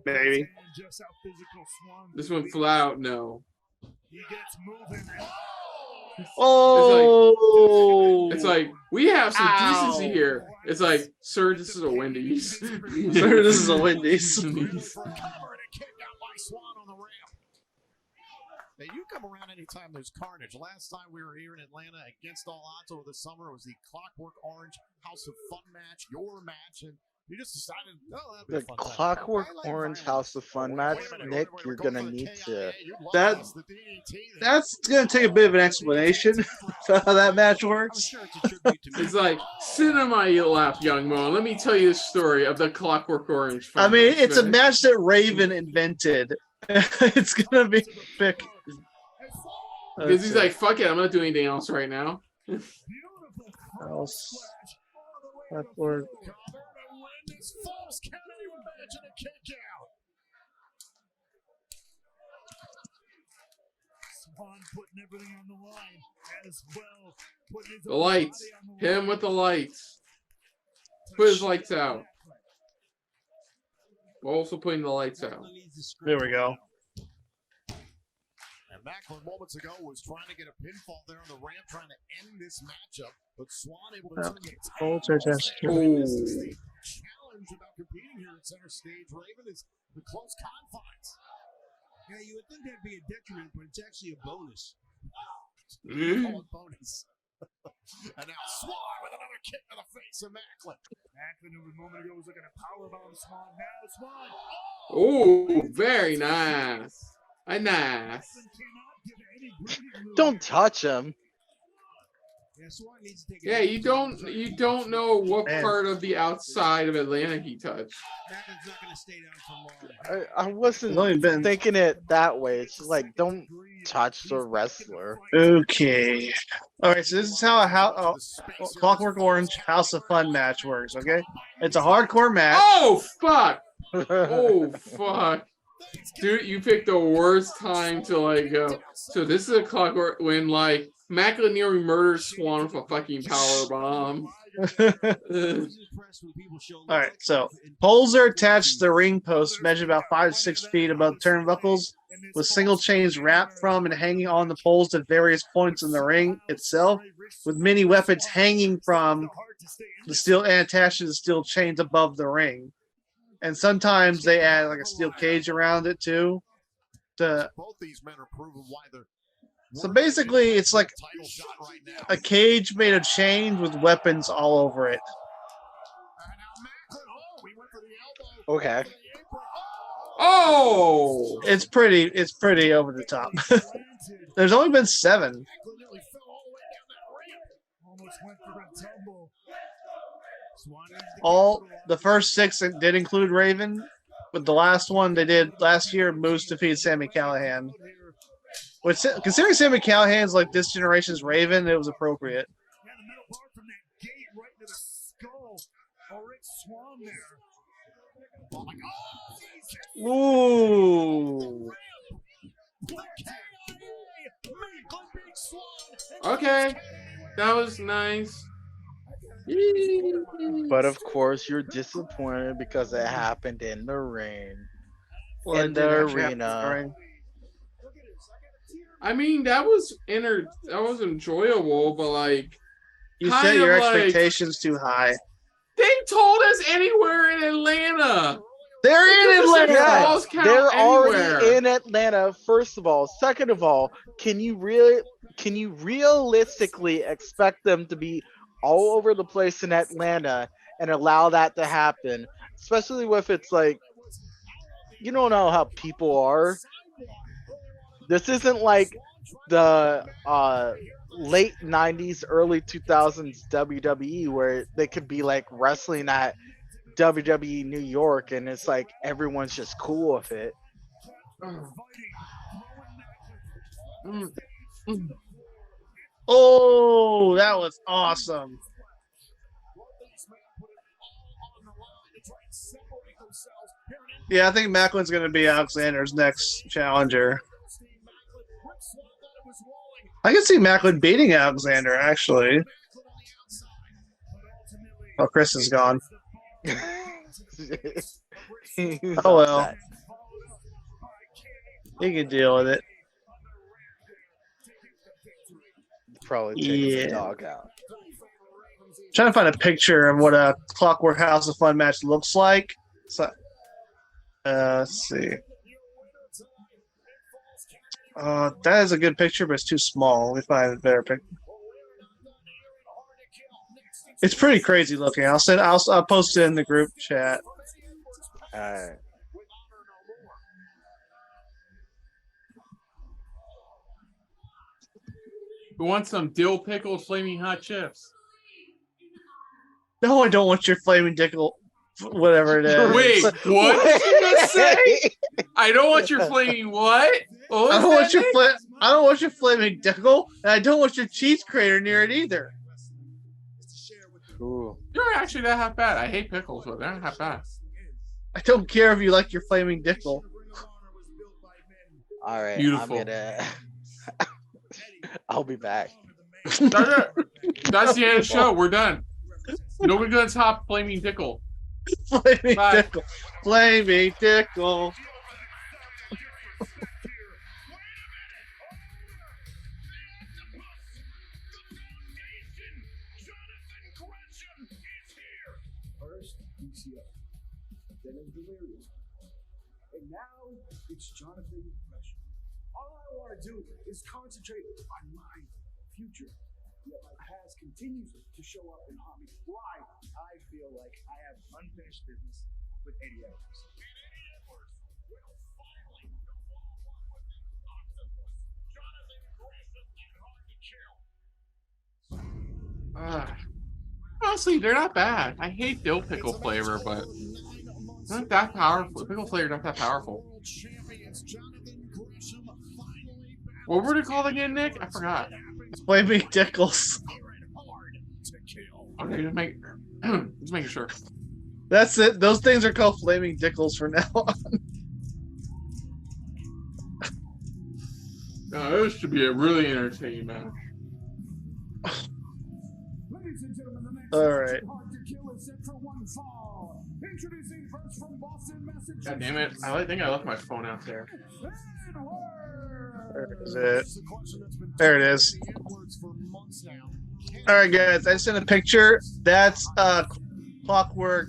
Baby. Just how physical Swann This one flat out, no. He gets moving. Oh. It's like, we have some Ow. decency here. It's like, sir, this is a Wendy's. Sir, this is a Wendy's. for a cover and a kick out by Swann on the ramp. Now, you come around anytime there's carnage. Last time we were here in Atlanta against all odds over the summer, it was the Clockwork Orange House of Fun match, your match, and you just decided, oh, that'd be The a fun time. Clockwork I like Orange violence. House of Fun match, Wait a minute, Nick, we're you're going gonna for the need to. KIA. You'd love That- us, the DDT there. That's gonna take a bit of an explanation for how that match works. It's like, sit on my lap, young Mo. Let me tell you the story of the Clockwork Orange. I mean, it's a man. match that Raven invented. It's gonna be pick. Because he's like, fuck it, I'm not doing anything else right now. Else. Backward. This false count anyone imagine a kick out. Swann putting everything on the line as well. Putting his The own lights. body on the line. Him with the lights. Put his lights out. We're also putting the lights out. There we go. And Maclin moments ago was trying to get a pinfall there on the ramp, trying to end this matchup, but Swann able to turn the Hold your chest. This is the challenge about competing here at center stage, Raven, is the close confines. Yeah, you would think that'd be a detriment, but it's actually a bonus. Call it bonus. And now Swann with another kick to the face of Maclin. Maclin a moment ago was looking at powerbomb Swann. Now Swann. Oh, very nice. Nice. Don't touch him. Yeah, Swann needs to take Yeah, you don't know what part of the outside of Atlanta he touched. Macklin's not going to stay down for long. I wasn't It's only been- thinking it that way. It's just like, don't touch the wrestler. Okay. All right, so this is how a Clockwork Orange House of Fun match works, okay? It's a hardcore match. Oh, fuck. Oh, fuck. Dude, you picked the worst time to, like, go. So this is a Clockwork when, like, Maclin nearly murders Swann with a fucking power bomb. All right, so poles are attached to the ring posts, measured about 5 to 6 feet above turnbuckles, with single chains wrapped from and hanging on the poles at various points in the ring itself, with many weapons hanging from the steel and attached to the steel chains above the ring. And sometimes they add like a steel cage around it too. Both these men are proving why they're. So basically, it's like a cage made of chains with weapons all over it. Okay. Oh! It's pretty over the top. There's only been 7. All the first 6 did include Raven, but the last one they did last year, Moose defeated Sami Callihan. Which, considering Sami Callihan's like this generation's Raven, it was appropriate. Ooh. Okay. That was nice. But of course, you're disappointed because it happened in the ring. Well, In the arena. I mean, that was enjoyable, but like You kind set your of like- expectations too high. they told us anywhere in Atlanta. They're in Atlanta. Yeah, Balls count they're anywhere. already in Atlanta. First of all, second of all, can you realistically expect them to be all over the place in Atlanta and allow that to happen? Especially if it's like, you don't know how people are. This isn't like the late 90s, early 2000s WWE where they could be like wrestling at WWE New York and it's like everyone's just cool with it. Oh, that was awesome. Yeah, I think Maclin's going to be Alexander's next challenger. I can see Maclin beating Alexander, actually. Oh, Chris is gone. Oh, well. He can deal with it. Probably take his dog out. Trying to find a picture of what a Clockwork House of Fun match looks like. So, let's see. That is a good picture, but it's too small. Let me find a better picture. It's pretty crazy looking. I'll post it in the group chat. All right. We want some dill pickled flaming hot chips. No, I don't want your flaming dickle, whatever it is. Wait, what did you just say? I don't want your flaming what? I don't want your flaming dickle, and I don't want your cheese crater near it either. Ooh. You're actually not half bad. I hate pickles, but they're not half bad. I don't care if you like your flaming dickle. All right. Beautiful. I'll be back. That's the end of the show. We're done. Nobody gonna top flaming dickle. Flaming Bye. dickle. Flaming dickle. First, PCO. Then it was Delirious. And now it's Jonathan Gresham. All I want to do is concentrate on my future. Yet my past continues to show up and haunt me. Why? I feel like I have unfinished business with Eddie Edwards. And Eddie Edwards will finally go one-on-one with the octopus. Jonathan Gresham and hard to kill. Honestly, they're not bad. I hate dill pickle flavor, but not that powerful. Pickle flavor not that powerful. What were they called again, Nick? I forgot. Flaming Dickles. Okay, just making sure. That's it. Those things are called Flaming Dickles from now on. No, this should be a really entertaining match. All right. God damn it! I think I left my phone out there. Where is it? There it is. All right, guys. I sent a picture. That's Clockwork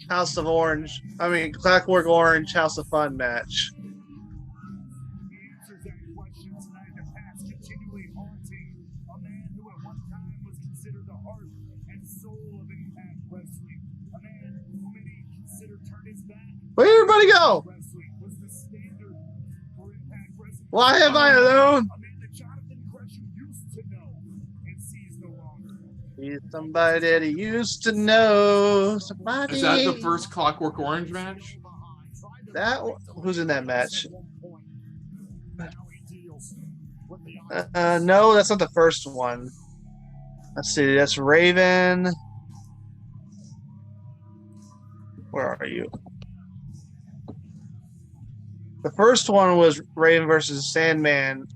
House of Orange. I mean, Clockwork Orange House of Fun match. Where'd everybody go? Why am I alone? He's somebody that he used to know. Somebody. Is that the first Clockwork Orange match? Who's in that match? No, that's not the first one. Let's see. That's Raven. Where are you? The first one was Raven versus Sandman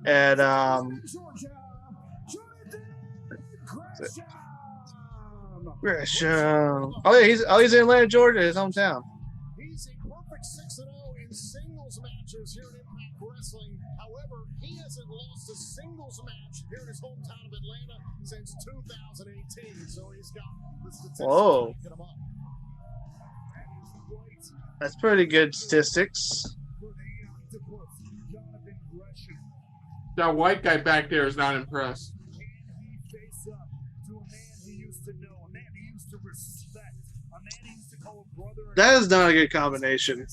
at Gresham. Oh yeah, he's in Atlanta, Georgia, his hometown. He's a perfect 6-0 in singles matches here at Impact Wrestling. However, he hasn't lost a singles match here in his hometown of Atlanta since 2018. So he's got the statistics backing him up. That's pretty good statistics. That white guy back there is not impressed. That is not a good combination.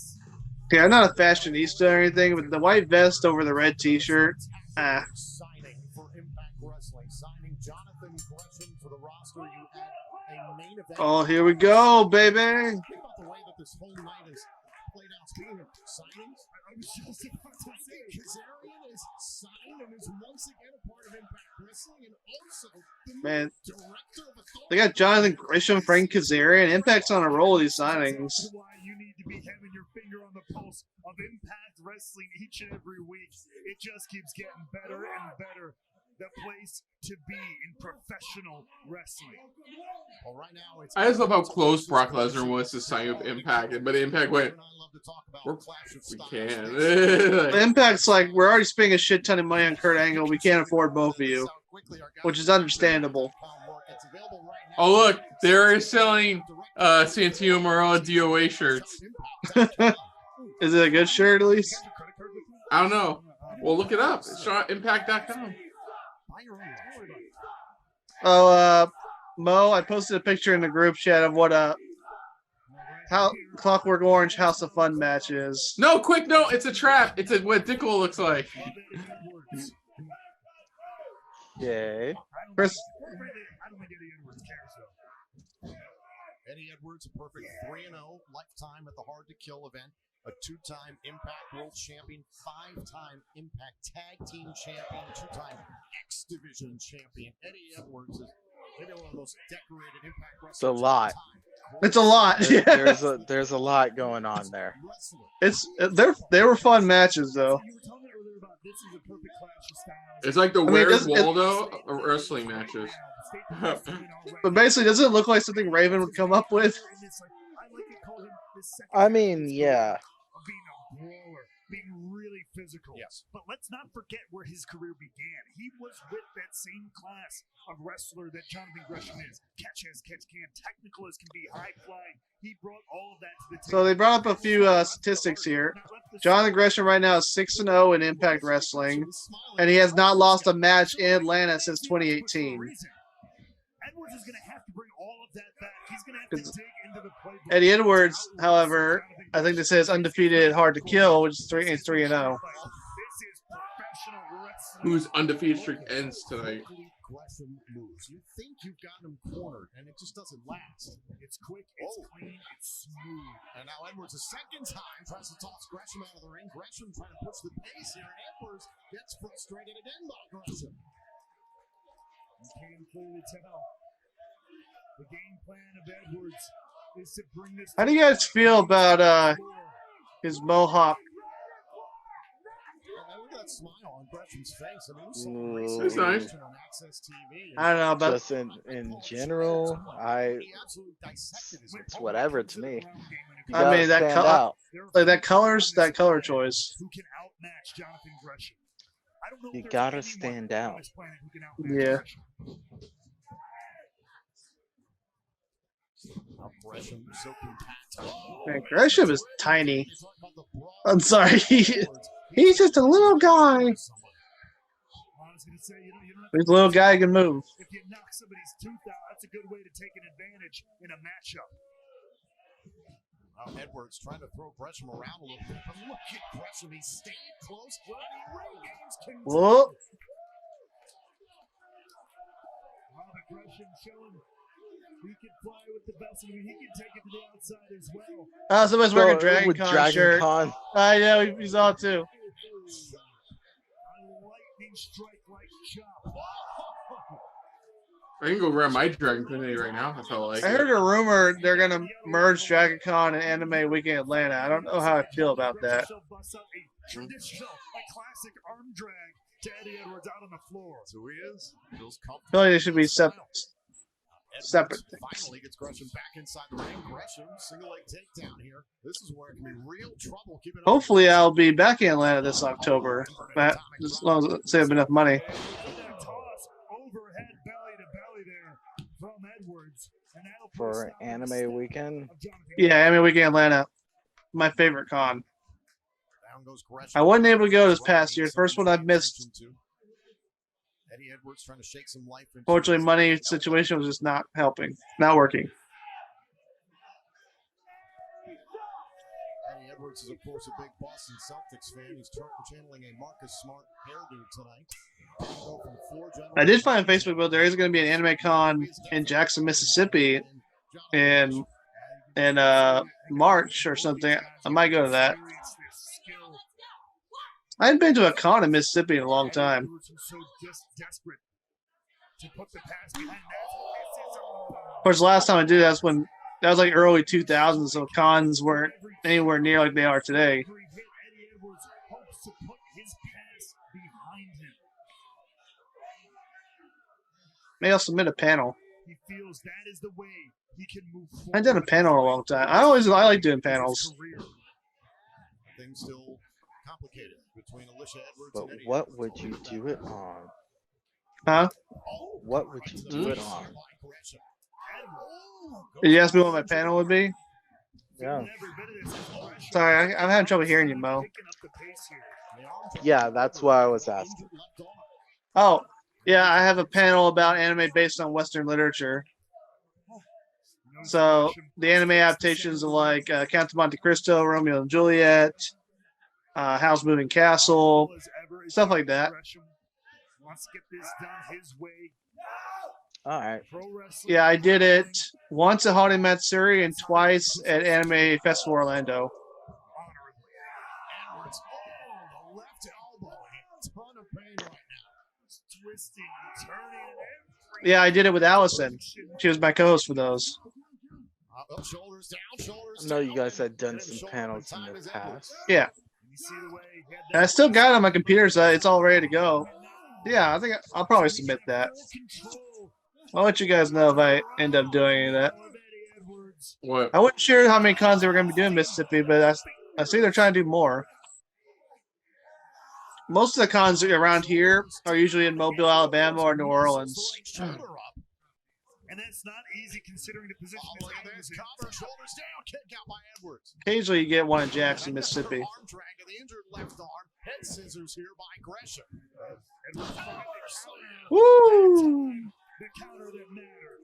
Okay, I'm not a fashionista or anything, but the white vest over the red t-shirt, Signing for Impact Wrestling, signing Jonathan Gresham to the roster. You add a main event. Oh, here we go, baby. Think about the way that this whole night is played out. Speaking of signings, I was just about to say Kazarian is signed and is once again a part of Impact Wrestling, and also Man, director of authority. they got Jonathan Gresham, Frank Kazarian. Impact's on a roll of these signings. Why you need to be having your finger on the pulse of Impact Wrestling each and every week. It just keeps getting better and better. The place to be in professional wrestling. Well, right now it's I just love how close Brock Lesnar was to sign up Impact, but Impact went, we can. Impact's like, we're already spending a shit ton of money on Kurt Angle. We can't afford both of you, which is understandable. Oh, look, they're selling Santino Marella DOA shirts. Is it a good shirt at least? I don't know. Well, look it up. It's on Impact.com. Oh, Mo, I posted a picture in the group chat of what how Clockwork Orange House of Fun match is. No, quick, no, it's a trap. It's what Dickles looks like. Yay. Chris, Eddie Edwards, a perfect 3-0 lifetime at the Hard to Kill event, a 2-time Impact World Champion, 5-time Impact Tag Team Champion, 2-time X Division Champion. Eddie Edwards is maybe one of the most decorated Impact wrestlers. It's a lot. It's a lot. There's a lot going on there. They were fun matches though. It's like the Where's Waldo wrestling matches. But basically, doesn't it look like something Raven would come up with? I mean, yeah. Being really physical. Yes. But let's not forget where his career began. He was with that same class of wrestler that Jonathan Gresham is. Catch as catch can, technical as can be, high flying. He brought all of that to the table. So they brought up a few statistics here. Jonathan Gresham right now is 6-0 in Impact Wrestling, and he has not lost a match in Atlanta since 2018. Edwards is going to have to bring all of that back. He's going to have to dig into the playbook. Eddie Edwards, however, I think this says undefeated hard to kill, which is 3-0. This is professional wrestling. Whose undefeated streak ends tonight. Gresham moves. You think you've got him cornered, and it just doesn't last. It's quick, it's clean, it's smooth. And now Edwards, a second time, tries to toss Gresham out of the ring. Gresham trying to push the pace here. Edwards gets frustrated again by Gresham. You can clearly tell the game plan of Edwards is to bring this. How do you guys feel about his mohawk? Look at that smile on Gresham's face. I mean, It's nice. on Access TV. I don't know about Just in general, it's whatever to me. You I mean, gotta that stand color, out. like that color choice. Who can outmatch Jonathan Gresham? I don't know if You there's gotta anyone stand on out. this planet who can outmatch Yeah. Gresham. Gresham soaking pat. Man, Gresham is tiny. I'm sorry, he's just a little guy. I was going to say, you don't have This little guy can move. if you knock somebody's tooth out, that's a good way to take an advantage in a matchup. Edwards trying to throw Gresham around a little bit, but look at Gresham. He stayed close. Whoa. Gresham showing he can fly with the best. I mean, he can take it to the outside as well. Oh, somebody's wearing a So, Dragon with Con Dragon shirt. Con. I know, he's all too. A lightning strike like chop. I can go grab my Dragon Grenade right now. I felt like I heard a rumor they're going to merge Dragon Con and Anime Weekend Atlanta. I don't know how I feel about that. Busts out a traditional, a classic arm drag to Eddie Edwards out on the floor. So he is. Feels I feel like they should be separate things. Finally gets Gresham back inside the ring. Gresham single leg takedown here. This is where it can be real trouble keeping it. Hopefully, I'll be back in Atlanta this October, as long as I save enough money. That toss overhead belly to belly there from Edwards. And that'll put a For stop to the Anime step Weekend. of Jonathan Yeah, Anime Weekend Atlanta, my favorite con. Down goes Gresham. I wasn't able to go this past year. The first one I've missed. Eddie Edwards trying to shake some life into Fortunately, his- money situation was just not helping, not working. Eddie Edwards is, of course, a big Boston Celtics fan. He's channeling a Marcus Smart hairdo tonight. Go from 4 I did find on Facebook, but there is going to be an Anime Con in Jackson, Mississippi, in March or something. I might go to that. I hadn't been to a con in Mississippi in a long time. Edwards was so desperate to put the pass behind that. Of course, the last time I did that was like early 2000s, so cons weren't anywhere near like they are today. Every hit, Eddie Edwards hopes to put his pass behind him. Maybe I'll submit a panel. He feels that is the way he can move forward. I haven't done a panel in a long time. I like doing panels. Things still complicated between Alicia Edwards But and Eddie what Edwards. would you do it on? Huh? What would you do it on? Did you ask me what my panel would be? Yeah. Sorry, I'm having trouble hearing you, Mo. Yeah, that's why I was asking. Oh, yeah, I have a panel about anime based on Western literature. So the anime adaptations of like Count of Monte Cristo, Romeo and Juliet, Howl's Moving Castle, stuff like that. Wants to get this done his way. All right. Pro wrestling. Yeah, I did it once at Haunted Matsuri and twice at Anime Festival Orlando. Edwards, the left elbow, a ton of pain right now. Twisting, turning, Yeah, I did it with Allison. She was my co-host for those. Up, shoulders down, shoulders I know down. you guys had done some panels in the past. Yeah, You see the way he had and I still got it on my computer, so it's all ready to go. Yeah, I think I'll probably submit that. I'll let you guys know if I end up doing any of that. What? I wasn't sure how many cons they were going to be doing in Mississippi, but I see they're trying to do more. Most of the cons around here are usually in Mobile, Alabama, or New Orleans. And And that's not easy considering the position. Oh, look at this cover, shoulders down, kick out by Edwards. Occasionally you get one in Jackson, Mississippi. Arm drag of the injured left arm. Head scissors here by Gresham. Woo! The counter that mattered.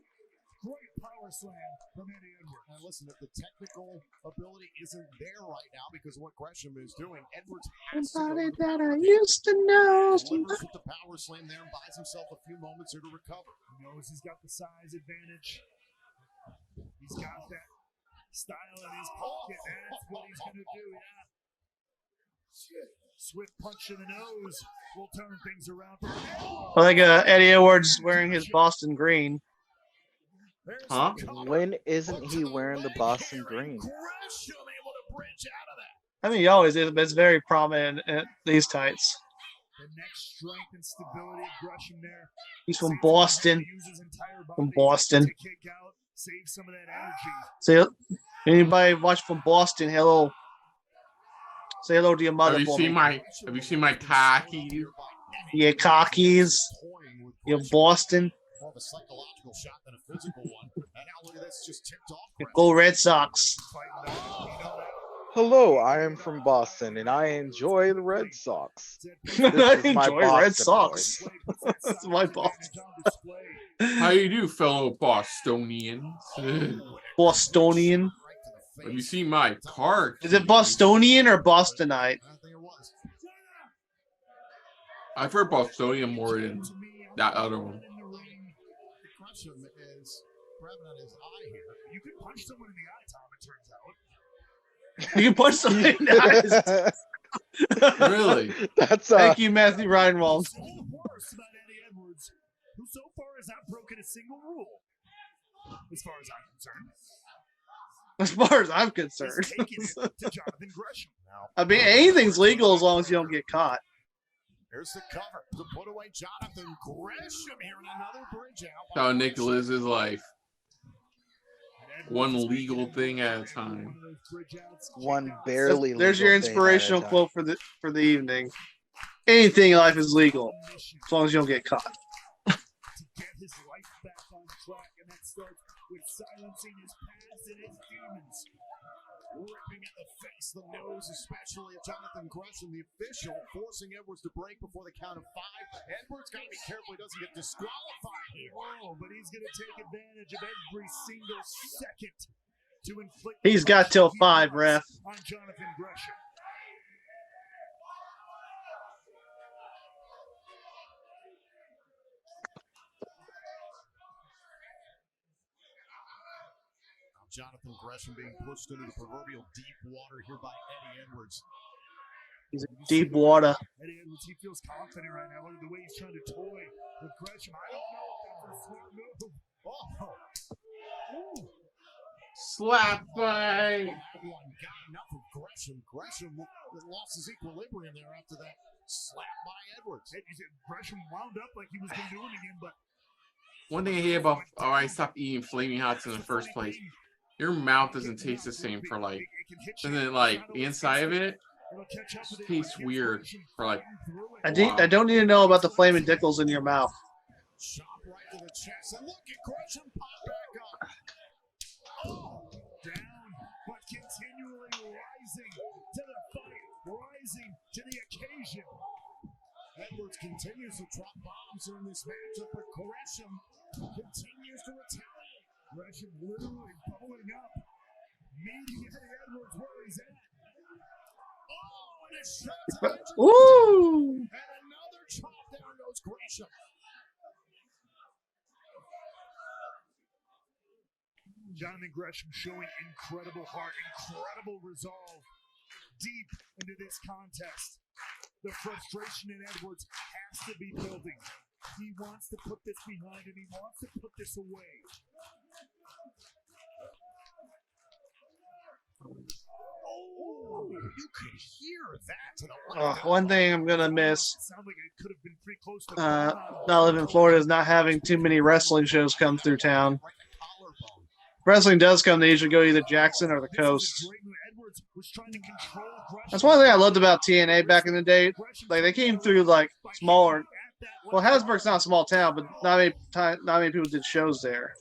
Great power slam from Eddie Edwards. And listen, if the technical ability isn't there right now because of what Gresham is doing, Edwards has Somebody to that I used to know. delivers with the power slam there and buys himself a few moments here to recover. He knows he's got the size advantage. He's got that style in his pocket. That's what he's going to do, yeah. Swift punch to the nose will turn things around. I think Eddie Edwards wearing his Boston green. Huh? When isn't he wearing the Boston green? Gresham able to bridge out of that. I mean, he always is, but it's very prominent in these tights. The next strength and stability of Gresham there. He's from Boston. From Boston. To kick out, save some of that energy. So, anybody watch from Boston? Hello. Say hello to your mother. Have you seen my khakis? Your cockies. Your Boston. More of a psychological shot than a physical one. And now look at this, just tipped off. Go Red Sox. Hello, I am from Boston, and I enjoy the Red Sox. I is my enjoy Red Sox. That's my Boston. How you do, fellow Bostonians? Bostonian. Have you seen my car? Is it Bostonian or Bostonite? I think it was. I've heard Bostonian more than that other one. Gresham is grabbing at his eye here. You can punch someone in the eye, Tom, it turns out. You can punch somebody in the eyes. Really? That's Thank you, Matthew Reinwald. So worse about Eddie Edwards, who so far has not broken a single rule, as far as I'm concerned. As far as I'm concerned. He's taking it to Jonathan Gresham. I mean, anything's legal as long as you don't get caught. Here's the cover to put away Jonathan Gresham here in another bridge out. That's how Nick lives his life. One legal thing at a time. one barely. There's your legal thing inspirational at a time. quote for the evening. Anything in life is legal as long as you don't get caught. To get his life back on track, and that starts with silencing his past and his demons. Ripping at the face, the nose, especially of Jonathan Gresham, the official, forcing Edwards to break before the count of 5. Edwards got to be careful he doesn't get disqualified here. Oh, but he's going to take advantage of every single second to inflict. He's got till 5, ref. On Jonathan Gresham. Jonathan Gresham being pushed into the proverbial deep water here by Eddie Edwards. He's in deep water. Eddie Edwards, he feels confident right now. Look at the way he's trying to toy with Gresham. I don't know if that's a smart move. Oh. Ooh. Slap fight. One got enough of Gresham. Gresham lost his equilibrium there after that slap by Edwards. Gresham wound up like he was going to do it again, but One thing I hate about I stopped eating Flaming Hots in the first place. Your mouth doesn't taste the same for like, and then like the inside of it tastes weird for like. I don't need to know about the flaming Dickles in your mouth. Shot right to the chest, and look at Gresham pop back up. oh, down, but continually rising to the fight, rising to the occasion. Edwards continues to drop bombs in this matchup, but Gresham continues to retaliate. Gresham literally bubbling up, meeting Eddie Edwards where he's at. Oh, and a shot to the Ooh! and another chop. There goes Gresham. Jonathan Gresham showing incredible heart, incredible resolve deep into this contest. The frustration in Edwards has to be building. He wants to put this behind him. He wants to put this away. Oh, you could hear that to the left. One thing I'm gonna miss. Sounds like it could have been pretty close to Not living in Florida is not having too many wrestling shows come through town. Wrestling does come, they usually go either Jackson or the coast. That's one thing I loved about TNA back in the day. Like they came through like smaller. Well, Hattiesburg's not a small town, but not many people did shows there.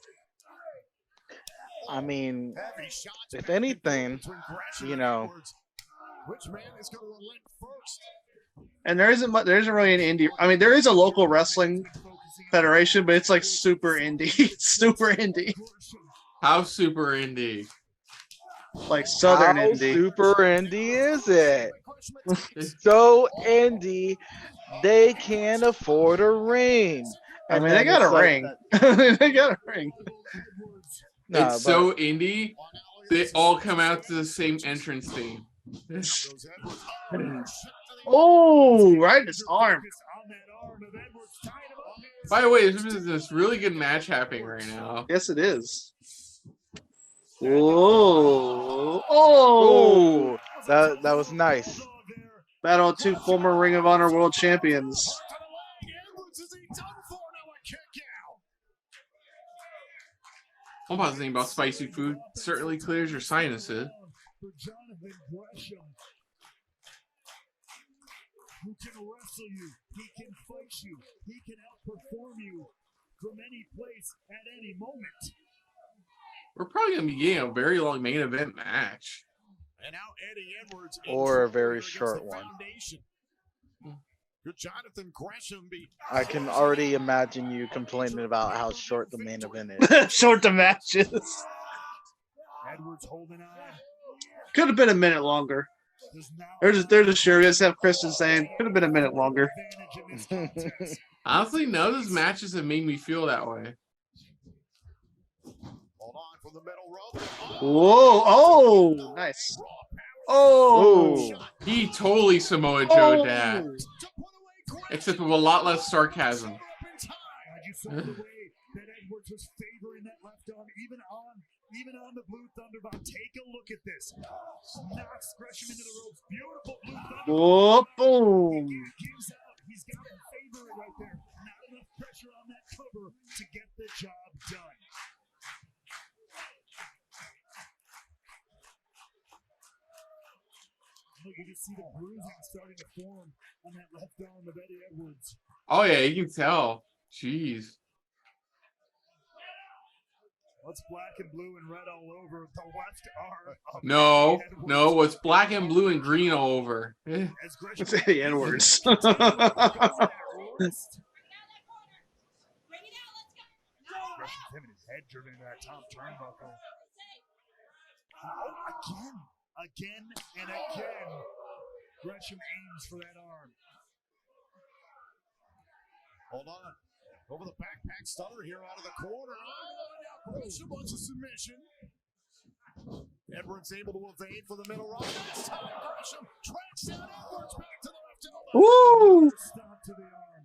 I mean, Heavy shots if back and anything, forth between Gresham you and know, Edwards. Which man is going to relent first? And there isn't really an indie. I mean, there is a local wrestling federation, but it's like super indie. It's super indie. How super indie? Like Southern how indie. super indie is it? So indie, they can't afford a ring. I And mean, they then got it's a like, ring. They got a ring. nah, It's so indie. They all come out to the same entrance theme. Oh, right in his arm. By the way, this really good match happening right now. Yes, it is. Whoa. Oh. oh, that was nice. Battle of two former Ring of Honor World Champions. I'm about to think about spicy food. Certainly clears your sinuses. Who can wrestle you? He can fight you. He can outperform you from any place at any moment. We're probably gonna be getting a very long main event match. And now Eddie Edwards Or a very short one. Could Jonathan Gresham be? I can already imagine you complaining about how short the main event is. Short the matches. Edwards holding on. Could have been a minute longer. They're just sure. Just have Christian saying could have been a minute longer. Honestly, none of those matches have made me feel that way. Hold on from the middle rope. Whoa! Oh, nice. Oh, He totally Samoa Joe'd that. Except with a lot less sarcasm. You saw the way that Edwards was favoring that left arm, even on the Blue Thunderbolt. Take a look at this. Knocks Gresham into the ropes. Beautiful Blue Thunderbolt. Whoa, boom. Gives out. He's got to favor it right there. Not enough pressure on that cover to get the job done. Look, you can see the bruising starting to form on that left arm of Eddie Edwards. Oh yeah, you can tell. Jeez. What's black and blue and red all over the left arm? Of No, Eddie Edwards. no, what's black and blue and green all over. Eh. As Gresham It's Eddie Edwards. Gresham having his head driven into that top turnbuckle. Again and again. Gresham aims for that arm. Hold on. Over the backpack stunner here out of the corner. Oh, now Gresham wants a submission. Edwards able to evade for the middle rope. This time Gresham tracks down Edwards back to the left and the left. Woo! Stop to the arm.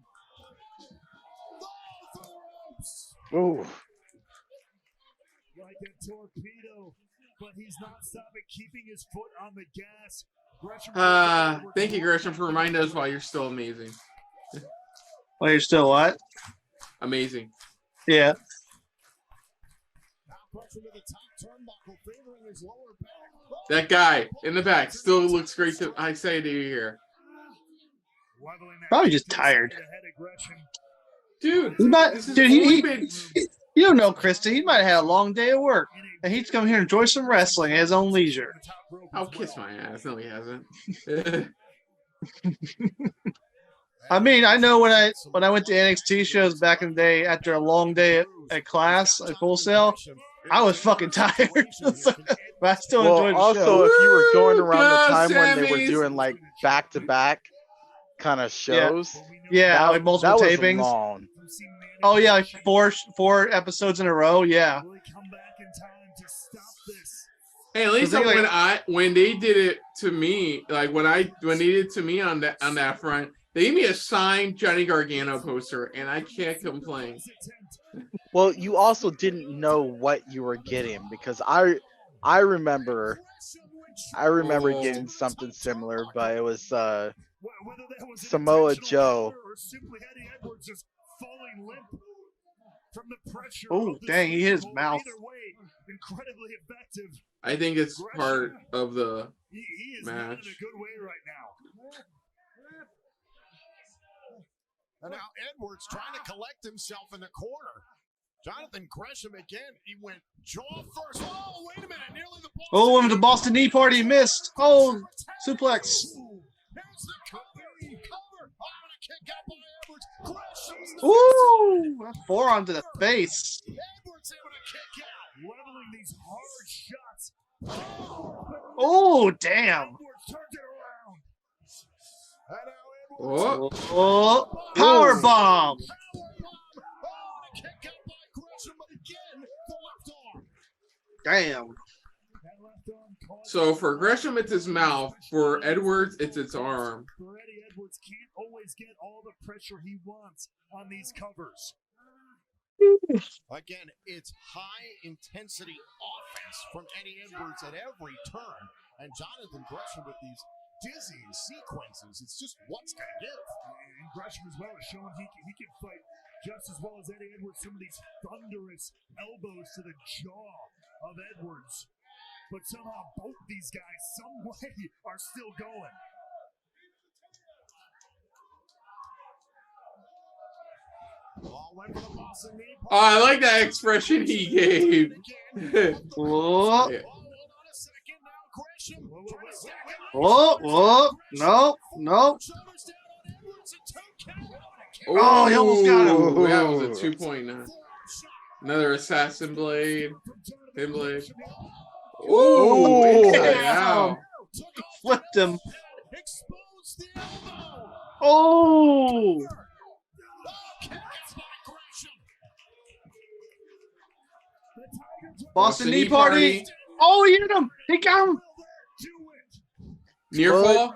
Through the ropes. Ooh. Like a torpedo, but he's not stopping, keeping his foot on the gas. Gresham Thank you, Gresham, for reminding us why you're still amazing. Well, you're still what? Amazing. Yeah. Now Gresham to the top turnbuckle, favoring his lower back. That guy in the back still looks great. I say to you here, Probably just tired. dude. He might, This is dude, only he, been- you don't know, Kristen. He might have had a long day of work, and he's come here to enjoy some wrestling at his own leisure. I'll kiss my ass. No, he hasn't. I mean, I know when I went to NXT shows back in the day after a long day at class at Full Sail, I was fucking tired. But I still enjoyed the also, show. if you were going around the time when they were Sammy's. doing like back-to-back kind of shows, Yeah, like multiple that was tapings. Long. Oh yeah, like four episodes in a row. Yeah. Will he come back in time to stop this? Hey, at least The thing, when they did it to me, like when they did it to me on that front, they gave me a signed Johnny Gargano poster, and I can't complain. Well, you also didn't know what you were getting because I remember Oh. getting something similar, but it was Whether that was Samoa intentional Joe. or simply Eddie Edwards just falling limp from the pressure. Oh, of the dang, he hit his Super Bowl. mouth. Either way, incredibly effective. I think it's part of the He is not in a match. good way right now. And now Edwards trying to collect himself in the corner. Jonathan Gresham again. He went jaw first. Oh, wait a minute. Nearly the Boston Oh, and the Boston knee party missed. Oh, suplex. Here's the cover. Cover. Oh, and a kick out by Edwards. Gresham's the Ooh, forearm to the face. Edwards able to kick out. Leveling these hard shots. Oh, damn. Edwards turns it around. And now Edwards. Oh, Oh, power bomb. Kick out by Gresham, but again, the left arm. Damn. That left arm caught. so for Gresham, it's his mouth. For Edwards, it's its arm. Eddie Edwards can't always get all the pressure he wants on these covers. Again, it's high intensity offense from Eddie Edwards at every turn. And Jonathan Gresham with these dizzying sequences. It's just what's going to give. And Gresham as well has shown he can fight just as well as Eddie Edwards. Some of these thunderous elbows to the jaw of Edwards. But somehow both these guys, some way, are still going. Ball went for the Boston knee. Oh, I like that expression he gave. Oh, Yeah. Hold on a second now. Gresham trying to stack it up. oh, no, no. Shoulders down on Edwards and toe count. Oh, he almost got him. Ooh, that was a 2.9. Another assassin blade. Thin blade. Ooh, Ooh, damn. wow. Flipped him. Exposed the elbow. Oh, Kick out by Gresham. Boston knee party. Oh, he hit him. He got him. Near What? fall.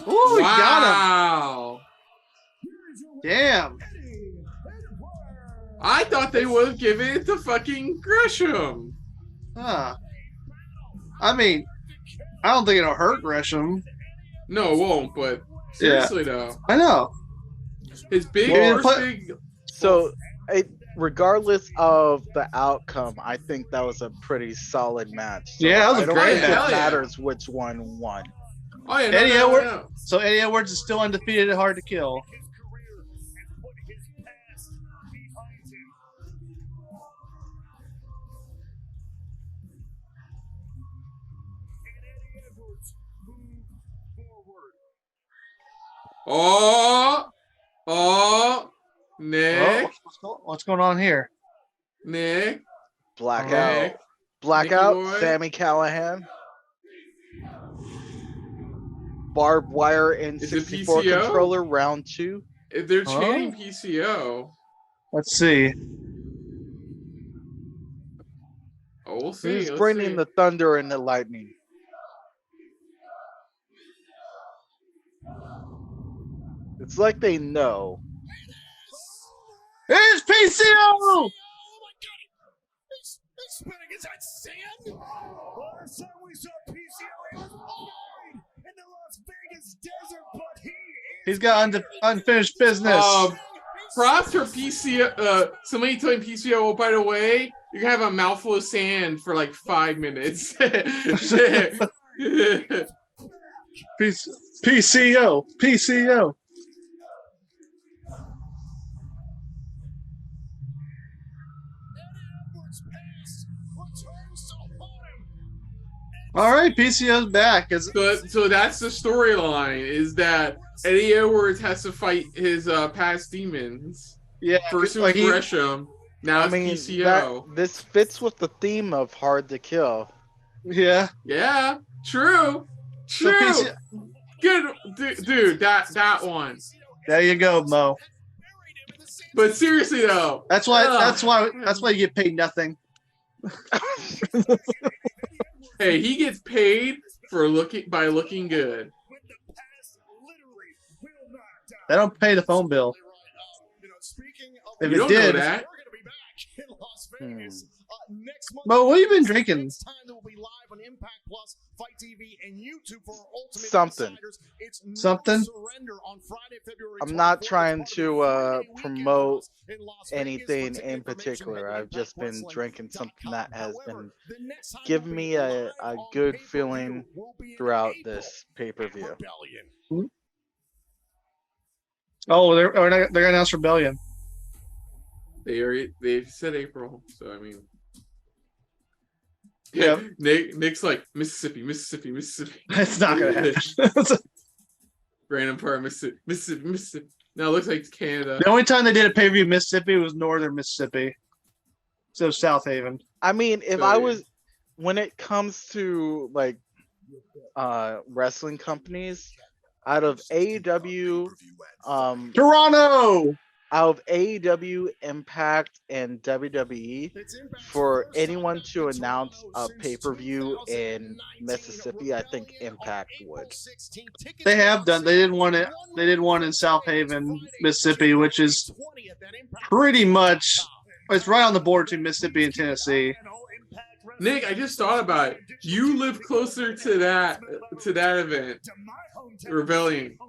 Oh, he got Wow. him. Damn. I thought they would have given it to fucking Gresham. Huh. I mean, I don't think it'll hurt Gresham. No, it won't, but seriously though. I know. His big Well, first but- big So, regardless of the outcome, I think that was a pretty solid match. So Yeah, that was a I don't great think match. it Hell yeah. matters which one won. Oh yeah, no, Eddie no, no, Edwards. no. So Eddie Edwards is still undefeated at Hard to Kill. His career and put his past behind him. And Eddie Edwards moved forward. Oh, Nick, What's going on here? Nick, Blackout. Nick. Blackout. Nicky boy. Sammy Callahan. Barbed wire in Is it 64 PCO? controller round 2. If they're Huh? chanting PCO, Let's see. oh, we'll see. Who's let's bringing see. the thunder and the lightning? It's like they know. It's PCO. Oh my God! He's spinning. Is that sand? Last time we saw PCO, he was buried in the Las Vegas desert, but he is He's got unfinished business. Props for PCO. Somebody telling PCO, oh, by the way, you can have a mouthful of sand for like 5 minutes. PCO. PCO. Edwards pass returns to haunt him. All right, PCO's back. So that's the storyline, is that Eddie Edwards has to fight his past demons. Yeah, First it was like he- Gresham, now I it's mean, PCO. this fits with the theme of Hard to Kill. Yeah. Yeah, true. So True. PC Good, dude, that one. There you go, Mo. But seriously though, That's why. Ugh. That's why you get paid nothing. hey, he gets paid for looking good. with the past literally will not die. They don't pay the phone bill. You know, speaking of, If You it don't did, know that. we're going to be back in Las Vegas next month. Mo, what have you been drinking? Next time that will be live on Impact Plus, Fight TV, and YouTube for our Ultimate Something. Insiders. It's No Something? Surrender on Friday, February I'm not 24th. trying It's to part of the Friday weekend promote in Las Vegas. anything For ticket in information, particular. head to I've just been drinking something that has However, been the next time giving we'll me be a live on good pay-per-view feeling will be in throughout April this pay-per-view. at Rebellion. Oh, they're gonna announce Rebellion. They said April, so I mean. Yeah. Nick's like Mississippi. It's not gonna happen. Random part of Mississippi. No, it looks like it's Canada. The only time they did a pay-per-view in Mississippi was northern Mississippi. So South Haven. I mean, if I was, when it comes to like wrestling companies, out of AEW, Toronto! out of AEW, Impact, and WWE, for anyone to announce a pay-per-view in Mississippi, I think Impact would. They have done. They did one. They did one in South Haven, Mississippi, which is pretty much. It's right on the border between Mississippi and Tennessee. Nick, I just thought about it. You live closer to that event, Rebellion.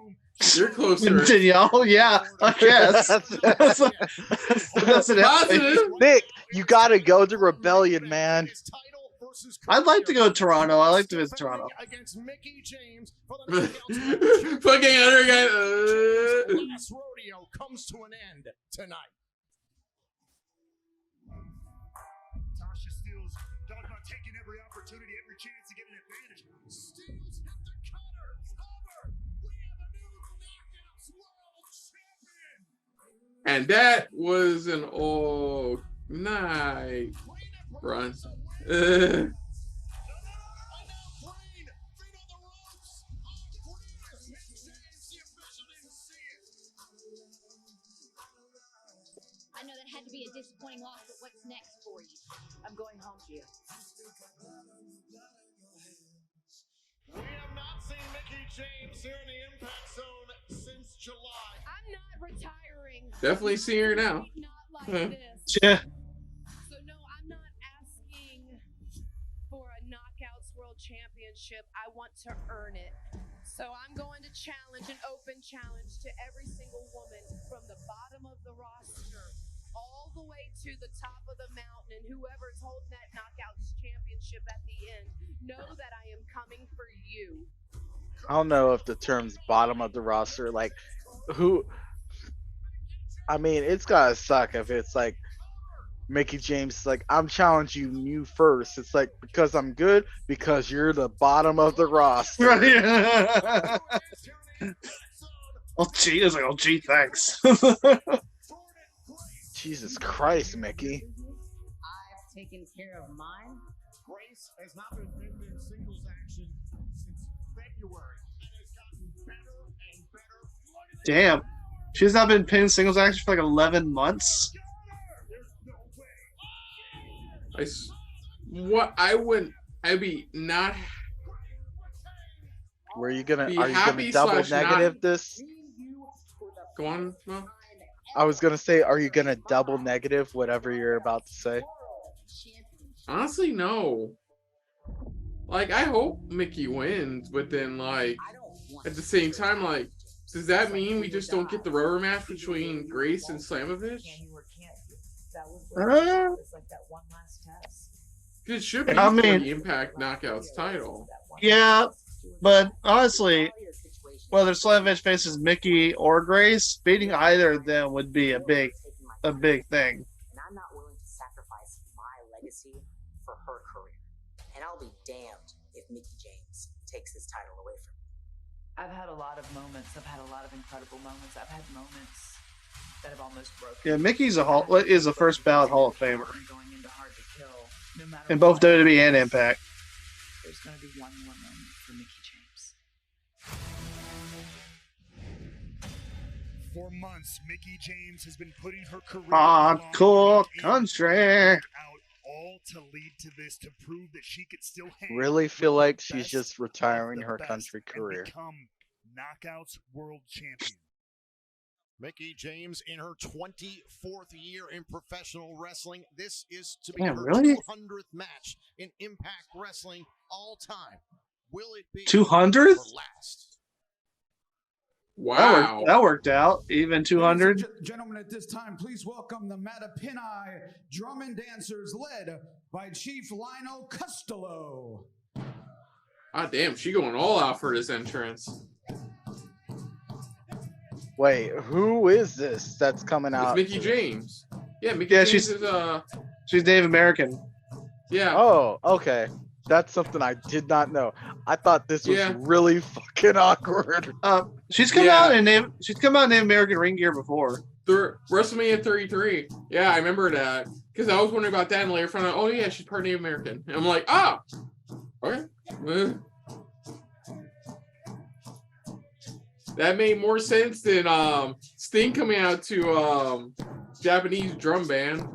You're closer. Oh yeah, I guess. That's an Positive. Nick, you gotta go to Rebellion, man. I'd like to go to Toronto. I like to visit Toronto. Fucking other guy. Last rodeo comes to an end tonight. Tasha Steele's talking about taking every opportunity, every chance to get an advantage. Steele's hit the cutter. Over. We have a new Knockouts World Champion. And that was an all night run. I know that had to be a disappointing loss, but what's next for you? I'm going home to you. We have not seen Mickie James here in the Impact Zone since July. I'm not retiring. Definitely see her now. Not like this. Yeah. So no, I'm not asking for a Knockouts World Championship. I want to earn it. So I'm going to challenge an open challenge to every single woman from the bottom of the roster all the way to the top of the mountain, and whoever's holding that Knockouts Championship at the end, know that I am coming for you. I don't know if the term's bottom of the roster, like who. I mean, it's gotta suck if it's like Mickie James is like, I'm challenging you first. It's like, because I'm good, because you're the bottom of the roster. Right. Oh gee, it's like, oh gee, thanks. Jesus Christ, Mickie. I've taken care of mine. Grace has not been pinned in singles action since February and has gotten better and better. Damn. She's not been pinned singles action for like 11 months. I'd be not. Are you gonna happy double / negative not. this? Go on, Mo. I was gonna say, are you gonna double negative whatever you're about to say? Honestly, no. Like, I hope Mickie wins, but then, like, at the same time, like, does that mean we just don't get the rubber match between Grace and Slamovich? It should be I for mean- the Impact Knockouts title. Yeah, but honestly, whether Slamovich faces Mickie or Grace, beating either of them would be a big thing. And I'm not willing to sacrifice my legacy for her career. And I'll be damned if Mickie James takes this title away from me. I've had a lot of moments. I've had a lot of incredible moments. I've had moments that have almost broken. Yeah, Mickey's is a first ballot Hall of Famer Going into hard to kill, no matter in both what, WWE and Impact. there's going to be one more moment for Mickie James. For months, Mickie James has been putting her career Hardcore country. out, all to lead to this, to prove that she could still hang Really feel like she's best just of retiring the her best country and career. become Knockouts World Champion. Mickie James in her 24th year in professional wrestling. This is to be Damn, her really? 200th match in Impact Wrestling all time. Will it be 200th? her last? Wow. That worked out. Even 200. Ladies and gentlemen, at this time, please welcome the Mattapini drum and dancers led by Chief Rhino Costello. Ah, damn, she going all out for this entrance. Wait, who is this that's coming It's out? Mickie James. Yeah, Mickie James is she's Native American. Yeah. Oh, okay. That's something I did not know. I thought this was really fucking awkward. She's come out in Native American ring gear before. WrestleMania 33. Yeah, I remember that because I was wondering about that, and later found out, oh yeah, she's part Native American. And I'm like, okay. That made more sense than Sting coming out to Japanese drum band.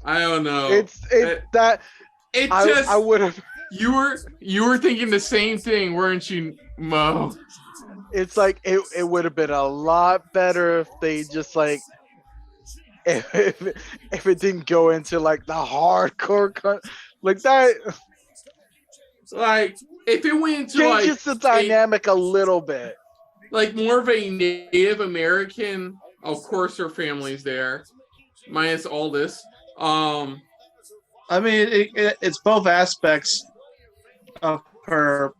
I don't know. I would have. You were thinking the same thing, weren't you, Mo? It's like it would have been a lot better if they just like if it didn't go into like the hardcore like that. Like if it went into changes the dynamic a little bit. Like more of a Native American. Of course, her family's there, minus all this. I mean, it's both aspects of her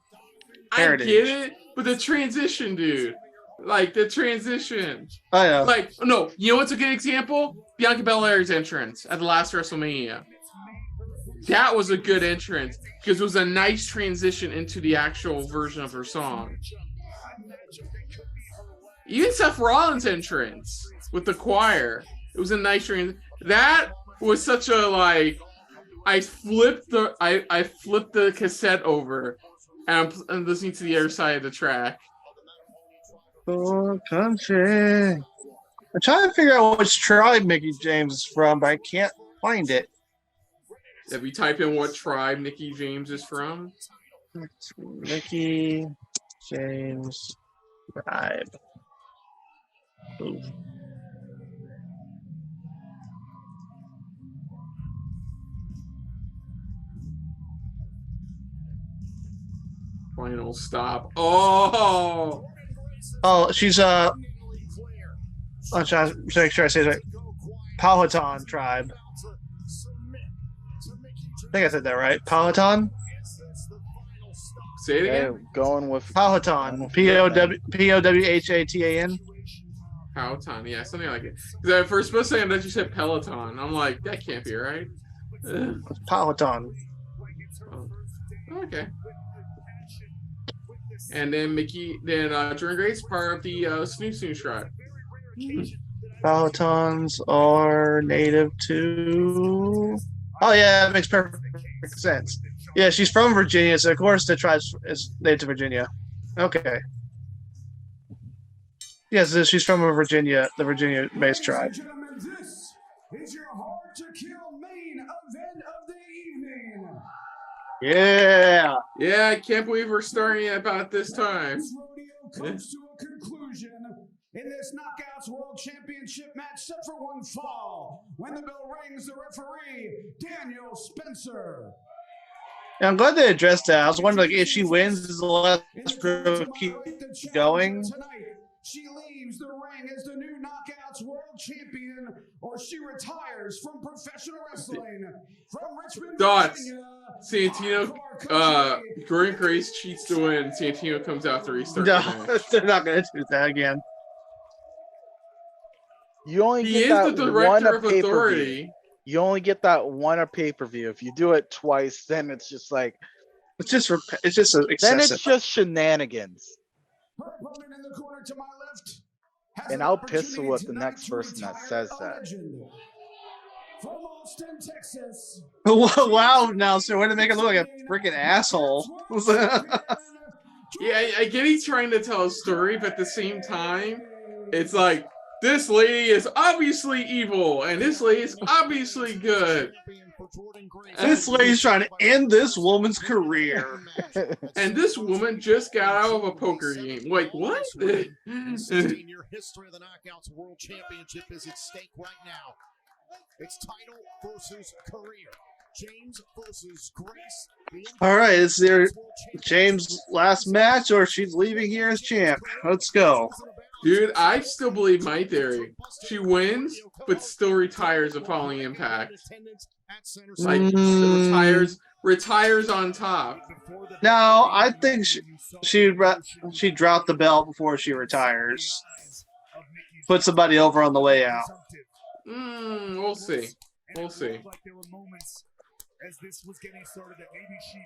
heritage. I get it, but the transition, dude. Like the transition. I know. Like no, you know what's a good example? Bianca Belair's entrance at the last WrestleMania. That was a good entrance because it was a nice transition into the actual version of her song. Even Seth Rollins' entrance with the choir, it was a nice transition. That was such a like. I flipped the cassette over, and I'm listening to the other side of the track. Oh, country. I'm trying to figure out which tribe Mickie James is from, but I can't find it. Have you type in what tribe Mickie James is from? Mickie James tribe. Ooh. Final stop. Oh, she's I'm trying to make sure I say it right. Powhatan tribe. I think I said that right. Powhatan. Say it again. Going with Powhatan. Powhatan. Powhatan, yeah, something like it. Because at first, supposed to say that you said Peloton. I'm like, that can't be right. Powhatan. Oh. Okay. And then Jordan Grace's part of the Snoo tribe. Powhatans are native to. Oh yeah, that makes perfect sense. Yeah, she's from Virginia, so of course the tribe is native to Virginia. Okay. Yes, she's from the Virginia-based tribe. This is your hard-to-kill main event of the evening. Yeah. Yeah, I can't believe we're starting about this time. This rodeo comes to a conclusion in this Knockouts World Championship match set for one fall. When the bell rings, the referee, Daniel Spencer. Yeah, I'm glad they addressed that. I was wondering if she wins, is the last group keep going? She leaves the ring as the new Knockouts World Champion, or she retires from professional wrestling. From Richmond, Virginia, Santino, Jordan Grace cheats to win. Santino comes out to restart. No, they're not going to do that again. You only He get is that the one director a of pay-per-view. authority. You only get that one a pay-per-view. If you do it twice, then it's just like it's just then excessive. it's just shenanigans. her opponent in the corner to my left has And an I'll pistol opportunity with the tonight next to person that retire says a that. legend. From Austin, Texas. Wow, now, sir, way to make it look like a freaking asshole. Yeah, I get he's trying to tell a story, but at the same time, it's like, this lady is obviously evil, and this lady is obviously good. This lady's trying to end this woman's career. And this woman just got out of a poker game. Like, what? 16-year history of the Knockouts World Championship is at stake right now. It's title versus career. James versus Grace. All right, is there James' last match, or she's leaving here as champ? Let's go. Dude, I still believe my theory. She wins, but still retires the following Impact. Like, retires on top. No, I think she dropped the belt before she retires. Put somebody over on the way out. We'll see. We'll see. As this was getting started, that maybe she.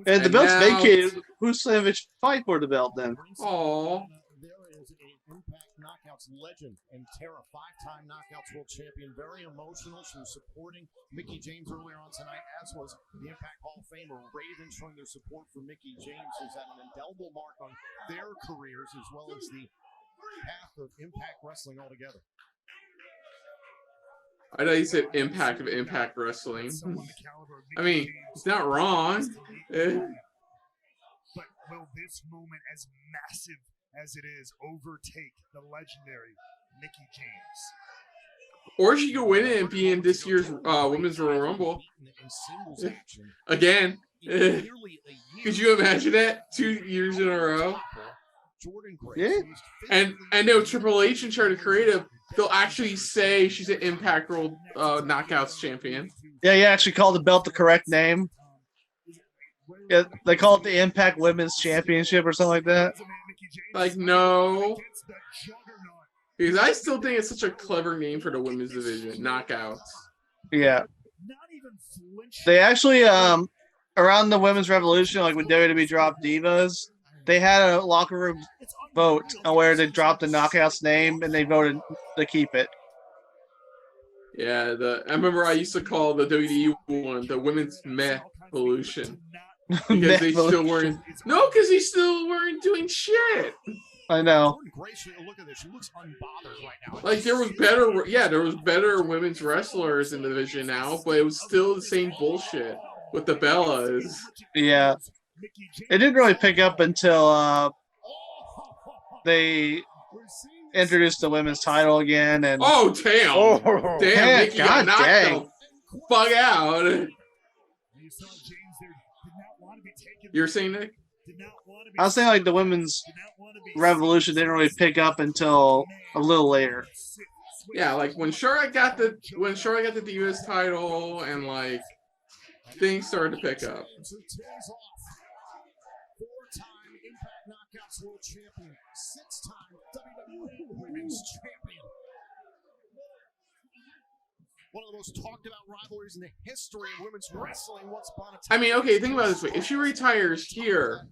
And the belt's vacated. Who's Slamovich fight for the belt then? Oh. There is an Impact Knockouts legend and Tara, 5-time Knockouts World Champion. Very emotional. She was supporting Mickie James earlier on tonight, as was the Impact Hall of Famer Raven, showing their support for Mickie James, who's had an indelible mark on their careers as well as the path of Impact Wrestling altogether. I know you said impact of Impact Wrestling. I mean, it's not wrong. But will this moment, as massive as it is, overtake the legendary Mickie James? Or she could win it and be in this year's Women's Royal Rumble. Again. Could you imagine that? 2 years in a row? Yeah. And no, Triple H and Charter Creative, they'll actually say she's an Impact World Knockouts champion. Yeah, you actually called the belt the correct name. Yeah, they call it the Impact Women's Championship or something like that. Like, no. Because I still think it's such a clever name for the women's division, Knockouts. Yeah. They actually, around the Women's Revolution, like when WWE dropped Divas, they had a locker room vote on where they dropped the Knockouts name, and they voted to keep it. Yeah, I remember I used to call the WWE one the Women's Meh-volution. Because they still weren't. No, because they still weren't doing shit. I know. Like there was better women's wrestlers in the division now, but it was still the same bullshit with the Bellas. Yeah. It didn't really pick up until they introduced the women's title again. And oh damn! Damn, Mickie got knocked the fuck out. You're saying, Nick? I was saying like the women's revolution didn't really pick up until a little later. Yeah, like when Charlotte got the US title and like things started to pick up. Four-time Impact Knockouts World Champion, 6-time WWE Women's Champion. One of the most talked about rivalries in the history of women's wrestling once upon a time. I mean, okay, think about it this way. If she retires here,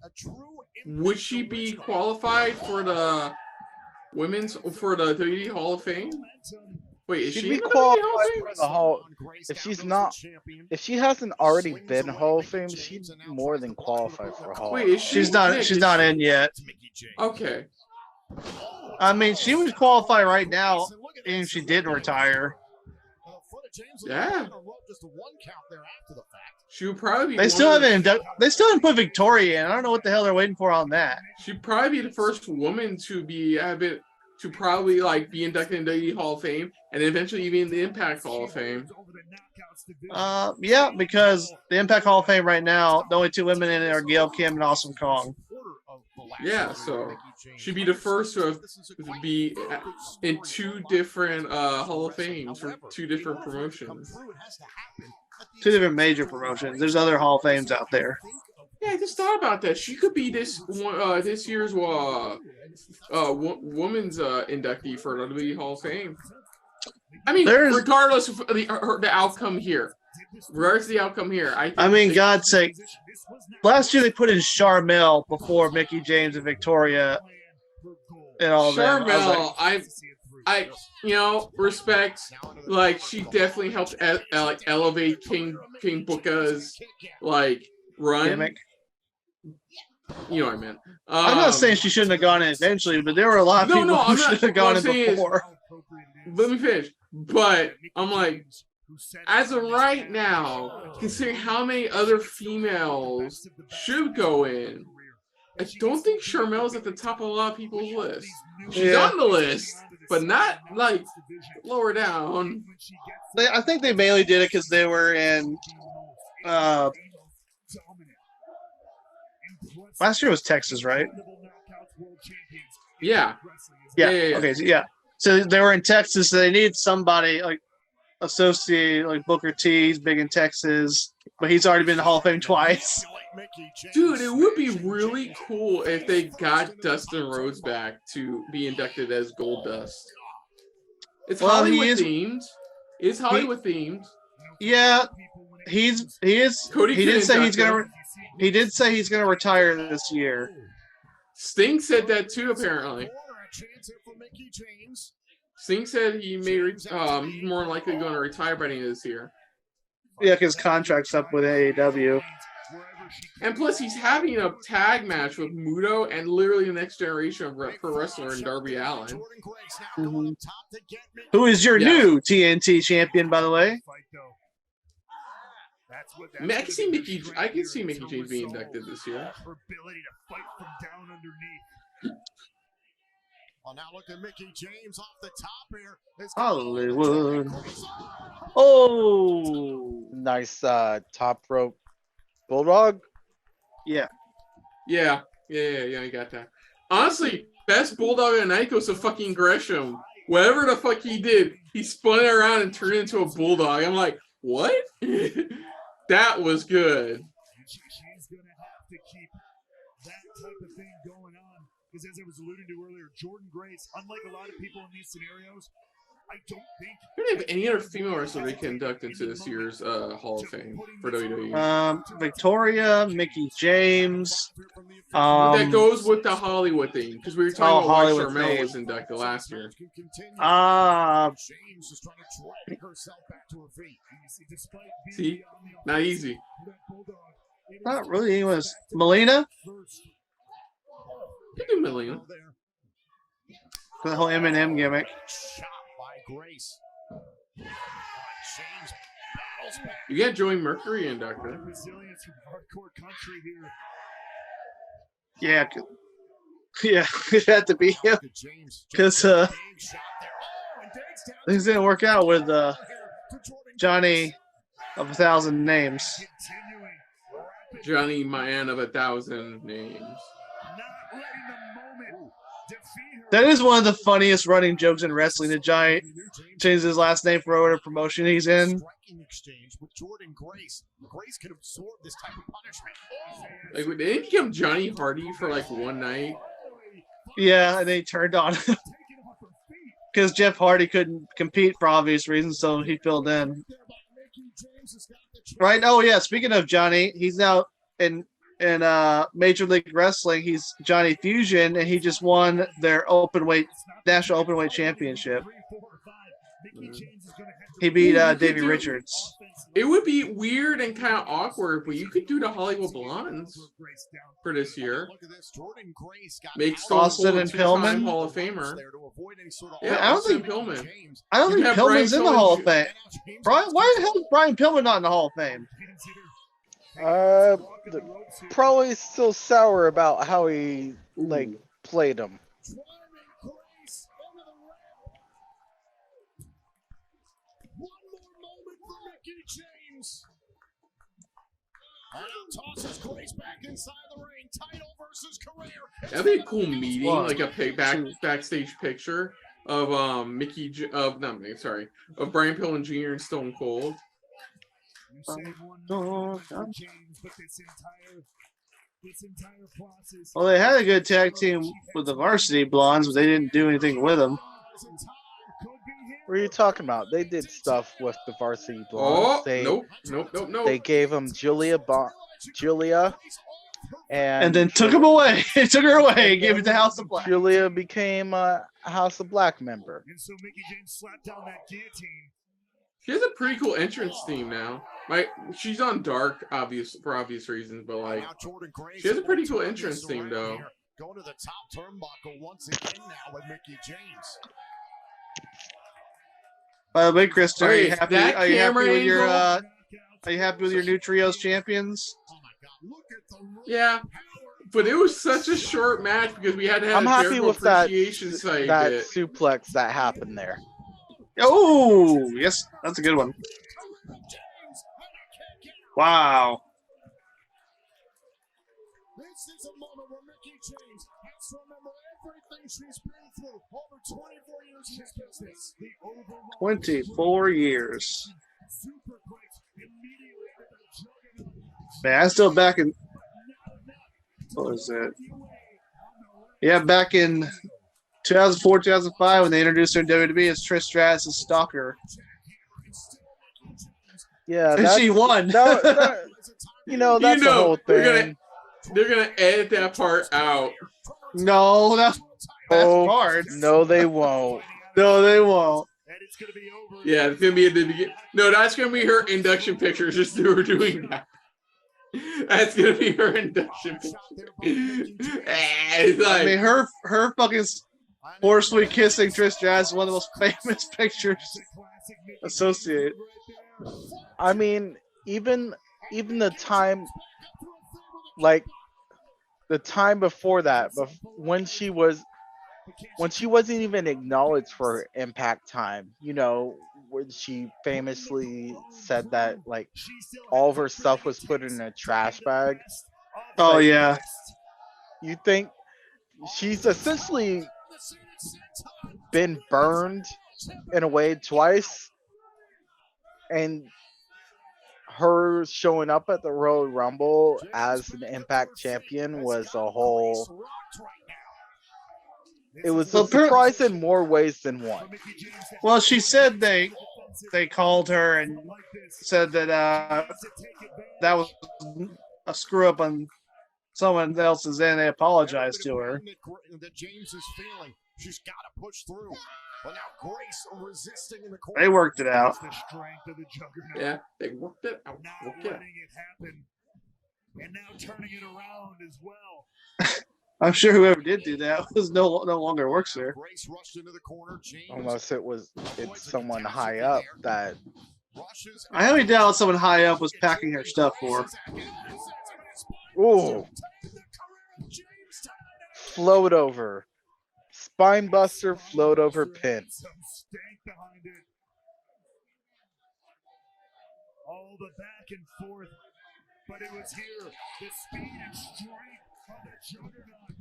would she be qualified for the WWE Hall of Fame? Wait, is She'd she be qualified for the Hall. If she hasn't already been Hall of Fame, she'd more than qualify for Hall. Wait, she's not in yet. Okay. I mean, she would qualify right now if she didn't retire. Yeah. She would probably be They still haven't put Victoria in. I don't know what the hell they're waiting for on that. She'd probably be the first woman to be probably like be inducted in the WWE Hall of Fame and eventually even in the Impact Hall of Fame. Yeah, because the Impact Hall of Fame right now, the only two women in it are Gail Kim and Awesome Kong. Yeah, so she'd be the first to be in two different Hall of Fames for two different promotions. Two different major promotions. There's other Hall of Fames out there. Yeah, I just thought about that. She could be this year's women's inductee for the WWE Hall of Fame. I mean, regardless of the outcome here. Regardless of the outcome here, I mean, God's sake. Last year they put in Charmel before Mickie James and Victoria and all that. Charmel, respect. Like, she definitely helped elevate King Booker's like run. Gimmick. You know what I meant. I'm not saying she shouldn't have gone in eventually, but there were a lot of people who should have gone in before. Let me finish. But I'm like, as of right now, considering how many other females should go in, I don't think Sharmel's at the top of a lot of people's list. She's on the list, but not like lower down. I think they mainly did it because they were in. Last year was Texas, right? Yeah. Okay. So they were in Texas. So they needed somebody like associated, like Booker T's big in Texas, but he's already been in the Hall of Fame twice. Dude, it would be really cool if they got Dustin Rhodes back to be inducted as Gold Dust. It's Hollywood themed. It's Hollywood themed. Yeah, he is. Cody he did say he's gonna. He did say he's gonna retire this year. Sting said that too, apparently. Sting said he may he's more likely going to retire by the end of this year. Yeah, because contract's up with AAW. And plus, he's having a tag match with Muto and literally the next generation of pro wrestler in Darby Allin. Mm-hmm. Who is your new TNT champion, by the way? I mean, I can see Mickie James being inducted this year. Well, now look at Mickie James off the top here. Hollywood. Oh, nice top rope bulldog. Yeah. Yeah, you got that. Honestly, best bulldog of the night goes to fucking Gresham. Whatever the fuck he did, he spun it around and turned it into a bulldog. I'm like, what? That was good. She's going to have to keep that type of thing going on. Because as I was alluding to earlier, Jordan Grace, unlike a lot of people in these scenarios, I don't think... We don't have any other female wrestler they can induct into this year's Hall of Fame for WWE. Victoria, Mickie James. That goes with the Hollywood thing, because we were talking about why Sharmell was inducted last year. See? Not easy. Not really. It was Melina. You do Melina. The whole Eminem gimmick. You got Joey Mercury inducted. Yeah, it had to be him because things didn't work out with Johnny of 1,000 names. Johnny Man of 1,000 names. That is one of the funniest running jokes in wrestling. The Giant changed his last name for whatever promotion he's in. Like, did he become Johnny Hardy for like one night? Yeah, and then he turned on him because Jeff Hardy couldn't compete for obvious reasons, so he filled in. Right? Oh yeah. Speaking of Johnny, he's now in Major League Wrestling. He's Johnny Fusion, and he just won their national openweight championship. He beat Davey Richards. It would be weird and kind of awkward, but you could do the Hollywood Blondes for this year. Make Austin and Pillman Hall of Famer. Yeah, I don't think Pillman's in the Hall of Fame. Why the hell is Brian Pillman not in the Hall of Fame? Probably still sour about how he played him. That'd be a cool meeting, like a backstage picture of of Brian Pillman Jr. and Stone Cold. Well, they had a good tag team with the Varsity Blondes, but they didn't do anything with them. What are you talking about? They did stuff with the Varsity Blondes. Nope. They gave them Julia, and then took him away. They took her away and gave it to House of Black. Julia became House of Black member. And so Mickie James slapped down that guillotine. She has a pretty cool entrance theme now. Like she's on dark, for obvious reasons, but like she has a pretty cool entrance theme though. Going to the top turnbuckle once again now with Mickie James. By the way, Kristen, are you Wait, happy? that Are you happy camera with your? angle? Are you happy with your new trios champions? Yeah, but it was such a short match because we had to have I'm a happy Jericho with that appreciation site. that suplex that happened there. Oh, yes, that's a good one. Wow. This is a moment where Mickie James has to remember everything she's been through over 24 years in this business. The overall 24 years. Man, I'm still back in. What was it? Yeah, back in 2004, 2005, when they introduced her in WWE as Trish Stratus' stalker. Yeah, And she won. You know, that's the whole thing. They're gonna edit that part out. No, that's part. No, they won't. No, they won't. Yeah, it's gonna be at the beginning. No, that's gonna be her induction picture. Just her doing that. That's gonna be her induction picture. It's like, I mean, her fucking forcefully kissing Trish Stratus is one of the most famous pictures associated. I mean, even the time, like the time before that, when she wasn't even acknowledged for Impact time, you know, when she famously said that like all of her stuff was put in a trash bag. Oh like, yeah. You think she's essentially been burned in a way twice, and her showing up at the Royal Rumble as an Impact champion was a whole. It was a surprise in more ways than one. Well, she said they called her and said that that was a screw up on someone else's end. They apologized to her. That James is feeling. She's got to push through. But now Grace resisting in the corner. They worked it out. The strength of the Juggernaut. yeah, they worked it out. Not Worked it out. letting it happen. And now turning it around as well. I'm sure whoever did do that was no longer works there. Grace rushed into the corner. James Unless it's someone high up that. rushes. I highly doubt someone high up was packing her stuff for her. Ooh. Float over. Spine buster, float over pin. Some stank behind it. All the back and forth. But it was here. The speed and strength of the Juggernaut.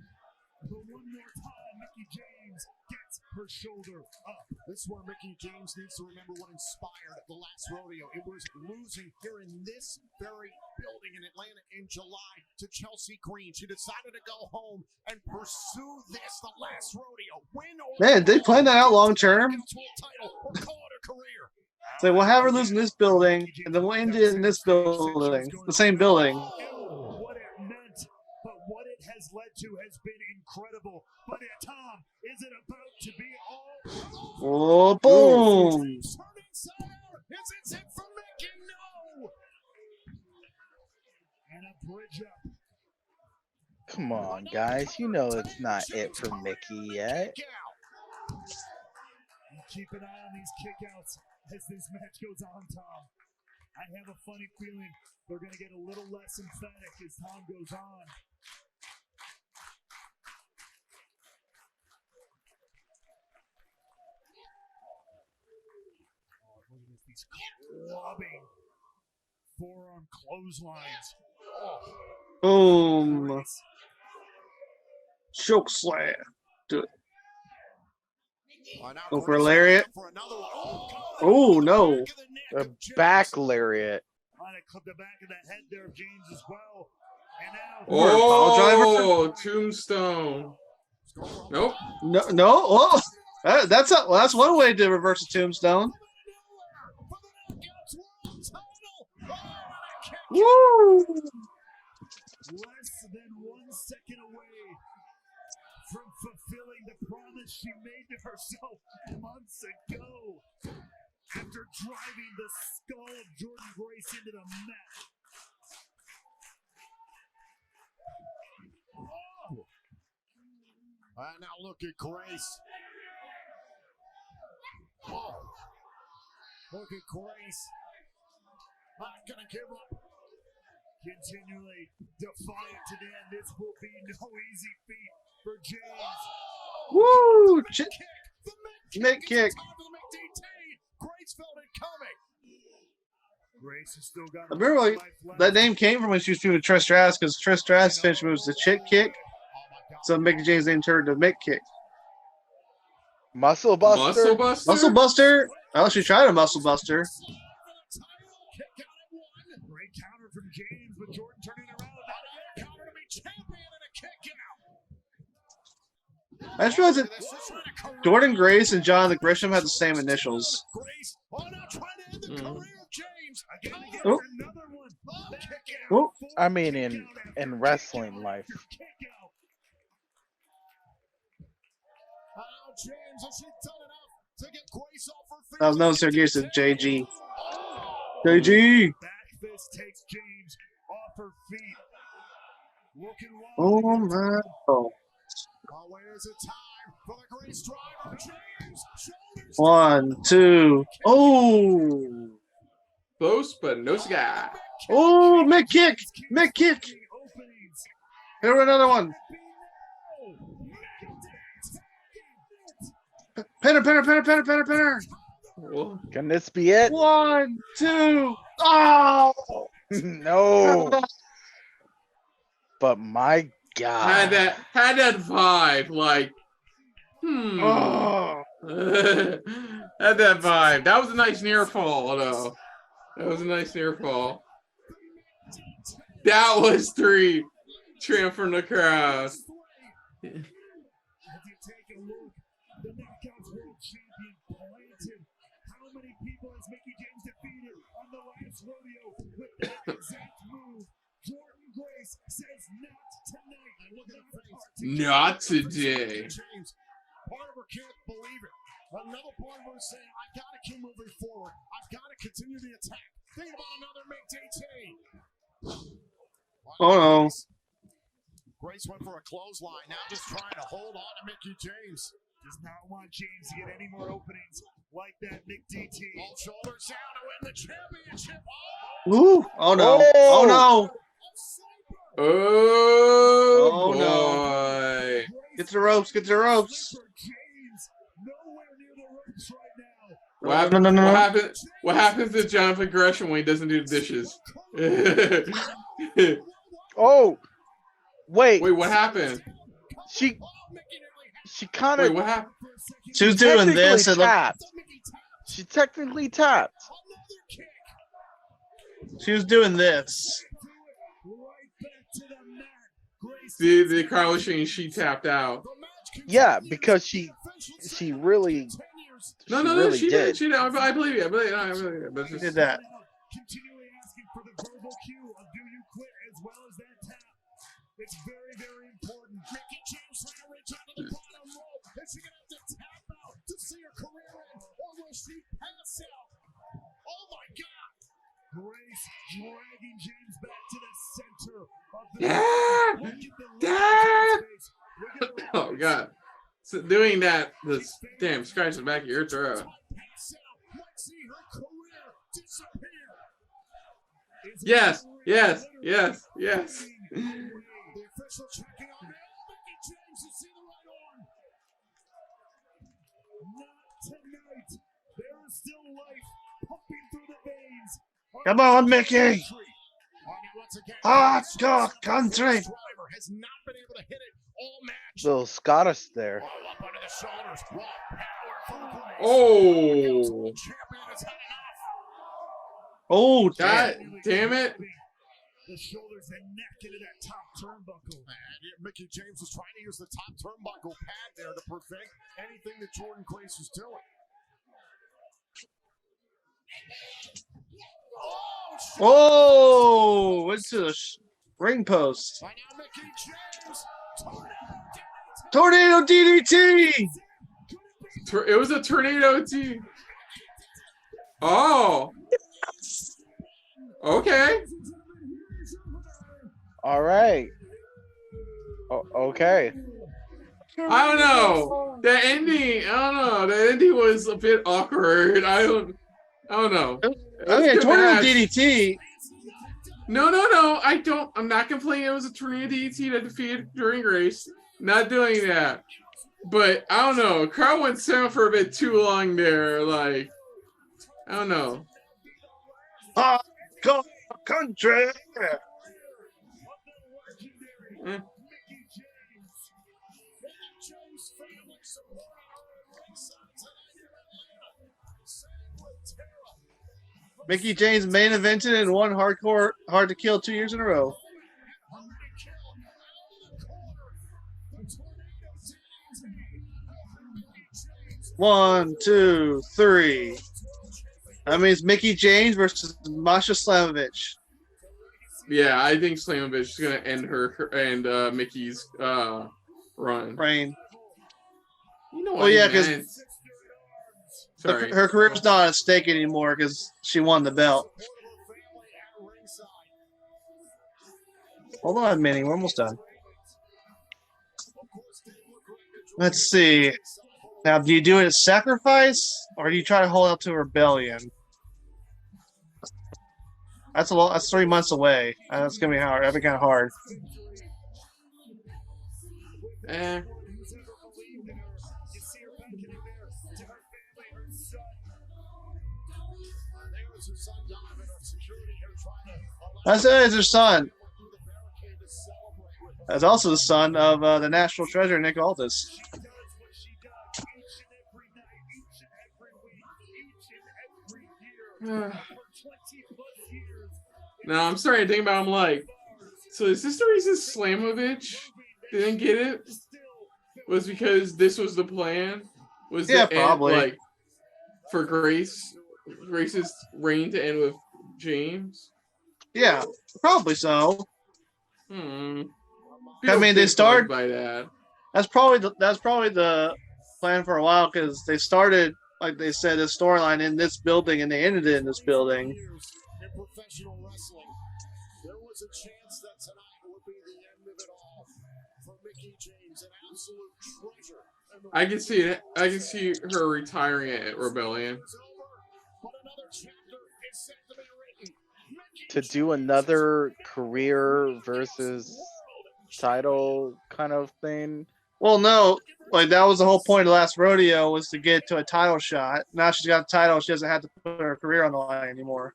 But one more time, Mickie James gets her shoulder up. This is where Mickie James needs to remember what inspired the last rodeo. It was losing here in this very building in Atlanta in July to Chelsea Green. She decided to go home and pursue this, the last rodeo. Win or Man, they planned that out long term. title or call it a career. So we'll have her lose in this building, and then we'll end it in this building, the same building. What it meant, but what it has led to has been incredible. But Tom, is it about to be all? Oh, boom! Is it for Mickie? No! And a bridge up. Come on, guys. You know it's not it for Mickie yet. And keep an eye on these kickouts as this match goes on, Tom. I have a funny feeling they're going to get a little less emphatic as time goes on. Oh, look at these clubbing forearm clotheslines. Boom! Choke slam. Do it. Go for a lariat. Oh no! A back lariat. Trying to clip the back of the head there of James as well. And now Oh, tombstone. Nope. No. Oh, that's one way to reverse a tombstone. Woo! less than 1 second away from fulfilling the promise she made to herself months ago after driving the skull of Jordan Grace into the mat. Oh. And now look at Grace. Oh. Look at Grace. Not gonna give up. Continually defiant to the end. This will be no easy feat for James. Woo! Mid kick. Grace felt it coming. Grace has still got. I remember that name came from when she was doing Trish Stratus, because Trish Stratus' finish move was the chick kick. So Mickie James name turned to Mick kick. Muscle Buster. Muscle Buster. Muscle Buster. Oh, she tried a Muscle Buster. Great counter from James, but Jordan turning around. That counter to be champion and a kick out. I just realized that Jordan Grace and John the Gresham had the same initials. Oh. Oh. I mean, in wrestling life. I was noticing her gears to JG. JG. Takes James off her feet. Oh my God. Where's the time for the Grace driver? James, 1, 2. Oh. Close, but no cigar. Oh, mid kick. Mid kick. Here another one. Pinner, pinner, pinner, pinner, pinner, pinner. Can this be it? 1, 2. Oh. No. But my God. Had that vibe, like, Oh. Had that vibe. That was a nice near fall, though. That was a nice near fall. That was 3. Tramp from the crowd. Mickie James defeated on the last rodeo with that exact move. Jordan Grace says not tonight. Look at her face. Not today. Part of her can't believe it. Another part of her saying, I gotta keep moving forward. I've gotta continue the attack. Think about another McDT. Oh no. Grace went for a clothesline. Now just trying to hold on to Mickie James. Does not want James to get any more openings like that McDT. All shoulders down to win the championship. Ooh. Oh no. Oh no. Oh, no. boy. Get to the ropes. Get to the ropes. What happened, No. what happens to Jonathan Gresham when he doesn't do the dishes? Oh. Wait. Wait, what happened? She kind Wait, of. what happened? She was doing this. And tapped. She technically tapped. she was doing this. The crowd was saying she tapped out. Yeah, because she really. No, she did. She did. I believe you. I believe you. But She did that. Continually asking for the verbal cue of do you quit as well as that tap. It's very, very important. Mickie James trying to reach out to the bottom rope. Is she going to have to tap out to see her career end? Or will she pass out? Oh my God. Grace dragging James back to the center of the Oh God. So doing that, this damn scratch the back of your throat. Yes. Come on, Mickie. Hot dog country. Little Scottish there. Oh. Oh, God damn it. The shoulders and neck into that top turnbuckle. And Mickie James was trying to use the top turnbuckle pad there to prevent anything that Jordan Grace was doing. Oh, went to the ring post. Now Mickie James. Tornado DDT. It was a tornado T. Oh. Okay. All right. Okay. I don't know. The ending. I don't know. The ending was a bit awkward. I don't know. I mean, tornado DDT. No. I'm not complaining. It was a tornado DDT that defeated during race. Not doing that. But I don't know. Crowd went sound for a bit too long there. Like, I don't know. Country. Mickie James main evented and won hardcore hard to kill 2 years in a row. One, two, three. That means Mickie James versus Masha Slamovich. Yeah, I think Slamovich is gonna end her and Mickey's run. Reign. You know what? Well, yeah, because sorry, her career's not at stake anymore because she won the belt. Hold on, Minnie. We're almost done. Let's see. Now, do you do it as sacrifice, or do you try to hold out to rebellion? That's a lot. That's 3 months away. That's gonna be hard. That'd be kind of hard. That's it. It's her son. That's also the son of the national treasure, Nick Aldis. No, I'm starting to think about. I'm like, so is this the reason Slamovich didn't get it? Was because this was the plan? Was yeah, the probably end, like for Grace's reign to end with James? Yeah, probably so. I mean, they started by that. That's probably the plan for a while because they started, like they said, this storyline in this building and they ended it in this building. In professional wrestling, there was a chance that tonight would be the end of it all for Mickie James, an absolute treasure. I can see it. I can see her retiring at Rebellion. To do another career versus title kind of thing. Well, no, like that was the whole point of the last rodeo was to get to a title shot. Now she's got a title, she doesn't have to put her career on the line anymore.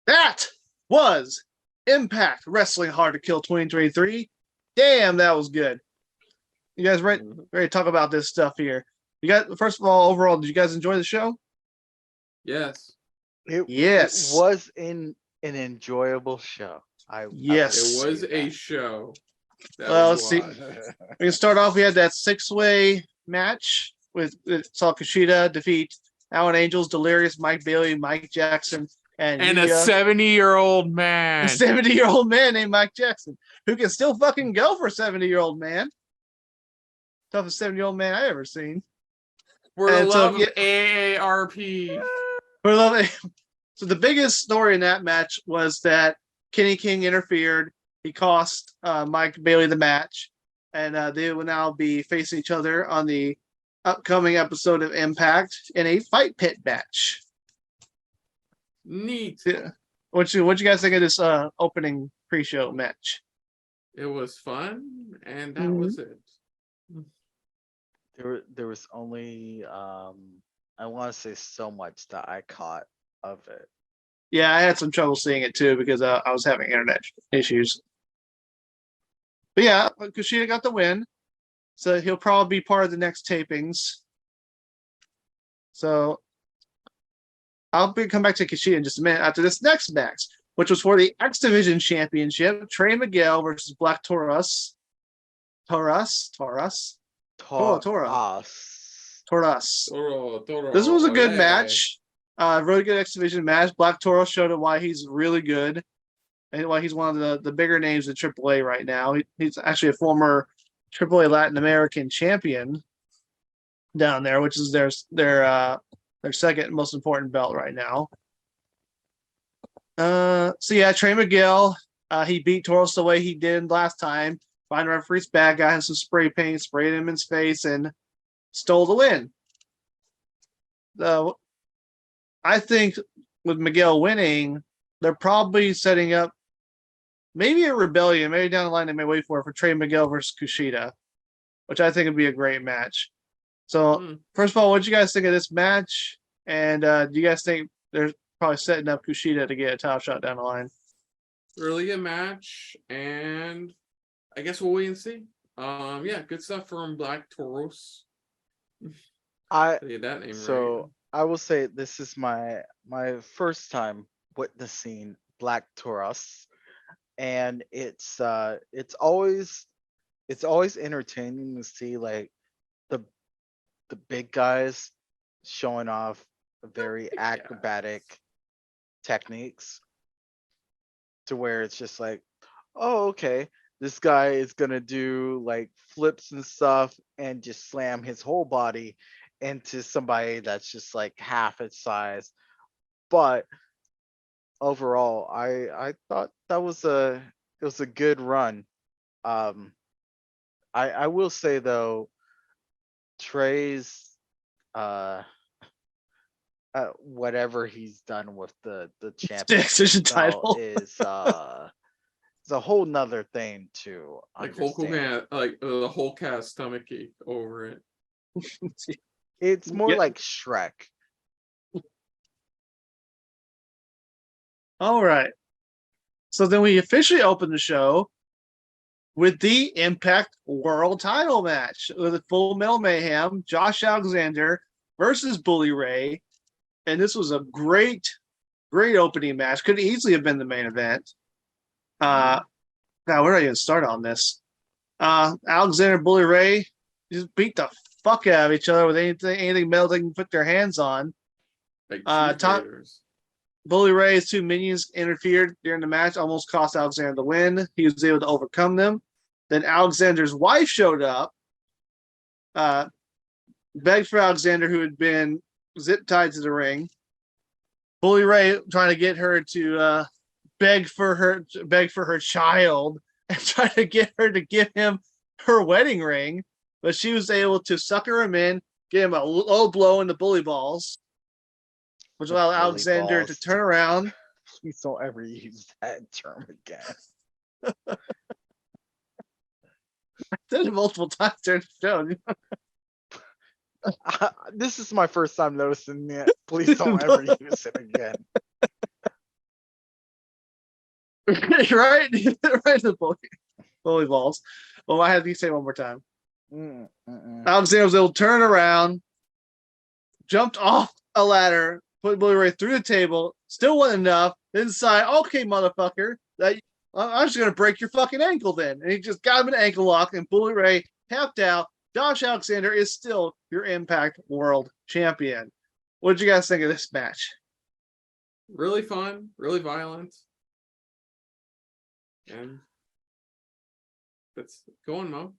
That was Impact Wrestling Hard to Kill 2023. Damn, that was good. You guys ready to talk about this stuff here? You got first of all, overall, did you guys enjoy the show? Yes. It was an enjoyable show. It was a show. Well, let's see. We can start off. We had that 6-way match with saw Kushida defeat Alan Angels, Delirious, Mike Bailey, Mike Jackson, and a 70-year-old man. A 70-year-old man named Mike Jackson, who can still fucking go for a 70-year-old man. Toughest 70-year-old man I ever seen. For the love of AARP. For love. So the biggest story in that match was that Kenny King interfered. He cost Mike Bailey the match, and they will now be facing each other on the upcoming episode of Impact in a fight pit match. Neat. Yeah. What you guys think of this opening pre-show match? It was fun, and that was it. There was only I want to say so much that I caught of it. Yeah, I had some trouble seeing it too because I was having internet issues. But yeah, Kushida got the win, so he'll probably be part of the next tapings. So I'll come back to Kushida in just a minute after this next match, which was for the X Division Championship. Trey Miguel versus Black Taurus. Taurus. This was a good match. Really good X Division match. Black Toro showed why he's really good and why he's one of the bigger names in AAA right now. He's actually a former AAA Latin American champion down there, which is their second most important belt right now. So yeah, Trey Miguel, he beat Toros the way he did last time. Find referee's bad guy, had some spray paint, sprayed him in his face, and stole the win. I think with Miguel winning, they're probably setting up maybe a rebellion. Maybe down the line they may wait for Trey Miguel versus Kushida, which I think would be a great match. So, first of all, what do you guys think of this match? And do you guys think they're probably setting up Kushida to get a title shot down the line? Really good match, and I guess we'll wait and see. Yeah, good stuff from Black Toros. Get that name right. I will say this is my first time witnessing Black Toros, and it's always entertaining to see like the big guys showing off very acrobatic techniques, to where it's just like, oh, okay, this guy is gonna do like flips and stuff and just slam his whole body into somebody that's just like half its size. But overall, I thought that was a good run. I will say though, Trey's whatever he's done with the championship title is it's a whole nother thing to like Hulk Hogan, like the Hulk has stomach ache over it. It's more like Shrek. All right. So then we officially open the show with the Impact World Title match with a Full Metal Mayhem, Josh Alexander versus Bully Ray. And this was a great opening match. Could easily have been the main event. Now, where do I even start on this? Alexander and Bully Ray just beat the fuck out of each other with anything metal they can put their hands on. Like Bully Ray's two minions interfered during the match, almost cost Alexander the win. He was able to overcome them. Then Alexander's wife showed up, begged for Alexander, who had been zip tied to the ring. Bully Ray trying to get her to beg for her child and try to get her to give him her wedding ring, but she was able to sucker him in, give him a low blow in the bully balls, which allowed Alexander to turn around. Please don't ever use that term again. I did it multiple times during the show. This is my first time noticing it. Please don't ever use it again. right? Right in the bully balls. Well, I have to say it one more time. Alexander was able to turn around, jumped off a ladder, put Bully Ray through the table, still wasn't enough, then decided, okay, motherfucker, I'm just going to break your fucking ankle then. And he just got him an ankle lock, and Bully Ray tapped out. Josh Alexander is still your Impact World Champion. What did you guys think of this match? Really fun, really violent. And that's going, Mo.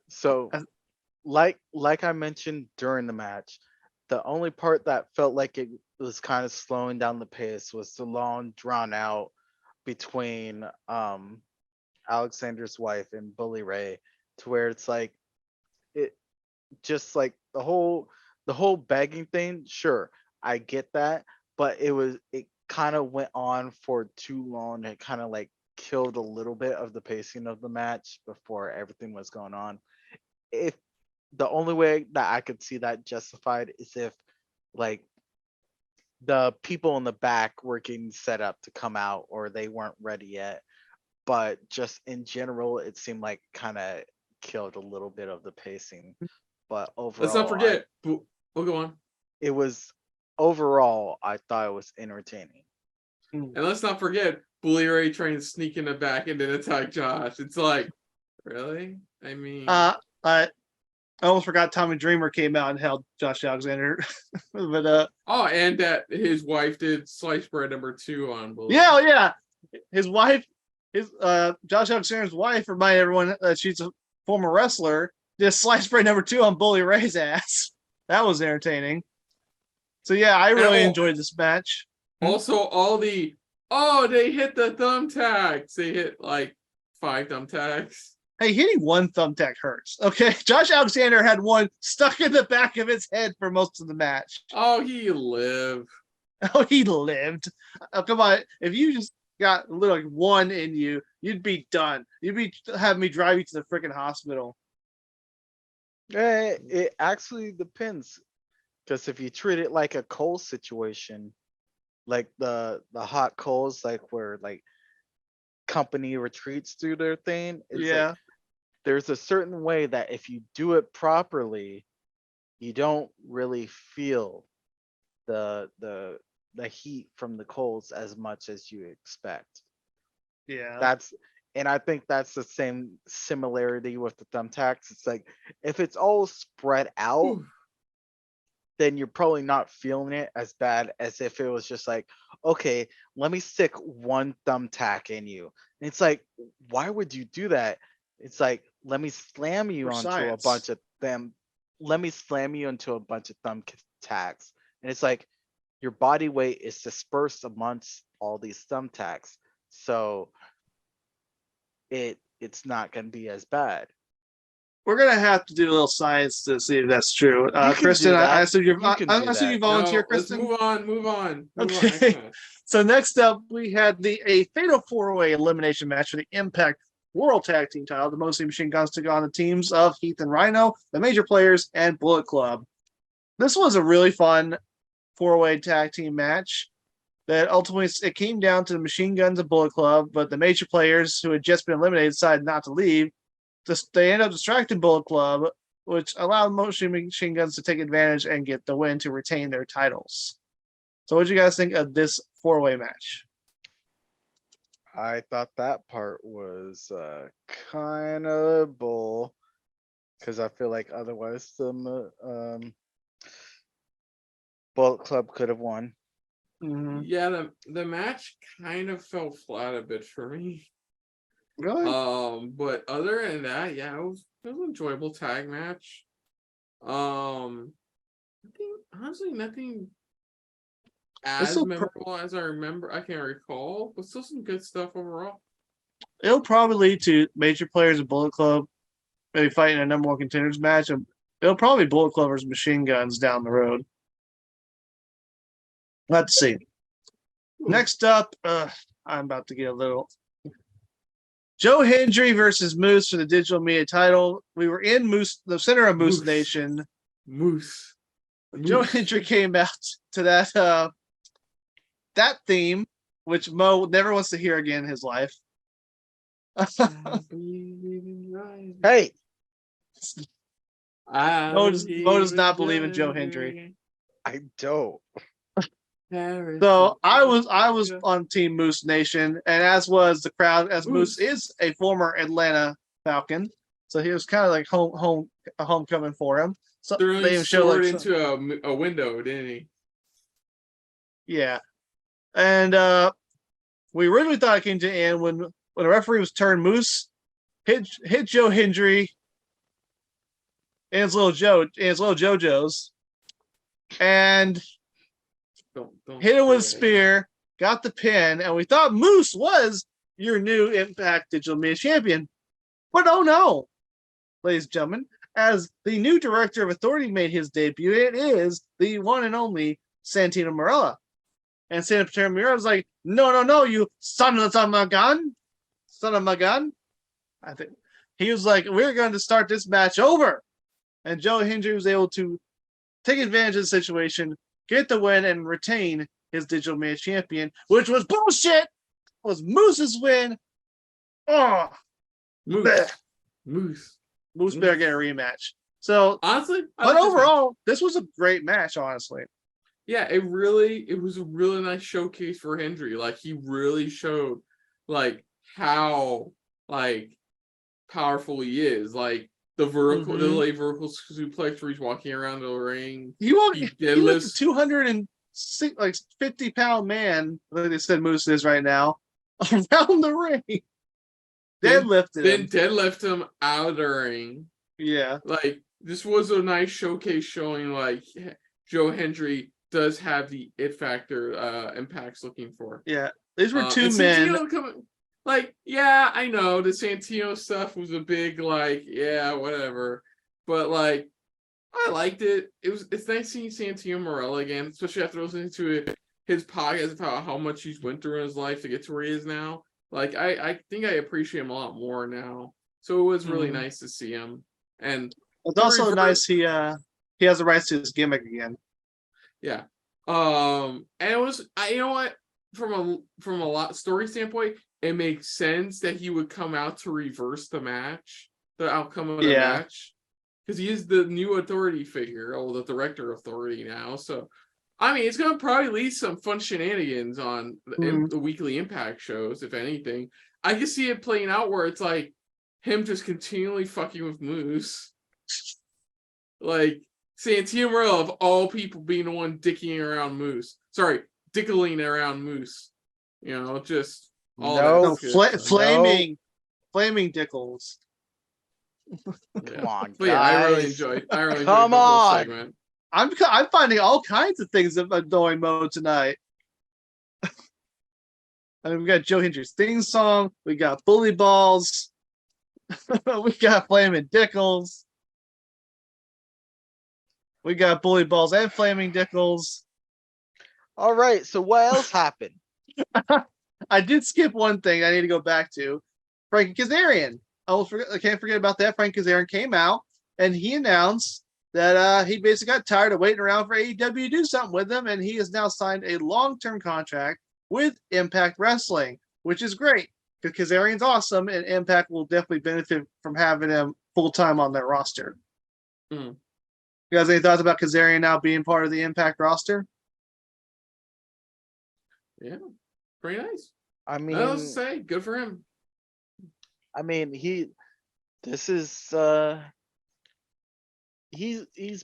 So, like I mentioned during the match, the only part that felt like it was kind of slowing down the pace was the long drawn out between Alexander's wife and Bully Ray, to where it's like it just like the whole begging thing. Sure, I get that, but it kind of went on for too long. It kind of like killed a little bit of the pacing of the match before everything was going on. If the only way that I could see that justified is if like the people in the back were getting set up to come out or they weren't ready yet. But just in general, it seemed like kind of killed a little bit of the pacing. But overall, let's not forget. We'll go on. It was overall, I thought it was entertaining. And let's not forget Bully Ray trying to sneak in the back and then attack Josh. It's like, really? I mean, I almost forgot Tommy Dreamer came out and held Josh Alexander. But and that his wife did sliced bread number 2 on Bully. Yeah. His wife, Josh Alexander's wife, reminded everyone that she's former wrestler, did slice spray number 2 on Bully Ray's ass. That was entertaining. So yeah, I really enjoyed this match. Also, they hit the thumbtacks. They hit like 5 thumbtacks. Hey, hitting one thumbtack hurts. Okay, Josh Alexander had one stuck in the back of his head for most of the match. Oh, he lived. Oh, he lived. Oh, come on. If you just got like one in you, you'd be done. You'd be having me drive you to the freaking hospital. It actually depends. Because if you treat it like a coal situation, like the hot coals, like where like company retreats do their thing, Yeah. like, there's a certain way that if you do it properly, you don't really feel the heat from the coals as much as you expect. Yeah. And I think that's the same similarity with the thumbtacks. It's like if it's all spread out, then you're probably not feeling it as bad as if it was just like, okay, let me stick one thumbtack in you. And it's like, why would you do that? It's like, let me slam you onto a bunch of them. Let me slam you into a bunch of thumbtacks. And it's like, your body weight is dispersed amongst all these thumbtacks. So it's not going to be as bad. We're gonna have to do a little science to see if that's true. Kristen, I assume you volunteer, Kristen. Let's move on. Okay. So next up, we had a fatal 4-way elimination match for the Impact World Tag Team title. The Motor City Machine Guns took on the teams of Heath and Rhino, the Major Players, and Bullet Club. This was a really fun 4-way tag team match. That ultimately it came down to the Machine Guns and Bullet Club, but the Major Players, who had just been eliminated, decided not to leave. They end up distracting Bullet Club, which allowed Motion Machine Guns to take advantage and get the win to retain their titles. So what do you guys think of this 4-way match? I thought that part was kind of bull, because I feel like otherwise the Bullet Club could have won. Mm-hmm. Yeah, the match kind of fell flat a bit for me. Really? But other than that, yeah, it was an enjoyable tag match. Honestly, nothing as memorable as I remember. I can't recall, but still some good stuff overall. It'll probably lead to Major Players and Bullet Club maybe fighting a number one contenders match. And it'll probably be Bullet Club versus Machine Guns down the road. Let's see. Next up, I'm about to get a little. Joe Hendry versus Moose for the digital media title. We were in the center of Moose Nation. Moose. Joe Hendry came out to that theme, which Mo never wants to hear again in his life. Hey, Mo does not believe in Joe Hendry. I don't. So I was on Team Moose Nation, and as was the crowd, as Moose is a former Atlanta Falcon, so he was kind of like a homecoming for him. So they even showed into a window, didn't he? Yeah, and we originally thought it came to end when the referee was turned. Moose hit Joe Hendry and his little JoJo's, and don't hit him with a spear, got the pin, and we thought Moose was your new Impact Digital Media Champion. But oh no, ladies and gentlemen, as the new Director of Authority made his debut, it is the one and only Santino Marella. And Santino Marella was like, no, you son of my gun. I think he was like, we're going to start this match over. And Joe Hendry was able to take advantage of the situation, get the win, and retain his Digital Media Champion, which was bullshit. It was Moose's win. Oh, Moose better get a rematch. So honestly, but overall, this was a great match. Honestly, yeah, it was a really nice showcase for Hendry. Like he really showed like how like powerful he is. Like the vertical suplex where he's walking around the ring. He was a 250-pound man, like they said Moose is right now, around the ring. Deadlifted then him. deadlift him out of the ring. Yeah. Like, this was a nice showcase showing, like, Joe Hendry does have the it factor Impact's looking for. Yeah. These were two and men. Santino like, yeah, I know the Santino stuff was a big, like, yeah, whatever. But, like, I liked it. It's nice seeing Santino Marella again, especially after listening to his podcast about how much he's went through in his life to get to where he is now. Like, I think I appreciate him a lot more now. So it was really nice to see him. And it's also nice he has the rights to his gimmick again. Yeah. And it was, you know what? From a lot story standpoint, it makes sense that he would come out to reverse the outcome of the match. Because he is the new authority figure, the director authority now. So, I mean, it's going to probably lead some fun shenanigans on the weekly Impact shows, if anything. I can see it playing out where it's like him just continually fucking with Moose. Like, Santino Marella, of all people, being the one dicking around Moose. Sorry, dickling around Moose. You know, just all flaming Dickles. Come on, but yeah, I really enjoyed the Come whole on. segment. I'm finding all kinds of things annoying Mo tonight. I mean, we got Joe Hendry's theme song. We got Bully Balls. We got Flaming Dickles. We got Bully Balls and Flaming Dickles. All right. So what else happened? I did skip one thing I need to go back to. Frankie Kazarian. I can't forget about that. Frankie Kazarian came out and he announced that he basically got tired of waiting around for AEW to do something with him, and he has now signed a long-term contract with Impact Wrestling, which is great because Kazarian's awesome, and Impact will definitely benefit from having him full-time on their roster. You guys any thoughts about Kazarian now being part of the Impact roster? Yeah, pretty nice. I mean, I was say, good for him. I mean, he's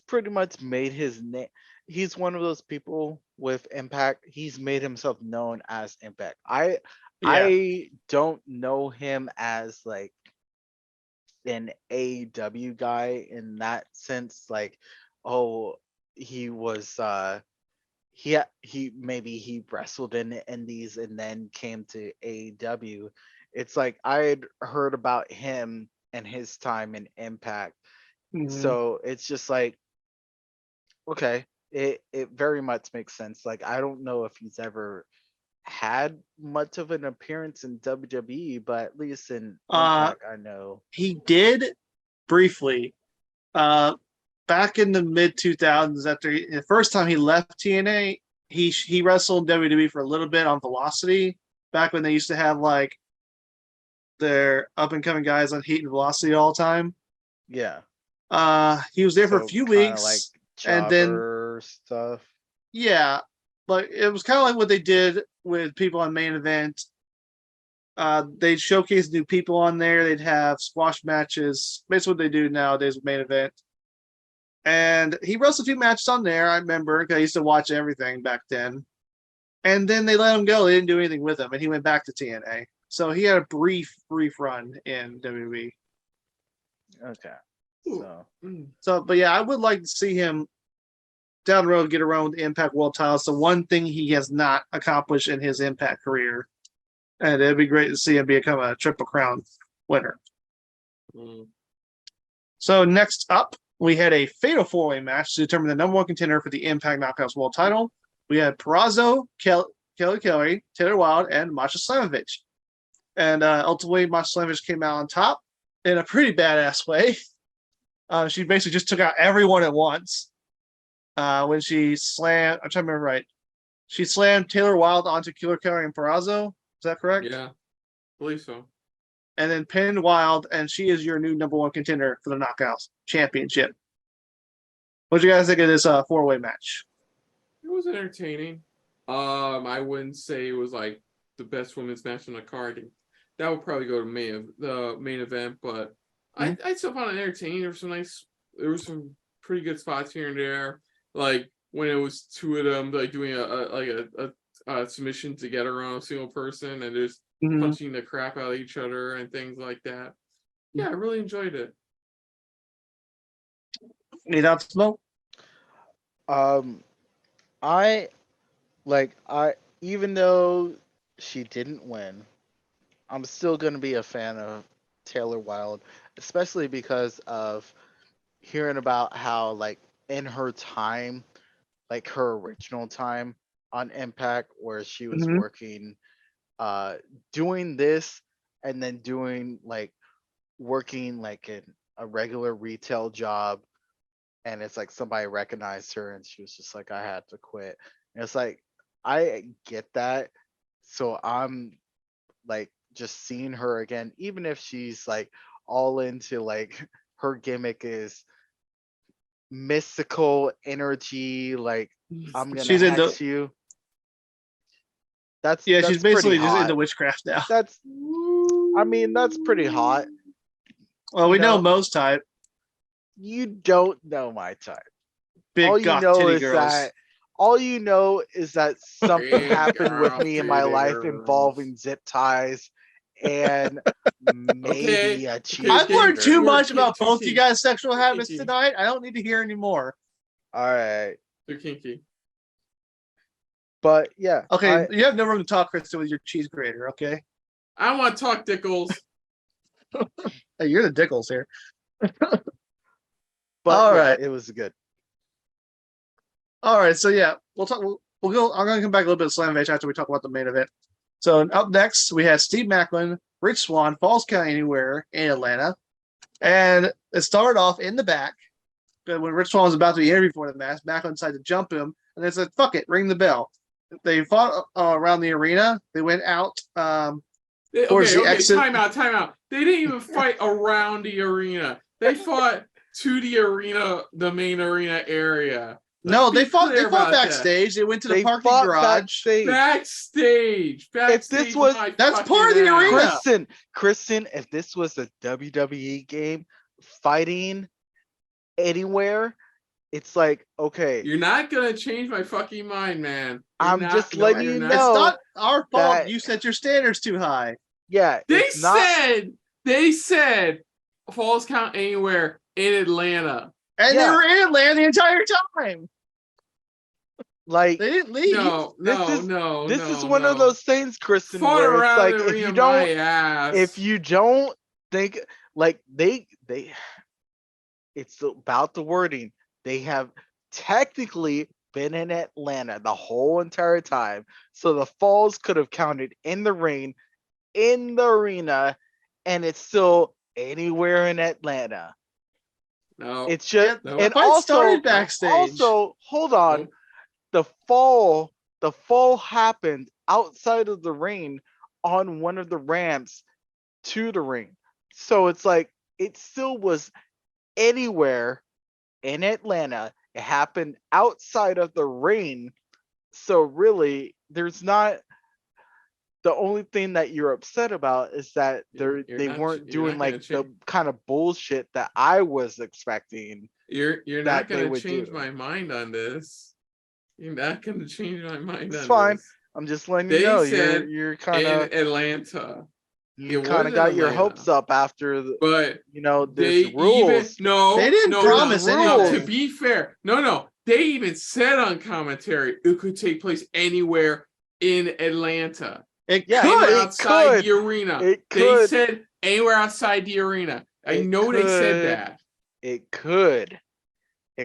pretty much made his name. He's one of those people with Impact. He's made himself known as Impact. I don't know him as like an AEW guy in that sense. Like, oh, he was he wrestled in the Indies and then came to AEW. It's like I'd heard about him and his time in Impact. So it's just like, okay, it very much makes sense. Like, I don't know if he's ever had much of an appearance in WWE, but at least in Impact, I know. He did briefly. Back in the mid 2000s, after the first time he left TNA, he wrestled in WWE for a little bit on Velocity, back when they used to have like their up and coming guys on Heat and Velocity all the time. Yeah. He was there for a few weeks, like and then stuff. Yeah, but it was kind of like what they did with people on Main Event. They'd showcase new people on there. They'd have squash matches, basically what they do nowadays with Main Event. And he wrestled a few matches on there. I remember because I used to watch everything back then. And then they let him go. They didn't do anything with him, and he went back to TNA. So he had a brief run in WWE. Okay. But yeah, I would like to see him down the road get around with the Impact World title. It's the one thing he has not accomplished in his Impact career. And it'd be great to see him become a Triple Crown winner. So next up, we had a fatal four-way match to determine the number one contender for the Impact Knockouts World title. We had Purrazzo, Kelly, Taylor Wilde, and Masha Slamovich. And ultimately, Masha Slamovich came out on top in a pretty badass way. She basically just took out everyone at once. When she slammed, I'm trying to remember right. She slammed Taylor Wilde onto Killer Kelly and Purrazzo. Is that correct? Yeah, I believe so. And then pinned Wilde, and she is your new number one contender for the Knockouts Championship. What do you guys think of this four-way match? It was entertaining. I wouldn't say it was like the best women's match on the card. That would probably go to the main event, but I still found it entertaining. There were some pretty good spots here and there, like when it was two of them like doing a submission together on a single person, and there's punching the crap out of each other and things like that. Yeah, I really enjoyed it. Need out smoke? I even though she didn't win, I'm still gonna be a fan of Taylor Wilde, especially because of hearing about how like in her time, like her original time on Impact, where she was working, doing this and then doing like working like in a regular retail job, and it's like somebody recognized her and she was just like, I had to quit. And it's like, I get that. So I'm like just seeing her again, even if she's like all into like her gimmick is mystical energy, like I'm gonna She's into- hex you. That's she's basically pretty just hot. into witchcraft now. That's pretty hot. Well, we know Mo's type. You don't know my type. Big all you goth know titty is girls. that something happened with me in my life girls. involving zip ties and maybe a cheese. I've learned too You're much about too both kinky. you guys' sexual habits kinky. tonight. I don't need to hear anymore. All right. They're kinky. But yeah. Okay, you have no room to talk, Krista, with your cheese grater, okay? I want to talk Dickles. Hey, you're the Dickles here. But all yeah, right. It was good. All right, so yeah, we'll talk. We'll go. I'm going to come back a little bit of Slamovich after we talk about the main event. So up next, we had Steve Maclin, Rich Swann, Falls Count Anywhere in Atlanta, and it started off in the back. But when Rich Swann was about to be interviewed for the match, Maclin decided to jump him, and they said, "Fuck it, ring the bell." They fought around the arena. They went out towards the exit. Time out. They didn't even fight around the arena. They fought to the arena, the main arena area. No, they fought backstage. They went to the parking garage. Backstage. If this was that's part of the arena. Kristen, if this was a WWE game, fighting anywhere, it's like, okay. You're not gonna change my fucking mind, man. I'm just letting you know. It's not our fault. You set your standards too high. Yeah. They said Falls Count Anywhere in Atlanta. And they were in Atlanta the entire time. Like they didn't leave. This is one of those things, Kristen, where it's like if you don't think like they it's about the wording. They have technically been in Atlanta the whole entire time. So the Falls could have counted in the ring, in the arena, and it's still anywhere in Atlanta. No, it's just and also started backstage. Also, hold on. The fall happened outside of the ring on one of the ramps to the ring. So it's like it still was anywhere in Atlanta. It happened outside of the ring. So really, there's not. The only thing that you're upset about is that they weren't doing like the kind of bullshit that I was expecting. You're not going to change my mind on this. You're not going to change my mind. It's fine. I'm just letting you know you're kind of in Atlanta. You kind of got your hopes up after the, but there's rules. They didn't promise anything. To be fair, no. They even said on commentary it could take place anywhere in Atlanta. It could. Outside the arena. They said anywhere outside the arena. I know they said that. It could.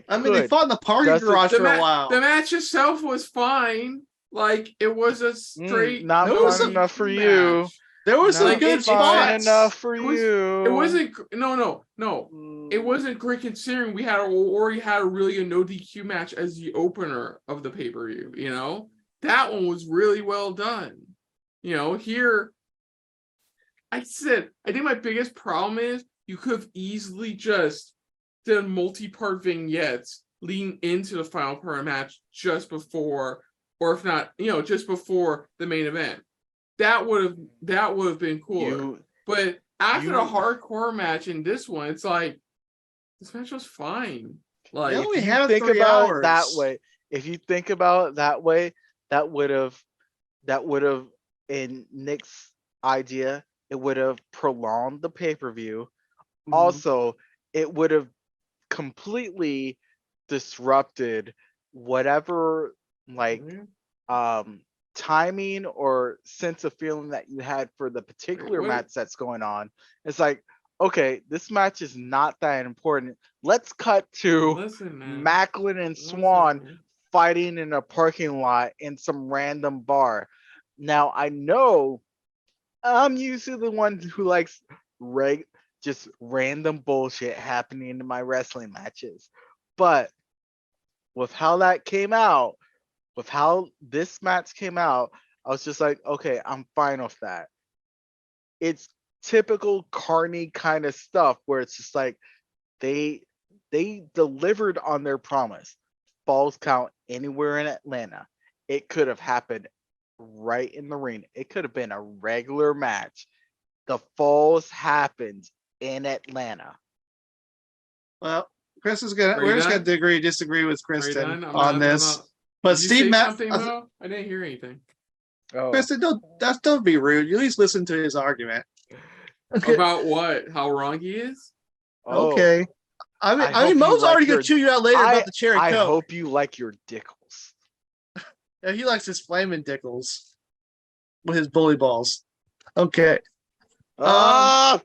I mean, they fought in the parking garage for a while. The match itself was fine. Like, it was a straight... not fun enough for you. There was some good spots. Enough for you. It wasn't... No. It wasn't great considering we already had a really good no DQ match as the opener of the pay-per-view, you know? That one was really well done. You know, here... I think my biggest problem is you could have easily just done multi-part vignettes leading into the final part of the match just before, or if not, just before the main event. That would have been cooler. But after the hardcore match in this one, it's like this match was fine. Like, if you think about it that way, if you think about it that way, that would have in Nick's idea. It would have prolonged the pay-per-view. Mhm. Also, it would have completely disrupted whatever like timing or sense of feeling that you had for the particular Wait. match that's going on. It's like, okay, this match is not that important. Let's cut to Listen, man. Maclin and Listen, Swann man. fighting in a parking lot in some random bar. Now I know I'm usually the one who likes just random bullshit happening in my wrestling matches. But with how that came out, with how this match came out, I was just like, okay, I'm fine with that. It's typical Carney kind of stuff where it's just like they delivered on their promise. Falls count anywhere in Atlanta. It could have happened right in the ring. It could have been a regular match. The falls happened in Atlanta. Well, Chris is gonna. Are We're you just done? gonna agree, disagree with Are you Kristen done? on this. But Did you Steve say Matt, something, Mo? I didn't hear anything. Oh. Kristen, don't be rude. You at least listen to his argument. Okay. About what? How wrong he is? Oh. Okay. I mean, hope you Mo's like already your- gonna chew you out later about the cherry I coke. hope you like your Dickles. Yeah, he likes his flaming Dickles with his bully balls. Okay. Ah!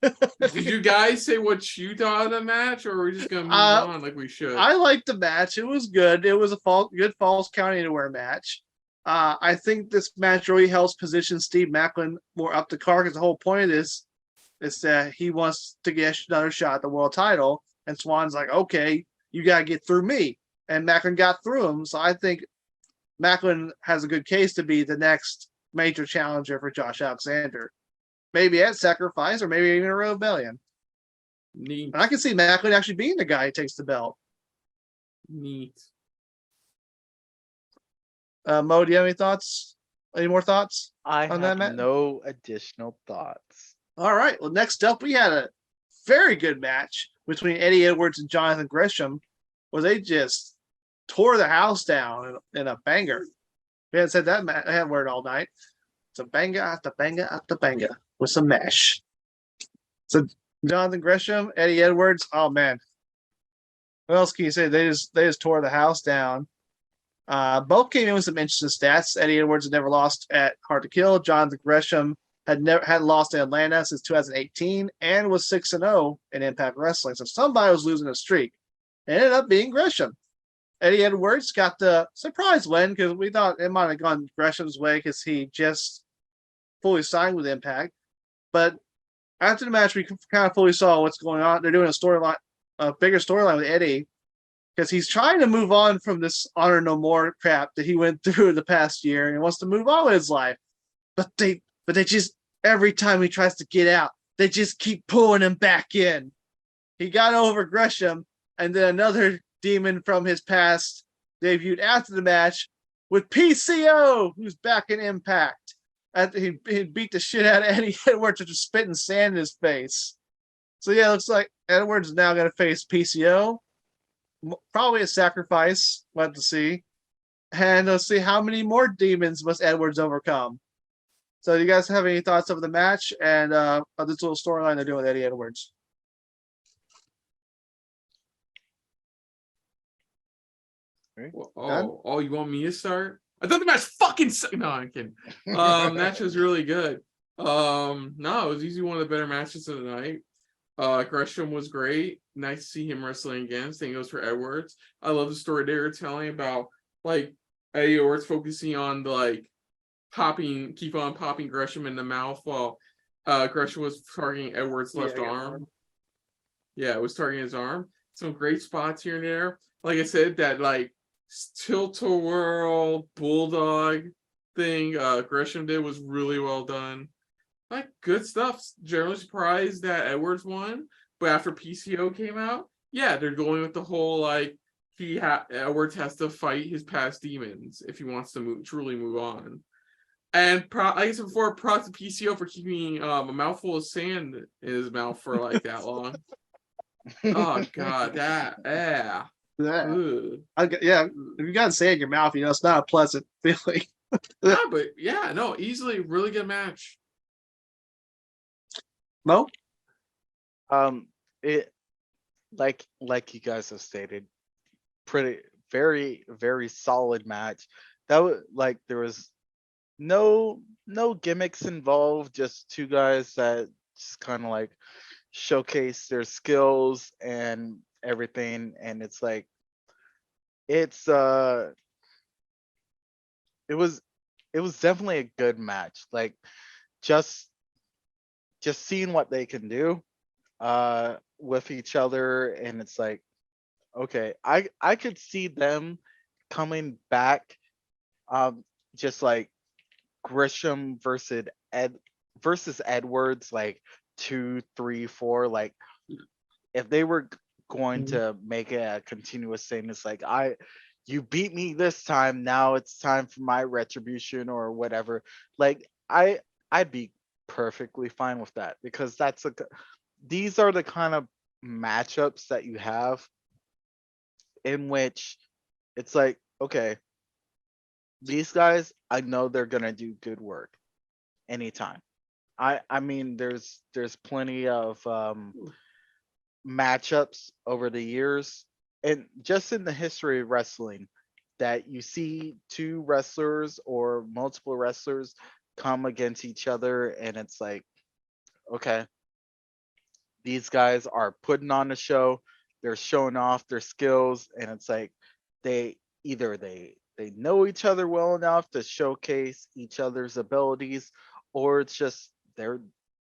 Did you guys say what you thought of the match, or are we just gonna move on like we should? I liked the match. It was good. It was a good Falls County Anywhere match. I think this match really helps position Steve Maclin more up the card, because the whole point of this is that he wants to get another shot at the world title, and Swann's like, okay, you got to get through me. And Maclin got through him, so I think Maclin has a good case to be the next major challenger for Josh Alexander. Maybe at Sacrifice, or maybe even a Rebellion. Neat. And I can see Maclin actually being the guy who takes the belt. Neat. Mo, do you have any thoughts? Any more thoughts? I on have that, Matt? no additional thoughts. All right. Well, next up, we had a very good match between Eddie Edwards and Jonathan Gresham, where they just tore the house down in a banger. We hadn't said that word all night. It's a banger after banger after banger with some mash. So Jonathan Gresham, Eddie Edwards. Oh man, what else can you say? They just tore the house down. Both came in with some interesting stats. Eddie Edwards had never lost at Hard to Kill. Jonathan Gresham had lost in Atlanta since 2018 and was 6-0 in Impact Wrestling. So somebody was losing a streak. It ended up being Gresham. Eddie Edwards got the surprise win, because we thought it might have gone Gresham's way because he just fully signed with Impact. But after the match, we kind of fully saw what's going on. They're doing a bigger storyline with Eddie, because he's trying to move on from this Honor No More crap that he went through the past year, and he wants to move on with his life. But they just, every time he tries to get out, they just keep pulling him back in. He got over Gresham, and then another demon from his past debuted after the match with PCO, who's back in Impact. He beat the shit out of Eddie Edwards, just spitting sand in his face. So yeah, it looks like Edwards is now going to face PCO. Probably a Sacrifice. We'll have to see. And let's see how many more demons must Edwards overcome. So do you guys have any thoughts of the match and of this little storyline they're doing with Eddie Edwards? Oh, you want me to start? I thought the match fucking no, I'm kidding. Match was really good. No, it was easily one of the better matches of the night. Gresham was great. Nice to see him wrestling again. Same goes for Edwards. I love the story they were telling about like Eddie Edwards focusing on keep on popping Gresham in the mouth while Gresham was targeting Edwards' left arm. Yeah, it was targeting his arm. Some great spots here and there. Like I said, that tilt-a-whirl bulldog thing Gresham did was really well done. Like, good stuff. Generally surprised that Edwards won, but after PCO came out, yeah, they're going with the whole Edwards has to fight his past demons if he wants to truly move on. And like I said before, props to PCO for keeping a mouthful of sand in his mouth for like that long. Oh god, Yeah, if you got sand in your mouth, it's not a pleasant feeling. Yeah, but yeah, no, easily really good match. Mo? It like you guys have stated, pretty very very solid match. That was like there was no gimmicks involved, just two guys that just kind of like showcase their skills and everything, and it's like it's it was definitely a good match. Like just seeing what they can do with each other, and it's like, okay, I could see them coming back, just like Gresham versus Edwards, like 2, 3, 4. Like if they were going to make it a continuous thing, it's like you beat me this time, now it's time for my retribution or whatever. Like I'd be perfectly fine with that, because these are the kind of matchups that you have in which it's like, okay, these guys, I know they're gonna do good work anytime. I mean, there's plenty of matchups over the years, and just in the history of wrestling, that you see two wrestlers or multiple wrestlers come against each other, and it's like, okay, these guys are putting on a show, they're showing off their skills, and it's like they either they know each other well enough to showcase each other's abilities, or it's just they're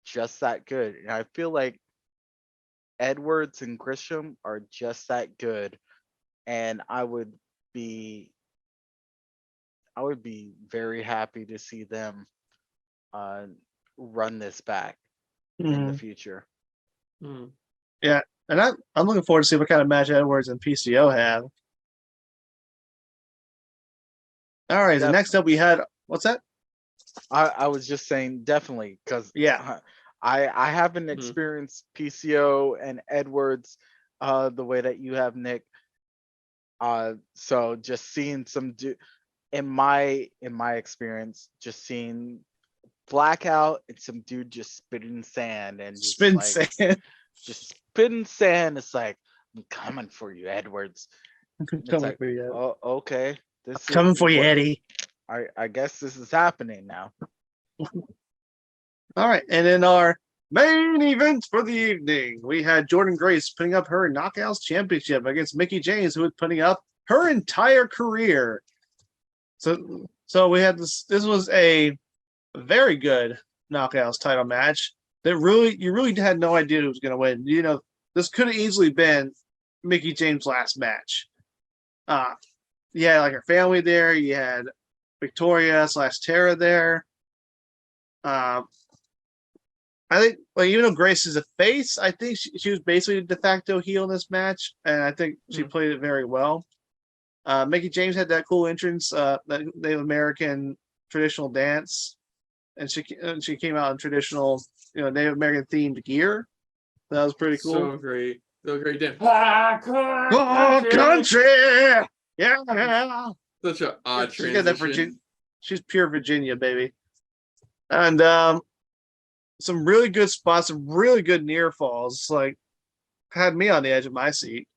just that good. And I feel like Edwards and Gresham are just that good, and I would be very happy to see them run this back in the future. Yeah, and I'm looking forward to see what kind of match Edwards and PCO have. All right, so next up we had, what's that? I was just saying definitely, because yeah, I haven't experienced PCO and Edwards the way that you have, Nick. So just seeing some in my experience, just seeing Blackout and some dude just spitting sand and just spitting like, sand, just spitting sand. It's like, I'm coming for you, Edwards. It's like, for you, oh, okay. Coming for you, Eddie. I guess this is happening now. All right, and then our main event for the evening, we had Jordynne Grace putting up her Knockouts Championship against Mickie James, who was putting up her entire career. So we had this. This was a very good Knockouts title match. That you really had no idea who was going to win. You know, this could have easily been Mickie James' last match. You had like her family there. You had Victoria/Tara there. I think, like, even though Grace is a face, I think she was basically a de facto heel in this match, and I think she played it very well. Mickie James had that cool entrance, that Native American traditional dance, and she came out in traditional, Native American themed gear. That was pretty cool. So great dance. Country! Yeah. Such an odd She got that transition. She's pure Virginia, baby. And some really good spots, some really good near falls, like had me on the edge of my seat.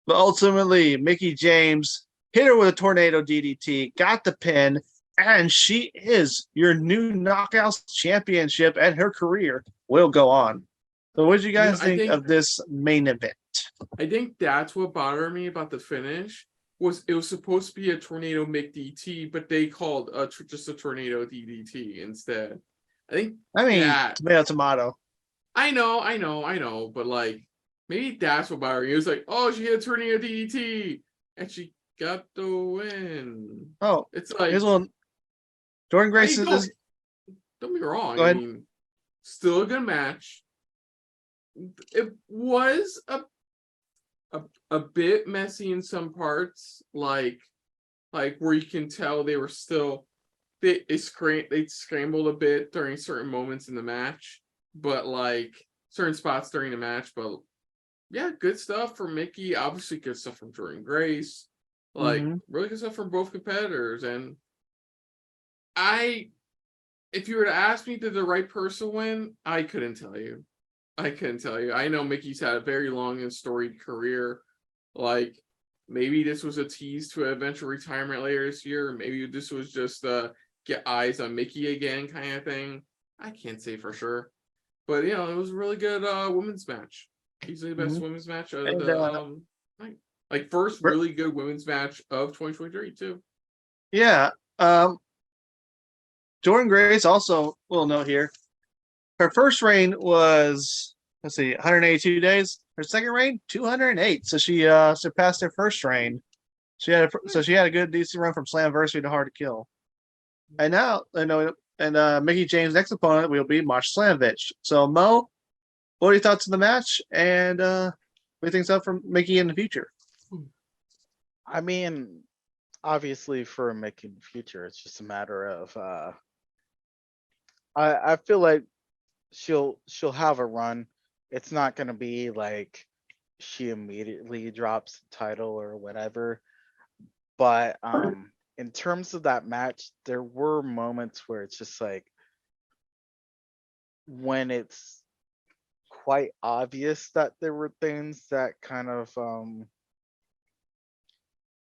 But ultimately, Mickie James hit her with a tornado DDT, got the pin, and she is your new Knockouts Championship, and her career will go on. So what did you guys think of this main event? I think that's what bothered me about the finish. It was supposed to be a tornado McDT, but they called just a tornado DDT instead. Tomato. I know, but like maybe that's what bothered me. It was like, oh, she hit a tornado DDT and she got the win. Oh, it's like Jordynne Grace is. Don't be wrong. Go ahead. I mean, still a good match. It was a bit messy in some parts, like where you can tell they were still they scrambled a bit during certain moments in the match, but like certain spots during the match. But yeah, good stuff from Mickie. Obviously, good stuff from Jordynne Grace. Like really good stuff from both competitors, and If you were to ask me, did the right person win? I couldn't tell you. I know Mickie's had a very long and storied career. Like, maybe this was a tease to an eventual retirement later this year. Or maybe this was just get eyes on Mickie again kind of thing. I can't say for sure. But, it was a really good women's match. Easily the best women's match of the night. Like, first really good women's match of 2023, too. Yeah. Jordynne Grace, also, little note here. Her first reign was, 182 days. Her second reign, 208. So she surpassed her first reign. She had a good decent run from Slamversary to Hard to Kill. And now, Mickie James' next opponent will be Masha Slamovich. So Mo, what are your thoughts on the match? And what do you think's up for Mickie in the future? I mean, obviously for Mickie in the future, it's just a matter of I feel like she'll have a run. It's not gonna be like she immediately drops the title or whatever. But in terms of that match, there were moments where it's just like when it's quite obvious that there were things that kind of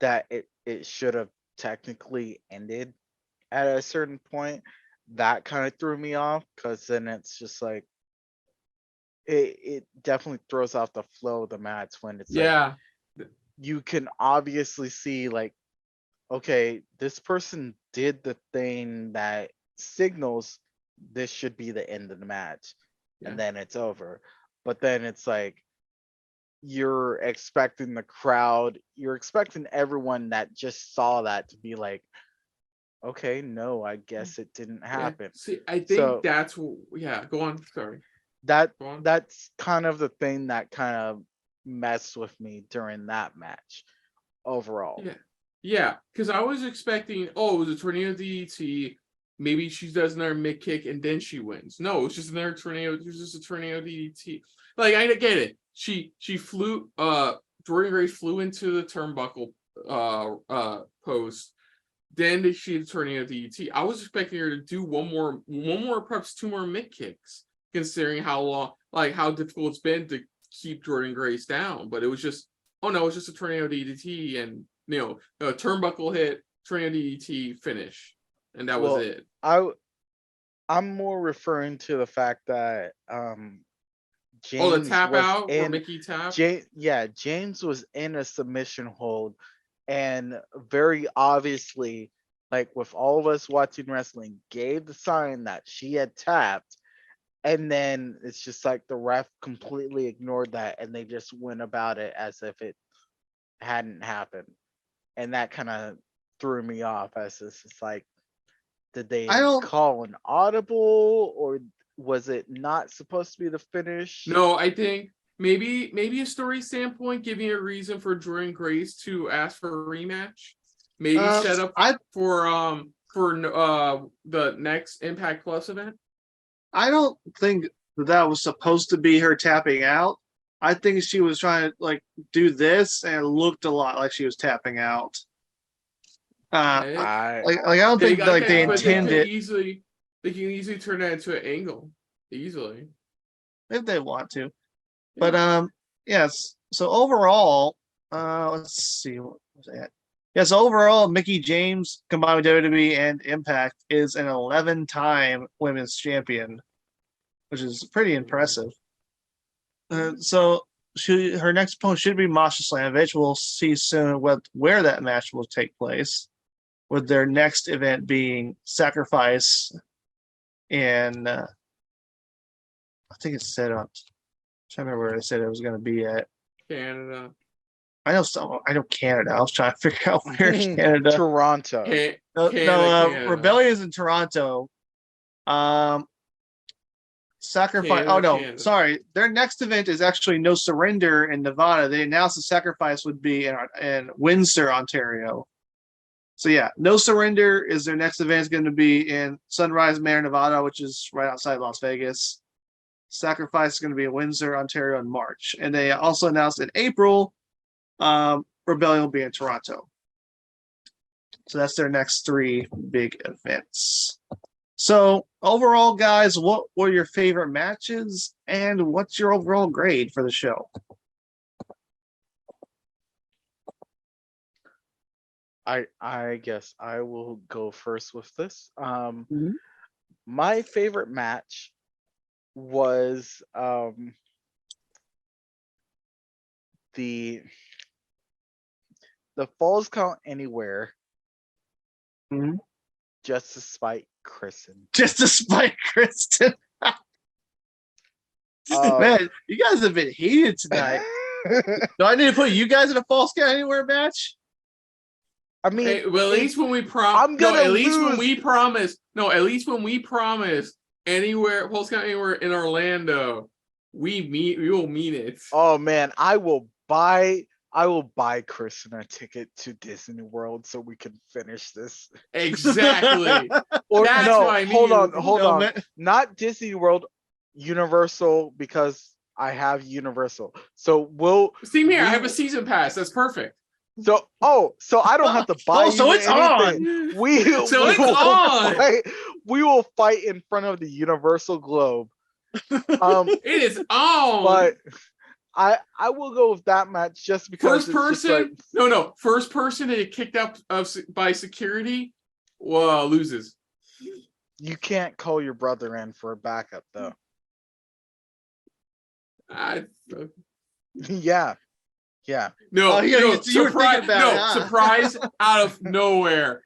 that it should have technically ended at a certain point. That kind of threw me off, because then it's just like it definitely throws off the flow of the match when it's like you can obviously see like, okay, this person did the thing that signals this should be the end of the match, and then it's over. But then it's like you're expecting the crowd, you're expecting everyone that just saw that to be like, okay, no, I guess it didn't happen. See, I think that's go on. Sorry. That's kind of the thing that kind of messed with me during that match overall. Yeah, because I was expecting, it was a tornado DDT. Maybe she does another mid kick and then she wins. No, it's just another tornado. It was just a tornado DDT. Like, I get it. She flew. Jordynne Grace flew into the turnbuckle post. Then she did tornado DDT. I was expecting her to do one more, perhaps two more mid kicks, considering how long, like how difficult it's been to keep Jordynne Grace down. But it was just, it's just a tornado DDT, and a turnbuckle hit, tornado DDT, finish, and that was it. I'm more referring to the fact that James the tap out where Mickie tapped. James was in a submission hold. And very obviously, like with all of us watching wrestling, gave the sign that she had tapped. And then it's just like the ref completely ignored that, and they just went about it as if it hadn't happened. And that kind of threw me off, as it's like, did they call an audible, or was it not supposed to be the finish? No, I think maybe a story standpoint, giving a reason for Jordynne Grace to ask for a rematch. Maybe set up for the next Impact Plus event. I don't think that was supposed to be her tapping out. I think she was trying to like do this, and it looked a lot like she was tapping out. I don't think they intended. They can easily turn that into an angle, easily, if they want to. But yes. So overall, let's see what was that. Yes, overall, Mickie James, combined with WWE and Impact, is an 11-time women's champion, which is pretty impressive. So her next opponent should be Masha Slamovich. We'll see soon where that match will take place, with their next event being Sacrifice, and I think it's set up. I'm trying to remember where I said it was going to be at. Canada. I know Canada. I was trying to figure out where Canada. Toronto. No, Rebellion is in Toronto. Sacrifice. Canada. Sorry. Their next event is actually No Surrender in Nevada. They announced the Sacrifice would be in Windsor, Ontario. So yeah, No Surrender is their next event. Is going to be in Sunrise Manor, Nevada, which is right outside Las Vegas. Sacrifice is going to be in Windsor, Ontario in March. And they also announced in April, Rebellion will be in Toronto. So that's their next 3 big events. So overall, guys, what were your favorite matches, and what's your overall grade for the show? I guess I will go first with this. My favorite match was the Falls Count Anywhere, just to spite Kristen. Just to spite Kristen. Man, you guys have been heated tonight. Do I need to put you guys in a Falls Count Anywhere match? I mean, hey, well, at least when we at least when we promise anywhere Falls Count Anywhere in Orlando, we will mean it. Oh man, I will buy Kristen a ticket to Disney World so we can finish this. Exactly. Or That's no, what I mean. hold on. Not Disney World, Universal, because I have Universal. So Same here. I have a season pass. That's perfect. So I don't have to buy. So it's anything. on. We will fight in front of the Universal Globe. It is on. But I will go with that match just because first person to get kicked out by security loses. You can't call your brother in for a backup though. Yeah. Surprise out of nowhere.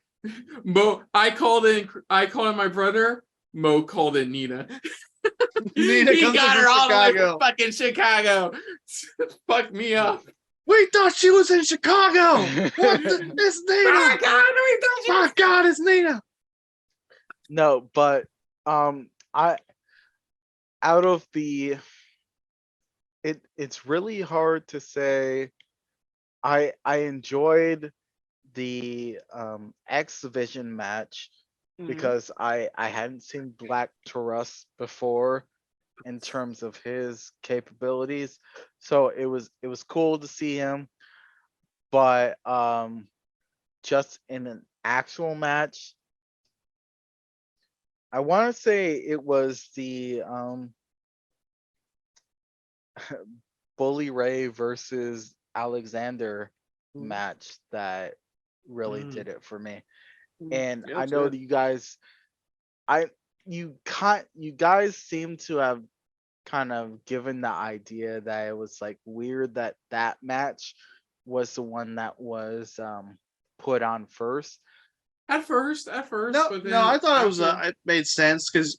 I called in my brother. Mo called in Nina. Nina he got her all the way Chicago. from fucking Chicago. Fuck me up. We thought she was in Chicago. It's Nina. Oh God, My God, it's Nina. No, but it's really hard to say. I enjoyed the X Division match because I hadn't seen Black Taurus before in terms of his capabilities, so it was cool to see him. But just in an actual match, I want to say it was the Bully Ray versus Alexander match that really did it for me. And I know that you guys seem to have kind of given the idea that it was like weird that match was the one that was put on first. At first. No, but then no, I thought it made sense because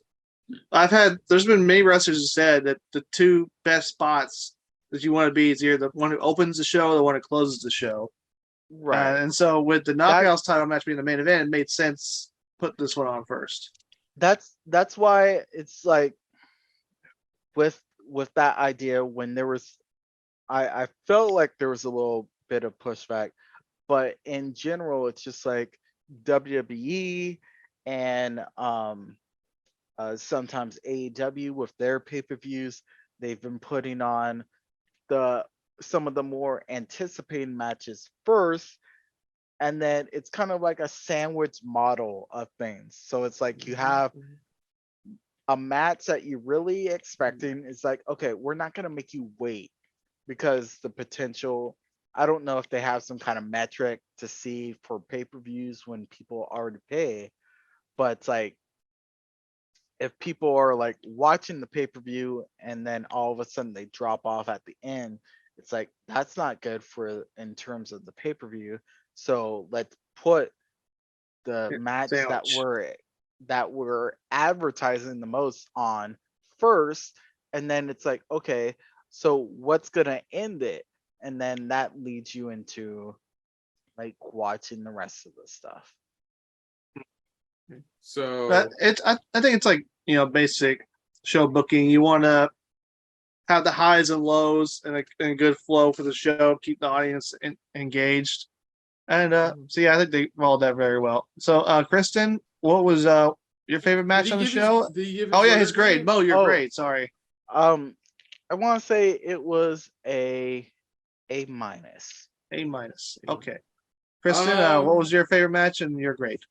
there's been many wrestlers who said that the 2 best spots that you want to be is either the one who opens the show or the one who closes the show. Right. And so with the Knockouts title match being the main event, it made sense put this one on first. That's why it's like with that idea when there was I felt like there was a little bit of pushback, but in general it's just like WWE and sometimes AEW with their pay-per-views, they've been putting on some of the more anticipated matches first, and then it's kind of like a sandwich model of things. So it's like you have a match that you're really expecting. It's like, okay, we're not going to make you wait because the potential, I don't know if they have some kind of metric to see for pay-per-views when people already pay, but it's like if people are like watching the pay-per-view and then all of a sudden they drop off at the end, it's like that's not good for in terms of the pay-per-view. So let's put the match that we're advertising the most on first, and then it's like, okay, so what's gonna end it? And then that leads you into like watching the rest of the stuff. So But I think it's like, basic show booking. You want to have the highs and lows and a good flow for the show, keep the audience engaged. And so yeah, I think they rolled that very well. So Kristen, what was your favorite match on the show? His grade. Mo, your grade. Sorry. I want to say it was A-. A-. Okay. Kristen, what was your favorite match and your grade?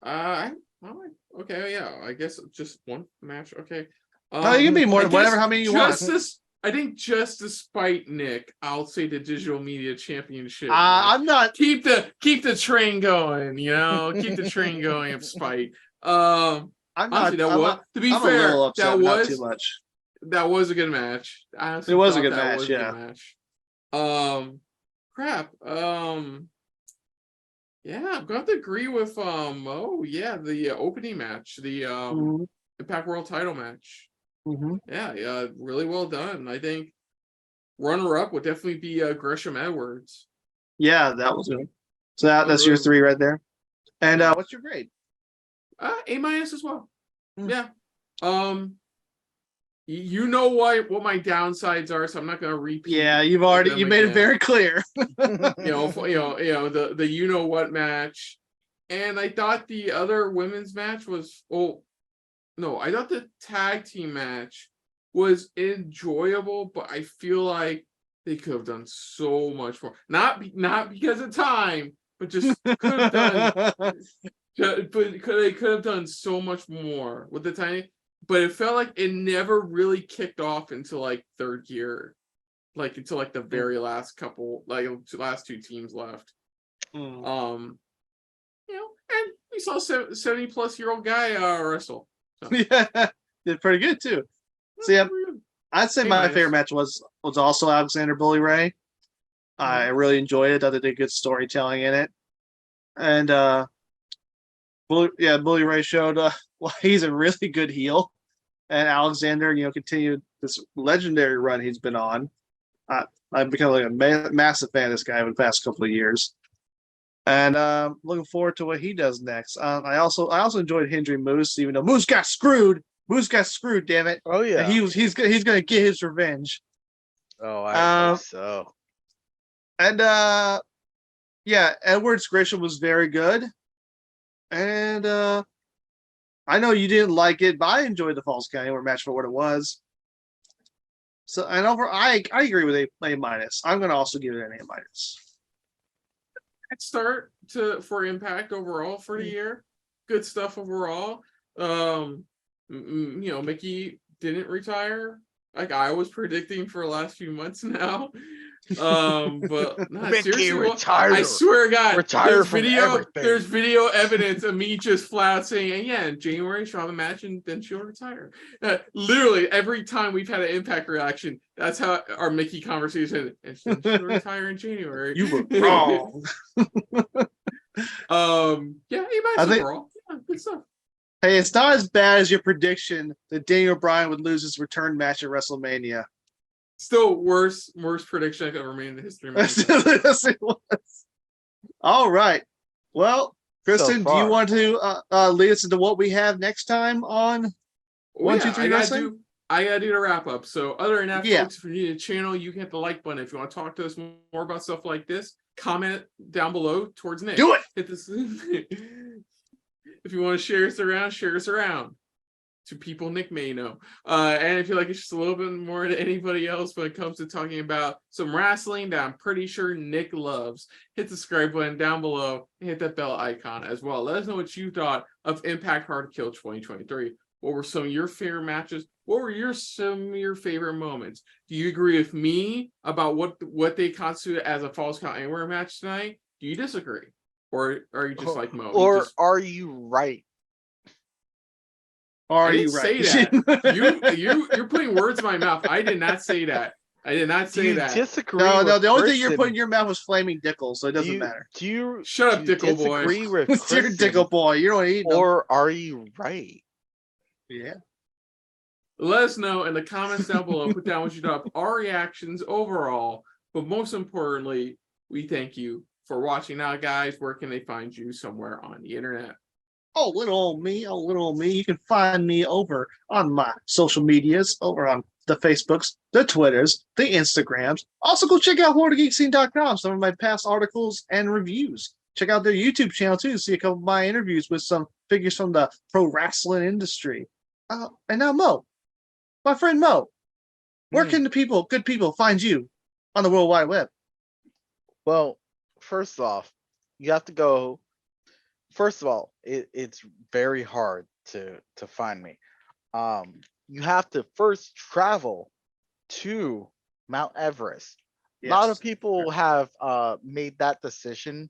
Okay, yeah. I guess just one match. Okay. No, you can be more. Whatever, how many you want. I think just despite Nick, I'll say the Digital Media Championship. I'm not. Keep the train going. You know, keep the train going of spite. I'm honestly, not. To be I'm fair, a little upset, that was not too much. That was a good match. It was a good match. Yeah. Crap. Yeah, I'm going to agree with the opening match, the Impact World Title match. Mm-hmm. Yeah, really well done. I think runner-up would definitely be Gresham Edwards. Yeah, that was good. So that's your 3 right there. And what's your grade? A- as well. Yeah. You know what my downsides are, so I'm not going to repeat. Yeah, you made it very clear. The you know what match, and I thought the other women's match was I thought the tag team match was enjoyable, but I feel like they could have done so much more. Not because of time, but just could have done. But they could have done so much more with the tiny. But it felt like it never really kicked off until like third gear, like until like the very last couple, like last 2 teams left. And we saw 70-plus-year-old guy wrestle. So. Yeah, did pretty good too. So yeah, I'd say my favorite match was also Alexander Bully Ray. I really enjoyed it. I thought they did good storytelling in it, and Bully Ray showed he's a really good heel, and Alexander, continued this legendary run he's been on. I've become like a massive fan of this guy over the past couple of years, and looking forward to what he does next. I also enjoyed Hendry Moose, even though Moose got screwed. Damn it! Oh yeah, and he's gonna get his revenge. Oh, I think so. And Edwards Gresham was very good. And I know you didn't like it, but I enjoyed the Falls Count Anywhere match for what it was. So, and I agree with A minus. I'm going to also give it an A minus. Start for Impact overall for the year. Good stuff overall. Mickie didn't retire like I was predicting for the last few months now. But seriously, I swear to God, there's video evidence of me just flat saying, in January she'll have a match and then she'll retire. Literally every time we've had an Impact reaction, that's how our Mickie conversation, and she'll retire in January. You were wrong. I think overall. Yeah, good stuff. Hey, it's not as bad as your prediction that Daniel Bryan would lose his return match at WrestleMania. Still worst prediction I've ever made in the history of yes, it was. All right. Well, Kristen, do you want to lead us into what we have next time on 1, 2, 3 Wrestling? I gotta do the wrap up. So other than that, folks, if you need a channel, you can hit the like button. If you want to talk to us more about stuff like this, comment down below towards Nick. Do it. Hit this. If you want to share us around to people Nick may know. And if you like it's just a little bit more to anybody else when it comes to talking about some wrestling that I'm pretty sure Nick loves, hit the subscribe button down below and hit that bell icon as well. Let us know what you thought of Impact Hard to Kill 2023. What were some of your favorite matches? What were some of your favorite moments? Do you agree with me about what they constitute as a Falls Count Anywhere match tonight? Do you disagree? Or are you just like Mo? Or are you right? Are I you didn't right? say that. You're putting words in my mouth. I did not say that. I did not say that. Disagree? No. The only thing you're putting in your mouth was flaming Dickles, so it doesn't matter. Shut up, Dickle boy? Disagree with It's your Dickle boy. You don't eat them. Or are you right? Yeah. Let us know in the comments down below. Put down what you thought of our reactions overall. But most importantly, we thank you for watching. Now, guys, where can they find you somewhere on the internet? Oh, little old me. You can find me over on my social medias, over on the Facebooks, the Twitters, the Instagrams. Also, go check out HorrorGeekScene.com, some of my past articles and reviews. Check out their YouTube channel, too, to see a couple of my interviews with some figures from the pro wrestling industry. And now, Mo, my friend Mo, where can the good people, find you on the World Wide Web? Well, first off, go. First of all, it's very hard to find me. You have to first travel to Mount Everest. A lot of people have made that decision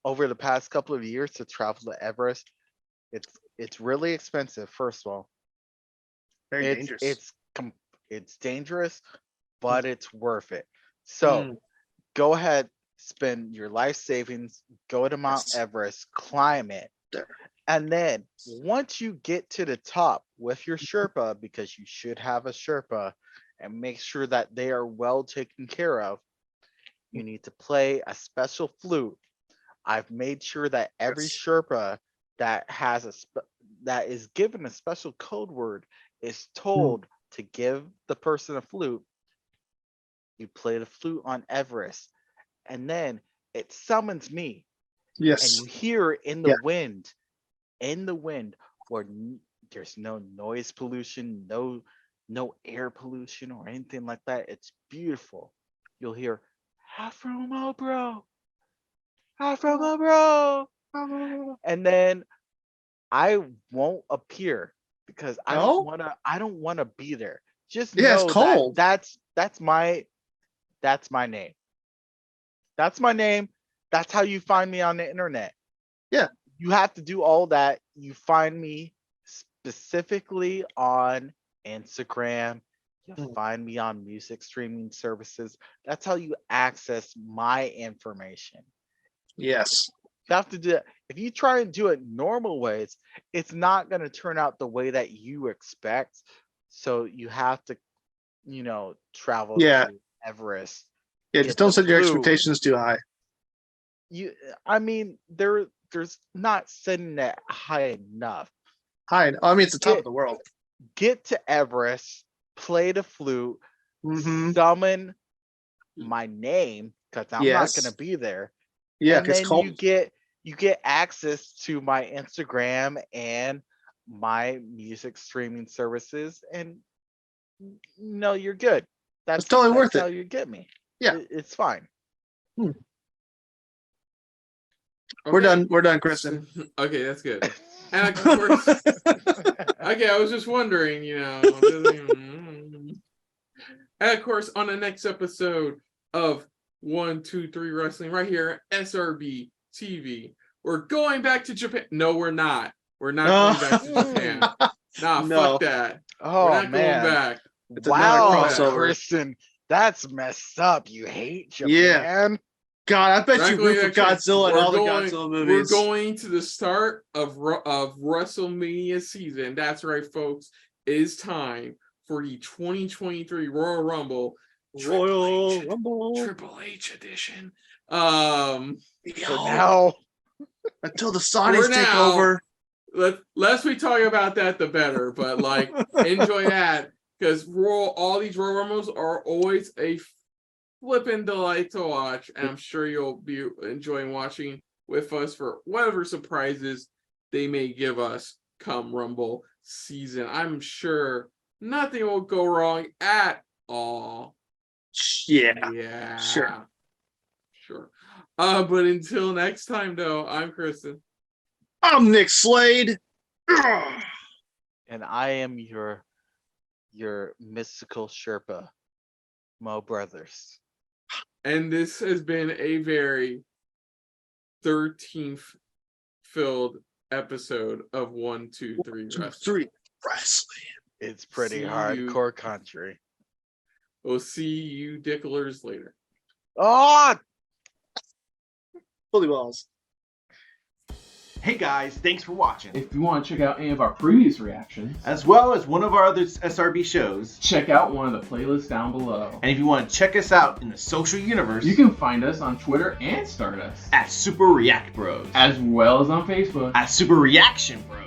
over the past couple of years to travel to Everest. It's really expensive. First of all, Very dangerous. It's dangerous, but it's worth it. So go ahead, spend your life savings, go to Mount Everest, climb it, and then once you get to the top with your Sherpa, because you should have a Sherpa, and make sure that they are well taken care of, you need to play a special flute. I've made sure that every Sherpa that has that is given a special code word is told to give the person a flute. You play the flute on Everest, and then it summons me. Yes. And you hear in the wind, where there's no noise pollution, no air pollution or anything like that. It's beautiful. You'll hear Afro Mo bro, Afro Mo bro, and then I won't appear because I don't want to be there. Just know it's cold. That's my name. That's my name. That's how you find me on the internet. Yeah. You have to do all that. You find me specifically on Instagram. You'll find me on music streaming services. That's how you access my information. Yes. You have to do it. If you try and do it normal ways, it's not going to turn out the way that you expect. So you have to, travel to Everest. Yeah, just don't set your expectations too high. There's not setting that high enough. It's the top of the world. Get to Everest, play the flute, summon my name because I'm not going to be there. Yeah, and then you get access to my Instagram and my music streaming services, and you're good. That's totally worth it. How you get me. Yeah, it's fine. We're done. We're done, Kristen. Okay, that's good. And of course, okay, I was just wondering, And of course, on the next episode of 1, 2, 3 Wrestling, right here at SRB TV, we're going back to Japan. No, we're not. We're not going back to Japan. Fuck that. Oh, we're not man. going back. Wow, Kristen, that's messed up. You hate Japan? Yeah. God, I bet you root for Godzilla and all the Godzilla movies. We're going to the start of WrestleMania season. That's right, folks. It is time for the 2023 Royal Rumble. Triple H edition. For now. Until the Saudis take over. Less we talk about that, the better. But enjoy that, because all these Royal Rumbles are always a flippin' delight to watch, and I'm sure you'll be enjoying watching with us for whatever surprises they may give us come Rumble season. I'm sure nothing will go wrong at all. Yeah. Sure. But until next time, though, I'm Kristen. I'm Nick Slade. And I am your mystical Sherpa, Mo Brothers. And this has been a very 13th filled episode of 1, 2, 3 Wrestling. It's pretty hardcore country. We'll see you Dicklers later. Oh! Fully balls. Hey guys, thanks for watching. If you want to check out any of our previous reactions, as well as one of our other SRB shows, check out one of the playlists down below. And if you want to check us out in the social universe, you can find us on Twitter and Stardust at Super React Bros, as well as on Facebook at Super Reaction Bros.